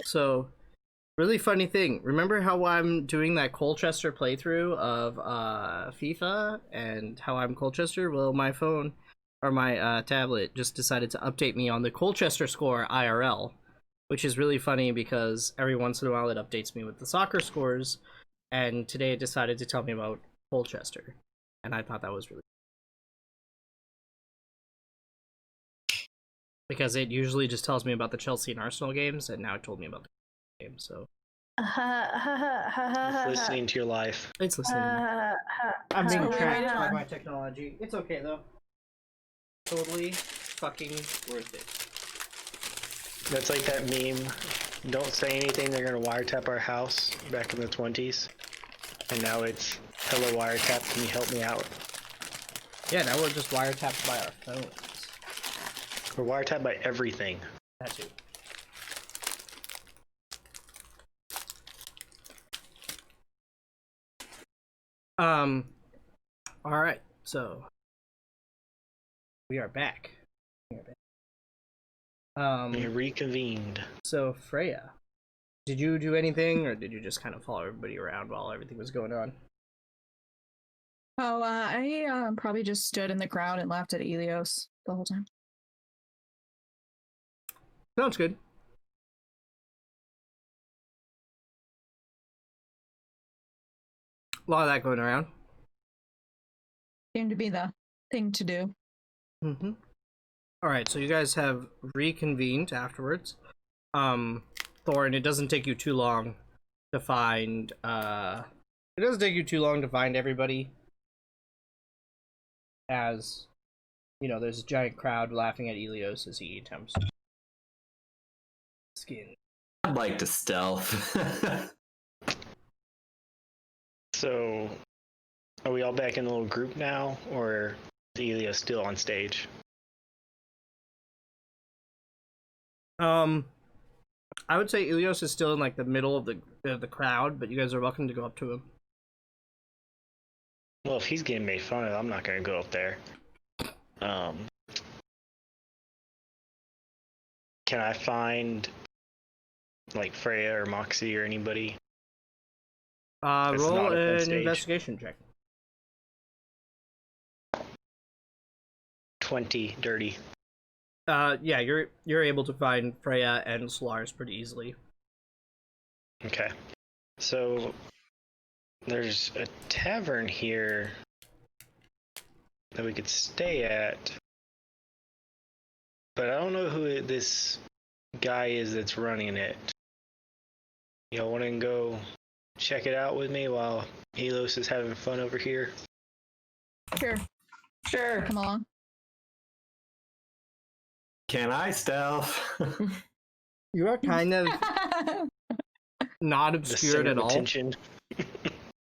Speaker 1: So really funny thing. Remember how I'm doing that Colchester playthrough of FIFA and how I'm Colchester? Well, my phone or my tablet just decided to update me on the Colchester score IRL, which is really funny because every once in a while it updates me with the soccer scores, and today it decided to tell me about Colchester, and I thought that was really because it usually just tells me about the Chelsea and Arsenal games, and now it told me about the game, so
Speaker 3: It's listening to your life.
Speaker 1: it's listening. I'm
Speaker 6: So
Speaker 1: being
Speaker 6: we
Speaker 1: tracked
Speaker 6: waited
Speaker 1: by
Speaker 6: on-
Speaker 1: my technology. It's okay though. Totally fucking worth it.
Speaker 3: That's like that meme. Don't say anything, they're gonna wiretap our house back in the 20s. And now it's, hello wiretap, can you help me out?
Speaker 1: Yeah, now we're just wiretapped by our phones.
Speaker 3: We're wiretapped by everything.
Speaker 1: That too. All right, so we are back.
Speaker 3: We reconvened.
Speaker 1: So Freya, did you do anything, or did you just kind of follow everybody around while everything was going on?
Speaker 6: Oh, I probably just stood in the crowd and laughed at Elios the whole time.
Speaker 1: Sounds good. A lot of that going around.
Speaker 6: Seemed to be the thing to do.
Speaker 1: Mm-hmm. All right, so you guys have reconvened afterwards. Thorin, it doesn't take you too long to find. It doesn't take you too long to find everybody. As you know, there's a giant crowd laughing at Elios as he attempts to skin.
Speaker 5: I'd like to stealth.
Speaker 3: So, are we all back in a little group now, or is Elio still on stage?
Speaker 1: I would say Elios is still in like the middle of the crowd, but you guys are welcome to go up to him.
Speaker 3: Well, if he's getting made fun of, I'm not gonna go up there. Can I find like Freya or Moxie or anybody? It's
Speaker 1: Roll
Speaker 3: not up on
Speaker 1: an
Speaker 3: stage.
Speaker 1: investigation check.
Speaker 3: 20 dirty.
Speaker 1: Yeah, you're able to find Freya and Solaris pretty easily.
Speaker 3: Okay. So there's a tavern here that we could stay at, but I don't know who this guy is that's running it. Y'all want to go check it out with me while Elos is having fun over here?
Speaker 6: Sure,
Speaker 7: Sure.
Speaker 6: come along.
Speaker 5: Can I stealth?
Speaker 1: You are kind of not
Speaker 3: The
Speaker 1: obscured
Speaker 3: center
Speaker 1: at
Speaker 3: of
Speaker 1: all.
Speaker 3: attention.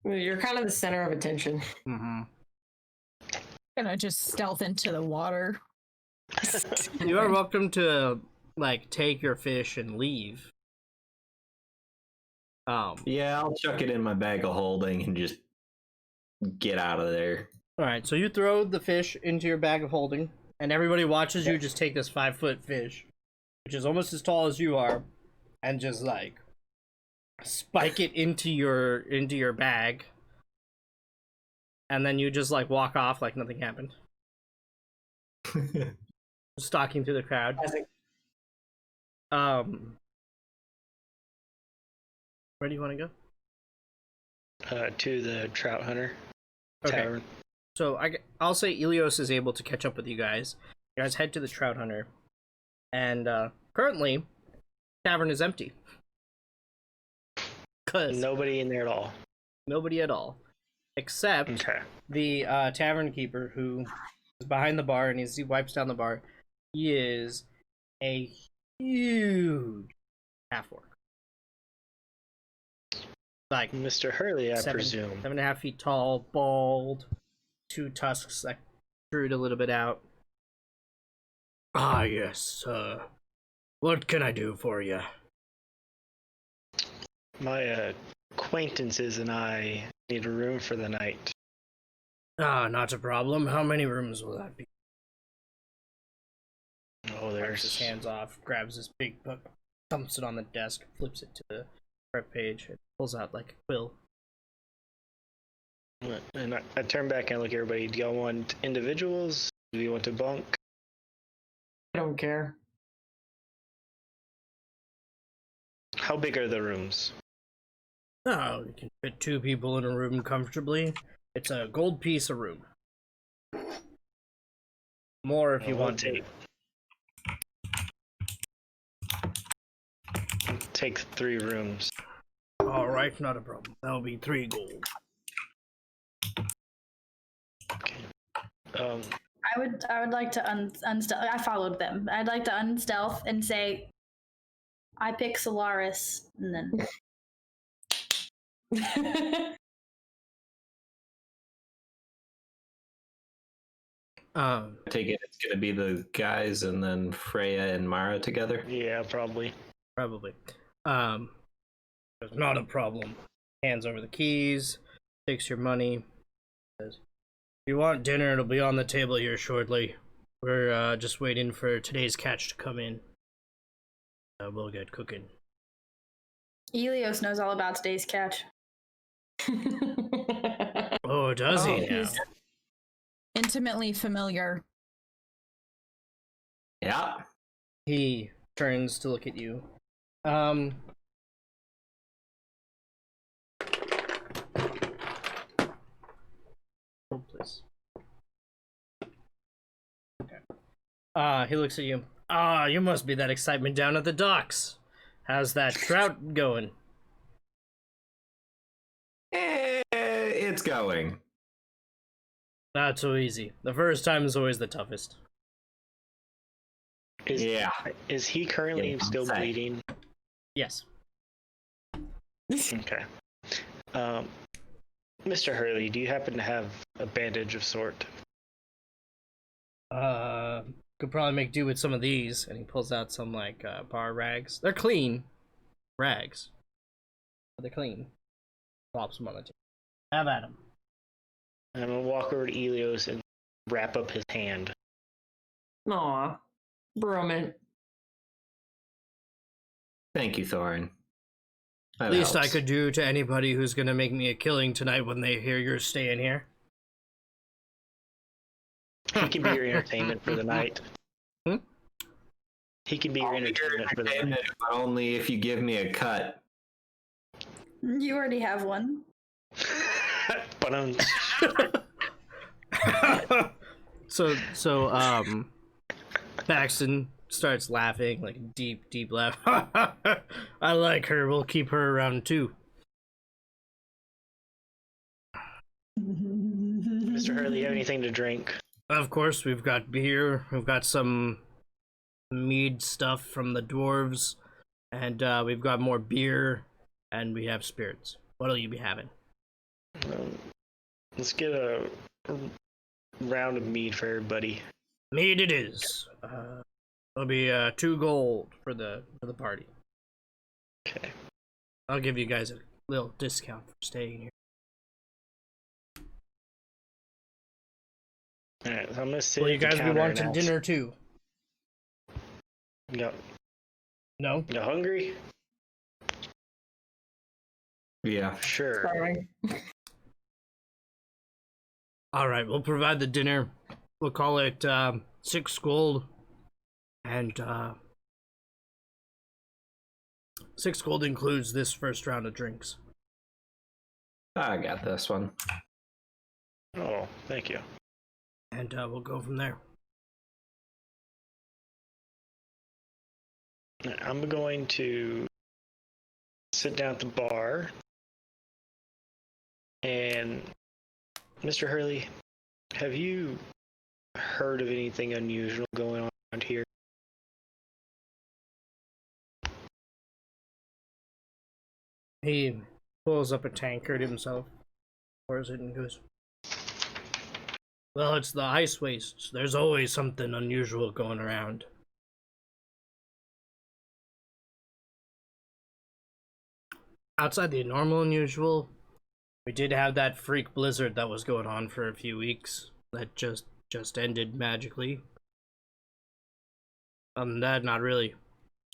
Speaker 7: You're kind of the center of attention.
Speaker 1: Mm-hmm.
Speaker 6: Gonna just stealth into the water.
Speaker 1: You are welcome to like take your fish and leave.
Speaker 5: Yeah, I'll chuck it in my bag of holding and just get out of there.
Speaker 1: All right, so you throw the fish into your bag of holding, and everybody watches you just take this 5-foot fish, which is almost as tall as you are, and just like spike it into your bag, and then you just like walk off like nothing happened, stalking through the crowd.
Speaker 7: Classic.
Speaker 1: Where do you want to go?
Speaker 3: To the Trout Hunter
Speaker 1: Okay.
Speaker 3: Tavern.
Speaker 1: So I'll say Elios is able to catch up with you guys. You guys head to the Trout Hunter, and currently, tavern is empty. Cause
Speaker 3: Nobody in there at all.
Speaker 1: nobody at all, except
Speaker 3: Okay.
Speaker 1: the tavern keeper who is behind the bar, and as he wipes down the bar, he is a huge half orc, like
Speaker 3: Mr. Hurley, I presume.
Speaker 1: 7.5 feet tall, bald, 2 tusks that protrude a little bit out. Ah, yes, what can I do for you?
Speaker 3: My acquaintances and I need a room for the night.
Speaker 1: Ah, not a problem. How many rooms will that be?
Speaker 3: Oh,
Speaker 1: Wipes his
Speaker 3: there's
Speaker 1: hands off, grabs his big book, dumps it on the desk, flips it to the front page, and pulls out like a quill.
Speaker 3: And I turn back and I look at everybody. Do y'all want individuals? Do you want to bunk?
Speaker 7: I don't care.
Speaker 3: How big are the rooms?
Speaker 1: Oh, you can fit 2 people in a room comfortably. It's a gold piece a room. More if you
Speaker 3: Well,
Speaker 1: want to.
Speaker 3: Take 3 rooms.
Speaker 1: Alright, not a problem. That'll be 3 gold.
Speaker 3: Okay.
Speaker 4: I would like to unstealth. I followed them. I'd like to unstealth and say, I pick Solaris, and then
Speaker 5: I take it it's gonna be the guys and then Freya and Mara together.
Speaker 3: Yeah, probably.
Speaker 1: Probably. There's not a problem. Hands over the keys, takes your money. Says, if you want dinner, it'll be on the table here shortly. We're just waiting for today's catch to come in. We'll get cooking.
Speaker 4: Elios knows all about today's catch.
Speaker 1: Oh, does he now?
Speaker 4: he's-
Speaker 6: Intimately familiar.
Speaker 5: Yeah.
Speaker 1: He turns to look at you. Hold, please. Okay. He looks at you. Ah, you must be that excitement down at the docks. How's that trout going?
Speaker 5: It's going.
Speaker 1: Not so easy. The first time is always the toughest.
Speaker 3: Is he currently
Speaker 5: Yeah,
Speaker 3: still
Speaker 5: say.
Speaker 3: bleeding?
Speaker 1: Yes.
Speaker 3: Okay. Mr. Hurley, do you happen to have a bandage of sort?
Speaker 1: Could probably make do with some of these. And he pulls out some, like, bar rags. They're clean rags. But they're clean. Plops them on the table. Have at him.
Speaker 3: I'm gonna walk over to Elios and wrap up his hand.
Speaker 7: Aw. Bromant.
Speaker 5: Thank you, Thorin. That
Speaker 1: Least I
Speaker 5: helps.
Speaker 1: could do to anybody who's gonna make me a killing tonight when they hear you're staying here.
Speaker 3: He can be your entertainment for the night.
Speaker 1: Hmm?
Speaker 3: He can be your entertainment for the night.
Speaker 5: But only if you give me a cut.
Speaker 4: You already have one.
Speaker 3: But
Speaker 1: So Paxton starts laughing, like a deep, deep laugh. I like her. We'll keep her around too.
Speaker 3: Mr. Hurley, you have anything to drink?
Speaker 1: Of course, we've got beer. We've got some mead stuff from the dwarves, and we've got more beer, and we have spirits. What'll you be having?
Speaker 3: Let's get a round of mead for everybody.
Speaker 1: Mead it is. It'll be 2 gold for the party.
Speaker 3: Okay.
Speaker 1: I'll give you guys a little discount for staying here.
Speaker 3: Alright, so I'm gonna sit
Speaker 1: Will you
Speaker 3: at the
Speaker 1: guys be
Speaker 3: counter
Speaker 1: wanting
Speaker 3: and ask-
Speaker 1: dinner too?
Speaker 3: No.
Speaker 1: No?
Speaker 3: You hungry?
Speaker 5: Yeah.
Speaker 3: Sure.
Speaker 7: Sorry.
Speaker 1: All right, we'll provide the dinner. We'll call it 6 gold, and 6 gold includes this first round of drinks.
Speaker 5: I got this one.
Speaker 3: Oh, thank you.
Speaker 1: And we'll go from there.
Speaker 3: I'm going to sit down at the bar and Mr. Hurley, have you heard of anything unusual going on around here?
Speaker 1: He pulls up a tankard himself, pours it, and goes, well, it's the ice wastes. There's always something unusual going around. Outside the normal unusual, We did have that freak blizzard that was going on for a few weeks. That just ended magically. That not really.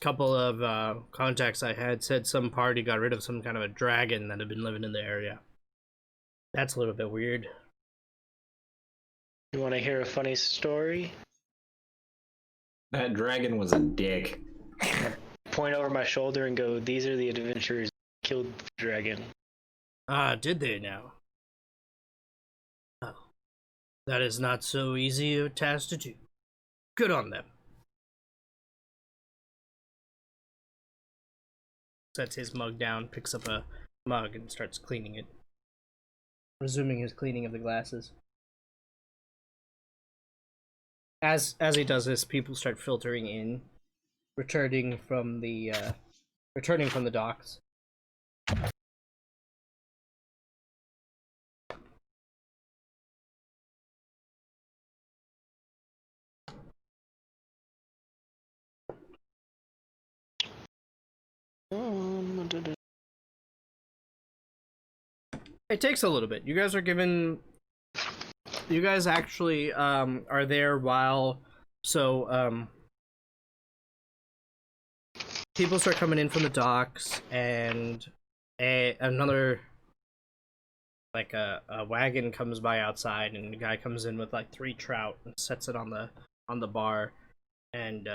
Speaker 1: Couple of contacts I had said some party got rid of some kind of a dragon that had been living in the area. That's a little bit weird.
Speaker 3: You want to hear a funny story?
Speaker 5: That dragon was a dick.
Speaker 3: Point over my shoulder and go, "These are the adventurers who killed the dragon."
Speaker 1: Ah, did they now? Oh, that is not so easy a task to do. Good on them. Sets his mug down, picks up a mug, and starts cleaning it. Resuming his cleaning of the glasses. As he does this, people start filtering in, returning from the docks. It takes a little bit. You guys are given. You guys actually are there while people start coming in from the docks, and another like a wagon comes by outside, and the guy comes in with like 3 trout and sets it on the bar, and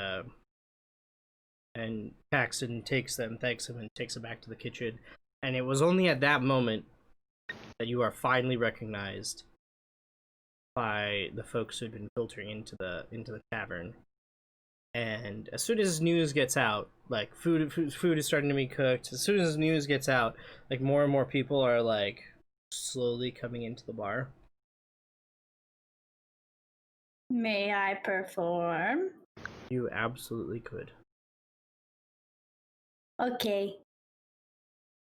Speaker 1: Paxton takes them, thanks him, and takes it back to the kitchen. And it was only at that moment that you are finally recognized by the folks who've been filtering into the tavern. And as soon as news gets out, like food is starting to be cooked. As soon as news gets out, like more and more people are like slowly coming into the bar.
Speaker 4: May I perform?
Speaker 1: You absolutely could.
Speaker 4: Okay.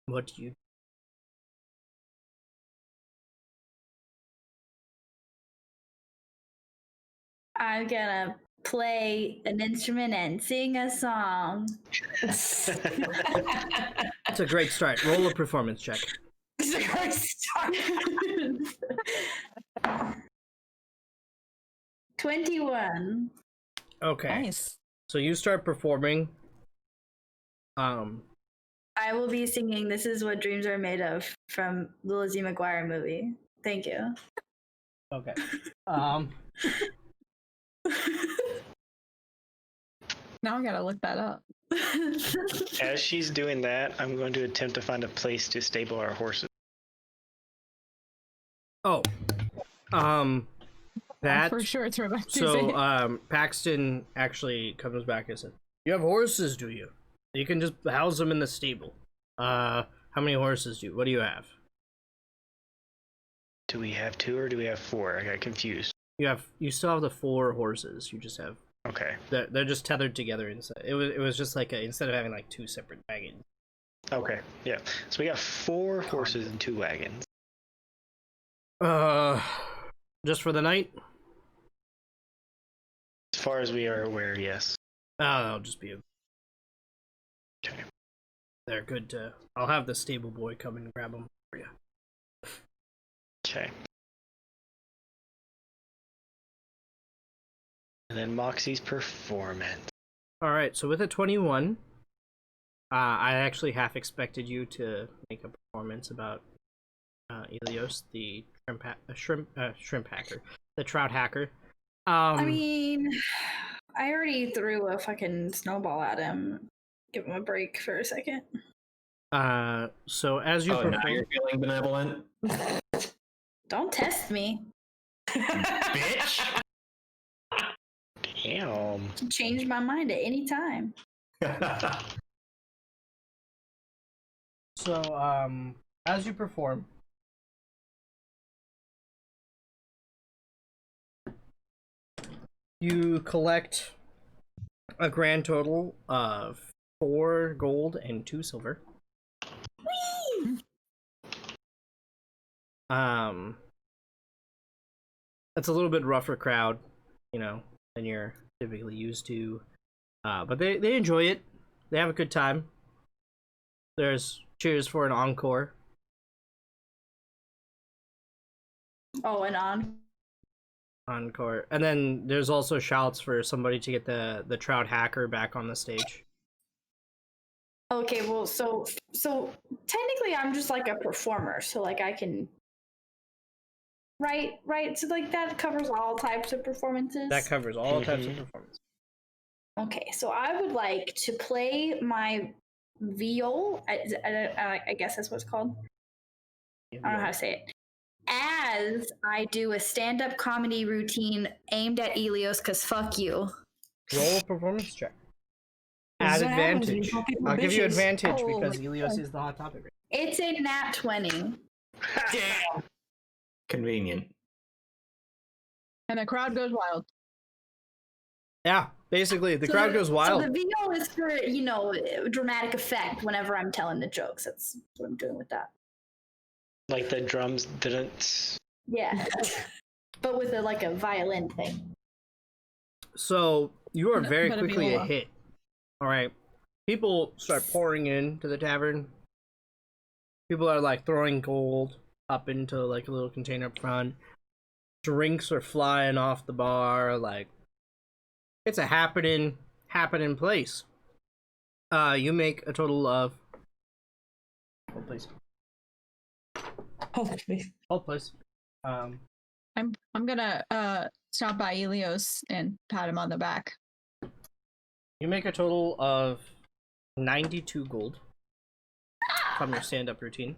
Speaker 1: What do you?
Speaker 4: I'm gonna play an instrument and sing a song.
Speaker 1: It's a great start. Roll a performance check.
Speaker 7: It's a great start.
Speaker 4: 21.
Speaker 1: Okay.
Speaker 6: Nice.
Speaker 1: So you start performing.
Speaker 4: I will be singing "This Is What Dreams Are Made Of" from the Lizzie McGuire movie. Thank you.
Speaker 1: Okay.
Speaker 6: Now I gotta look that up.
Speaker 3: As she's doing that, I'm going to attempt to find a place to stable our horses.
Speaker 1: Oh. That
Speaker 6: For sure, it's Rebecca.
Speaker 1: so Paxton actually comes back and said, "You have horses, do you? You can just house them in the stable. How many horses do you? What do you have?
Speaker 3: Do we have 2 or do we have 4? I got confused.
Speaker 1: You still have the 4 horses. You just have
Speaker 3: Okay.
Speaker 1: they're just tethered together inside. It was just like instead of having like 2 separate wagons.
Speaker 3: Okay. Yeah. So we got 4 horses and 2 wagons.
Speaker 1: Just for the night?
Speaker 3: As far as we are aware, yes.
Speaker 1: Oh, that'll just be
Speaker 3: Okay.
Speaker 1: they're good to. I'll have the stable boy come and grab them for you.
Speaker 3: Okay. And then Moxie's performance.
Speaker 1: All right, so with a 21, I actually half expected you to make a performance about Ilios, the shrimp hacker, the trout hacker.
Speaker 4: I mean, I already threw a fucking snowball at him. Give him a break for a second.
Speaker 1: So as you
Speaker 5: Oh, now
Speaker 1: perform,
Speaker 5: you're feeling benevolent?
Speaker 4: Don't test me.
Speaker 5: Bitch!
Speaker 3: Damn.
Speaker 4: Change my mind at any time.
Speaker 1: so as you perform, you collect a grand total of 4 gold and 2 silver. That's a little bit rougher crowd, than you're typically used to. But they enjoy it. They have a good time. There's cheers for an encore.
Speaker 4: Oh, and on.
Speaker 1: Encore. And then there's also shouts for somebody to get the Trout Hacker back on the stage.
Speaker 4: Okay, well, so technically, I'm just like a performer, so like I can. Right. So like that covers all types of performances.
Speaker 1: That covers all types of performance.
Speaker 4: Okay, so I would like to play my viol. I guess that's what it's called. I don't know how to say it. As I do a stand-up comedy routine aimed at Elios, because fuck you.
Speaker 1: Roll a performance check.
Speaker 7: This
Speaker 1: At
Speaker 7: is what happens when you
Speaker 1: advantage.
Speaker 7: call people
Speaker 1: I'll give you
Speaker 7: bitches.
Speaker 1: advantage
Speaker 4: Oh
Speaker 1: because
Speaker 4: my
Speaker 1: Elios
Speaker 4: God.
Speaker 1: is the hot topic.
Speaker 4: It's a nat 20.
Speaker 7: Damn.
Speaker 5: Convenient.
Speaker 6: And the crowd goes wild.
Speaker 1: Yeah, basically, the
Speaker 4: So
Speaker 1: crowd goes wild.
Speaker 4: So the viol is for, dramatic effect whenever I'm telling the jokes. That's what I'm doing with that.
Speaker 3: Like the drums didn't.
Speaker 4: Yeah. But with a violin thing.
Speaker 1: So you are
Speaker 6: But-
Speaker 1: very
Speaker 6: but a
Speaker 1: quickly a
Speaker 6: viola.
Speaker 1: hit. All right, people start pouring into the tavern. People are like throwing gold up into like a little container up front. Drinks are flying off the bar. Like it's a happening place. You make a total of. Hold please.
Speaker 7: Hold please.
Speaker 1: Hold please.
Speaker 6: I'm gonna stop by Elios and pat him on the back.
Speaker 1: You make a total of 92 gold from your stand-up routine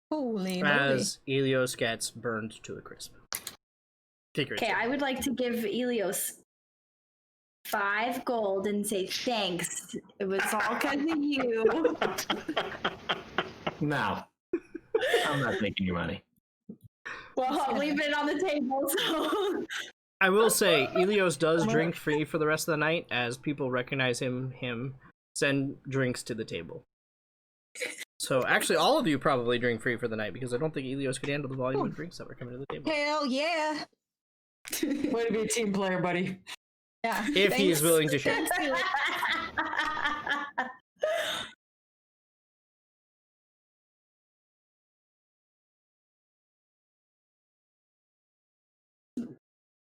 Speaker 6: Holy moly.
Speaker 1: as Elios gets burned to a crisp. Take your
Speaker 4: Okay, I would like to give Elios 5 gold and say thanks. It was all because of you.
Speaker 5: No. I'm not taking your money.
Speaker 4: Well, I'm leaving it on the table, so.
Speaker 1: I will say, Elios does drink free for the rest of the night as people recognize him send drinks to the table. So actually, all of you probably drink free for the night because I don't think Elios could handle the volume of drinks that were coming to the table.
Speaker 6: Hell yeah.
Speaker 7: Way to be a team player, buddy.
Speaker 6: Yeah.
Speaker 1: If he is
Speaker 6: thanks.
Speaker 1: willing to share.
Speaker 6: Thanks, Elios.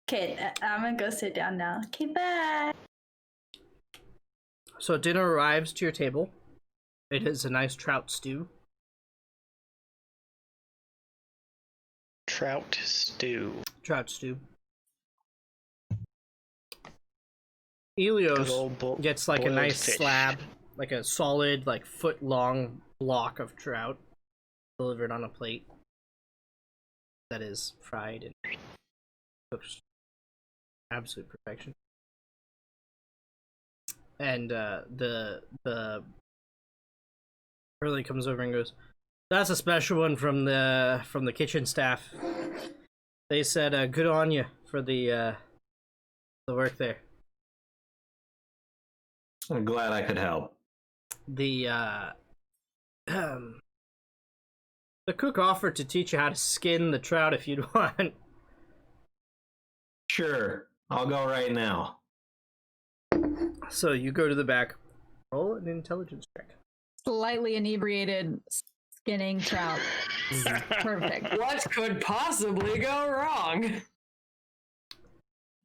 Speaker 4: Okay, I'm gonna go sit down now. Okay, bye.
Speaker 1: So dinner arrives to your table. It is a nice trout stew.
Speaker 3: Trout stew.
Speaker 1: Trout stew.
Speaker 3: Good
Speaker 1: Elios
Speaker 3: old
Speaker 1: gets like a
Speaker 3: boiled
Speaker 1: nice
Speaker 3: fish.
Speaker 1: slab, like a solid, like foot-long block of trout delivered on a plate that is fried and cooked absolute perfection. And the Hurley comes over and goes, "That's a special one from the kitchen staff. They said good on you for the work there."
Speaker 5: I'm glad I could help.
Speaker 1: The cook offered to teach you how to skin the trout if you'd want.
Speaker 5: Sure. I'll go right now.
Speaker 1: So you go to the back. Roll an intelligence check.
Speaker 6: Slightly inebriated skinning trout. Perfect.
Speaker 7: What could possibly go wrong?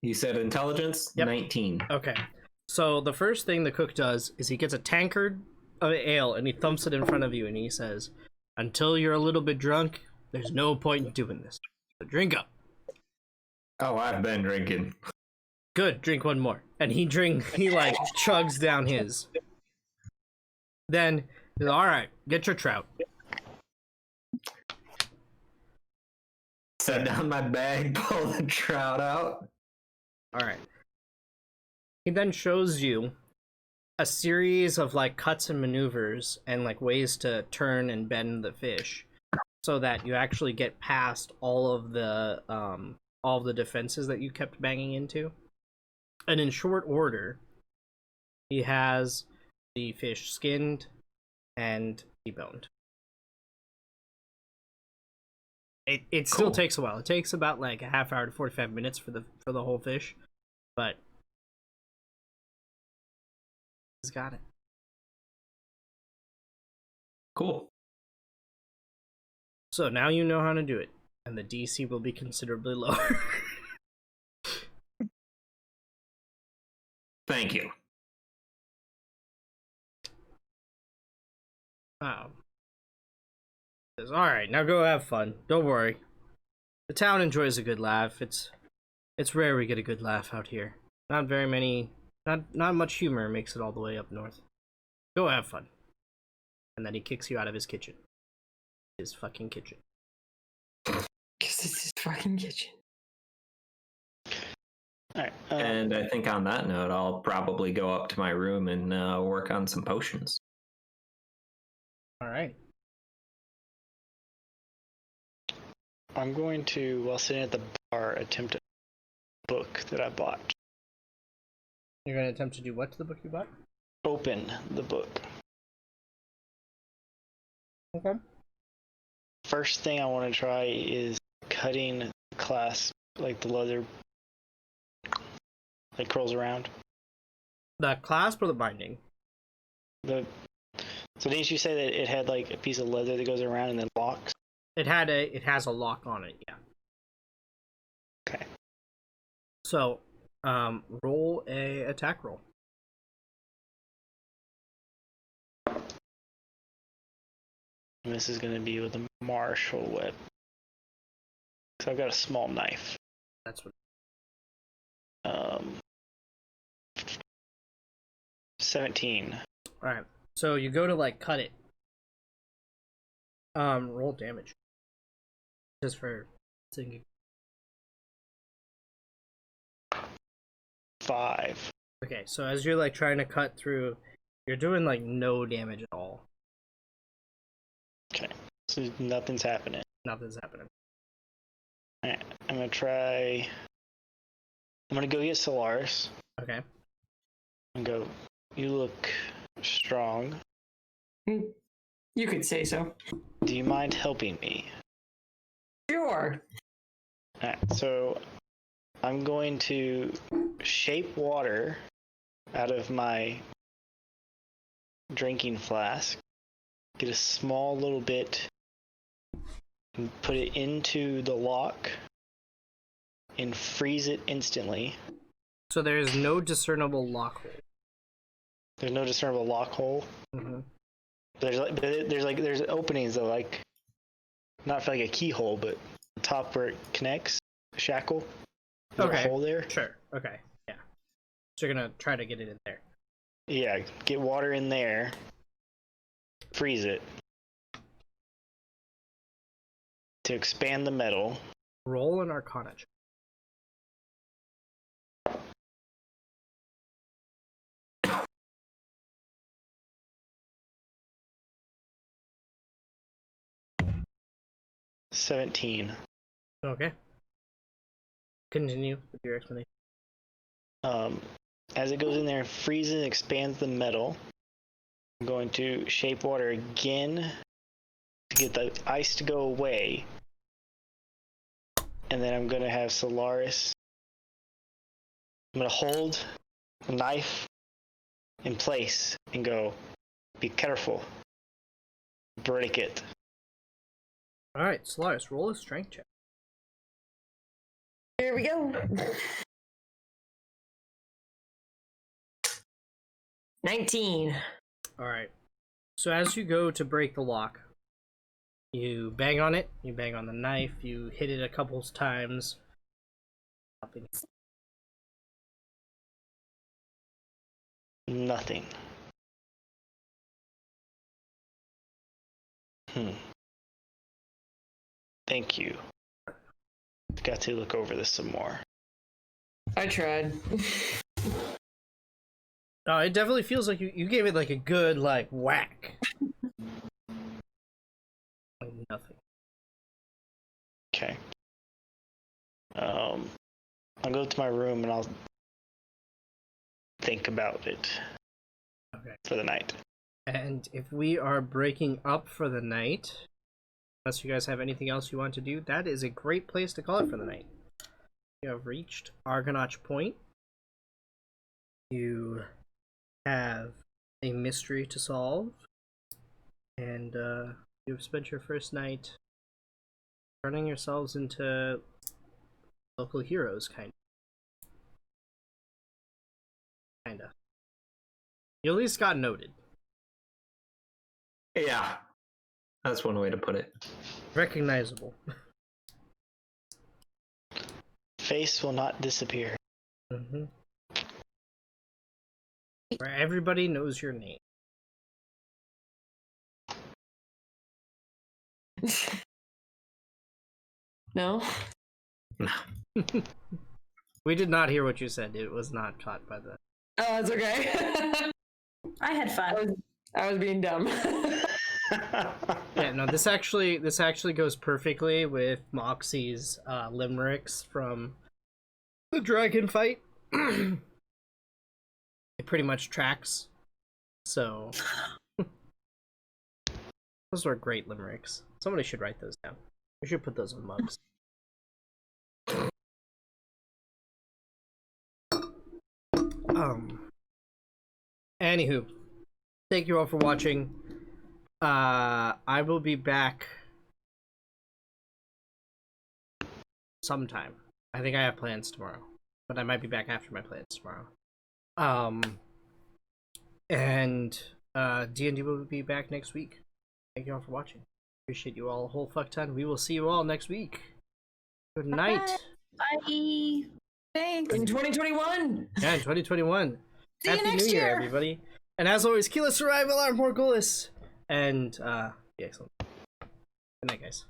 Speaker 5: You said intelligence?
Speaker 1: Yep.
Speaker 5: 19.
Speaker 1: Okay. So the first thing the cook does is he gets a tankard of ale and he thumps it in front of you and he says, "Until you're a little bit drunk, there's no point in doing this. So drink up."
Speaker 5: Oh, I've been drinking.
Speaker 1: Good, drink one more. And he like chugs down his. Then, alright, get your trout.
Speaker 5: Set down my bag, pull the trout out.
Speaker 1: Alright. He then shows you a series of like cuts and maneuvers and like ways to turn and bend the fish so that you actually get past all of the defenses that you kept banging into. And in short order, he has the fish skinned and deboned. It still
Speaker 5: Cool.
Speaker 1: takes a while. It takes about like a half hour to 45 minutes for the whole fish, but he's got it.
Speaker 5: Cool.
Speaker 1: So now you know how to do it. And the DC will be considerably lower.
Speaker 5: Thank you.
Speaker 1: Wow. Alright, now go have fun. Don't worry. The town enjoys a good laugh. It's rare we get a good laugh out here. Not very many, not much humor makes it all the way up north. Go have fun. And then he kicks you out of his kitchen. His fucking kitchen.
Speaker 7: Because it's his fucking kitchen.
Speaker 3: All right.
Speaker 5: And I think on that note, I'll probably go up to my room and work on some potions.
Speaker 1: Alright.
Speaker 3: I'm going to, while sitting at the bar, attempt a book that I bought.
Speaker 1: You're gonna attempt to do what to the book you bought?
Speaker 3: Open the book.
Speaker 1: Okay.
Speaker 3: First thing I want to try is cutting the clasp, like the leather, like curls around.
Speaker 1: The clasp or the binding?
Speaker 3: So didn't you say that it had like a piece of leather that goes around and then locks?
Speaker 1: It has a lock on it, yeah.
Speaker 3: Okay.
Speaker 1: So, roll a attack roll.
Speaker 3: And this is going to be with a martial whip. So I've got a small knife.
Speaker 1: That's what.
Speaker 3: 17.
Speaker 1: Alright. So you go to like cut it. Roll damage. Just for thinking.
Speaker 3: 5.
Speaker 1: Okay, so as you're like trying to cut through, you're doing like no damage at all.
Speaker 3: Okay. So nothing's happening.
Speaker 1: Nothing's happening.
Speaker 3: Alright. I'm going to go get Solaris.
Speaker 1: Okay.
Speaker 3: And go, you look strong.
Speaker 7: You could say so.
Speaker 3: Do you mind helping me?
Speaker 7: Sure.
Speaker 3: Alright, so I'm going to shape water out of my drinking flask, get a small little bit, and put it into the lock, and freeze it instantly.
Speaker 1: So there is no discernible lock hole.
Speaker 3: There's no discernible lock hole.
Speaker 1: Mm-hmm.
Speaker 3: There's openings that like, not for like a keyhole, but the top where it connects, the shackle. There's
Speaker 1: Okay.
Speaker 3: a hole there.
Speaker 1: Sure. Okay. Yeah. So you're gonna try to get it in there.
Speaker 3: Yeah, get water in there, freeze it to expand the metal.
Speaker 1: Roll an Arcana check.
Speaker 3: $17.
Speaker 1: Okay. Continue with your explanation.
Speaker 3: As it goes in there and freezes and expands the metal, I'm going to shape water again to get the ice to go away. And then I'm going to have Solaris. I'm going to hold the knife in place and go, be careful. Break it.
Speaker 1: Alright, Solaris, roll a strength check.
Speaker 7: Here we go. 19.
Speaker 1: Alright. So as you go to break the lock, you bang on it, you bang on the knife, you hit it a couple times.
Speaker 3: Nothing. Thank you. Got to look over this some more.
Speaker 7: I tried.
Speaker 1: No, it definitely feels like you gave it like a good like whack. Like nothing.
Speaker 3: Okay. I'll go to my room and I'll think about it
Speaker 1: Okay.
Speaker 3: for the night.
Speaker 1: And if we are breaking up for the night, unless you guys have anything else you want to do, that is a great place to call it for the night. You have reached Argonaut Point. You have a mystery to solve. And you've spent your first night turning yourselves into local heroes, kinda. You at least got noted.
Speaker 5: Yeah, that's one way to put it.
Speaker 1: Recognizable.
Speaker 3: Face will not disappear.
Speaker 1: Mm-hmm. Where everybody knows your name.
Speaker 7: No.
Speaker 1: We did not hear what you said. It was not caught by the.
Speaker 7: Oh, it's okay.
Speaker 4: I had fun.
Speaker 7: I was being dumb.
Speaker 1: Yeah, no. This actually goes perfectly with Moxie's limericks from the dragon fight. It pretty much tracks. So those were great limericks. Somebody should write those down. We should put those on mugs. Anywho, thank you all for watching. I will be back sometime. I think I have plans tomorrow, but I might be back after my plans tomorrow. And D&D will be back next week. Thank you all for watching. Appreciate you all a whole fuck ton. We will see you all next week. Good night.
Speaker 4: Bye.
Speaker 6: Thanks.
Speaker 7: In 2021.
Speaker 1: Yeah, in 2021.
Speaker 6: See you
Speaker 1: Happy
Speaker 6: next
Speaker 1: New Year,
Speaker 6: year.
Speaker 1: everybody. And as always, Keyless Arrival, our Morgulis. And, yeah, excellent. Good night, guys.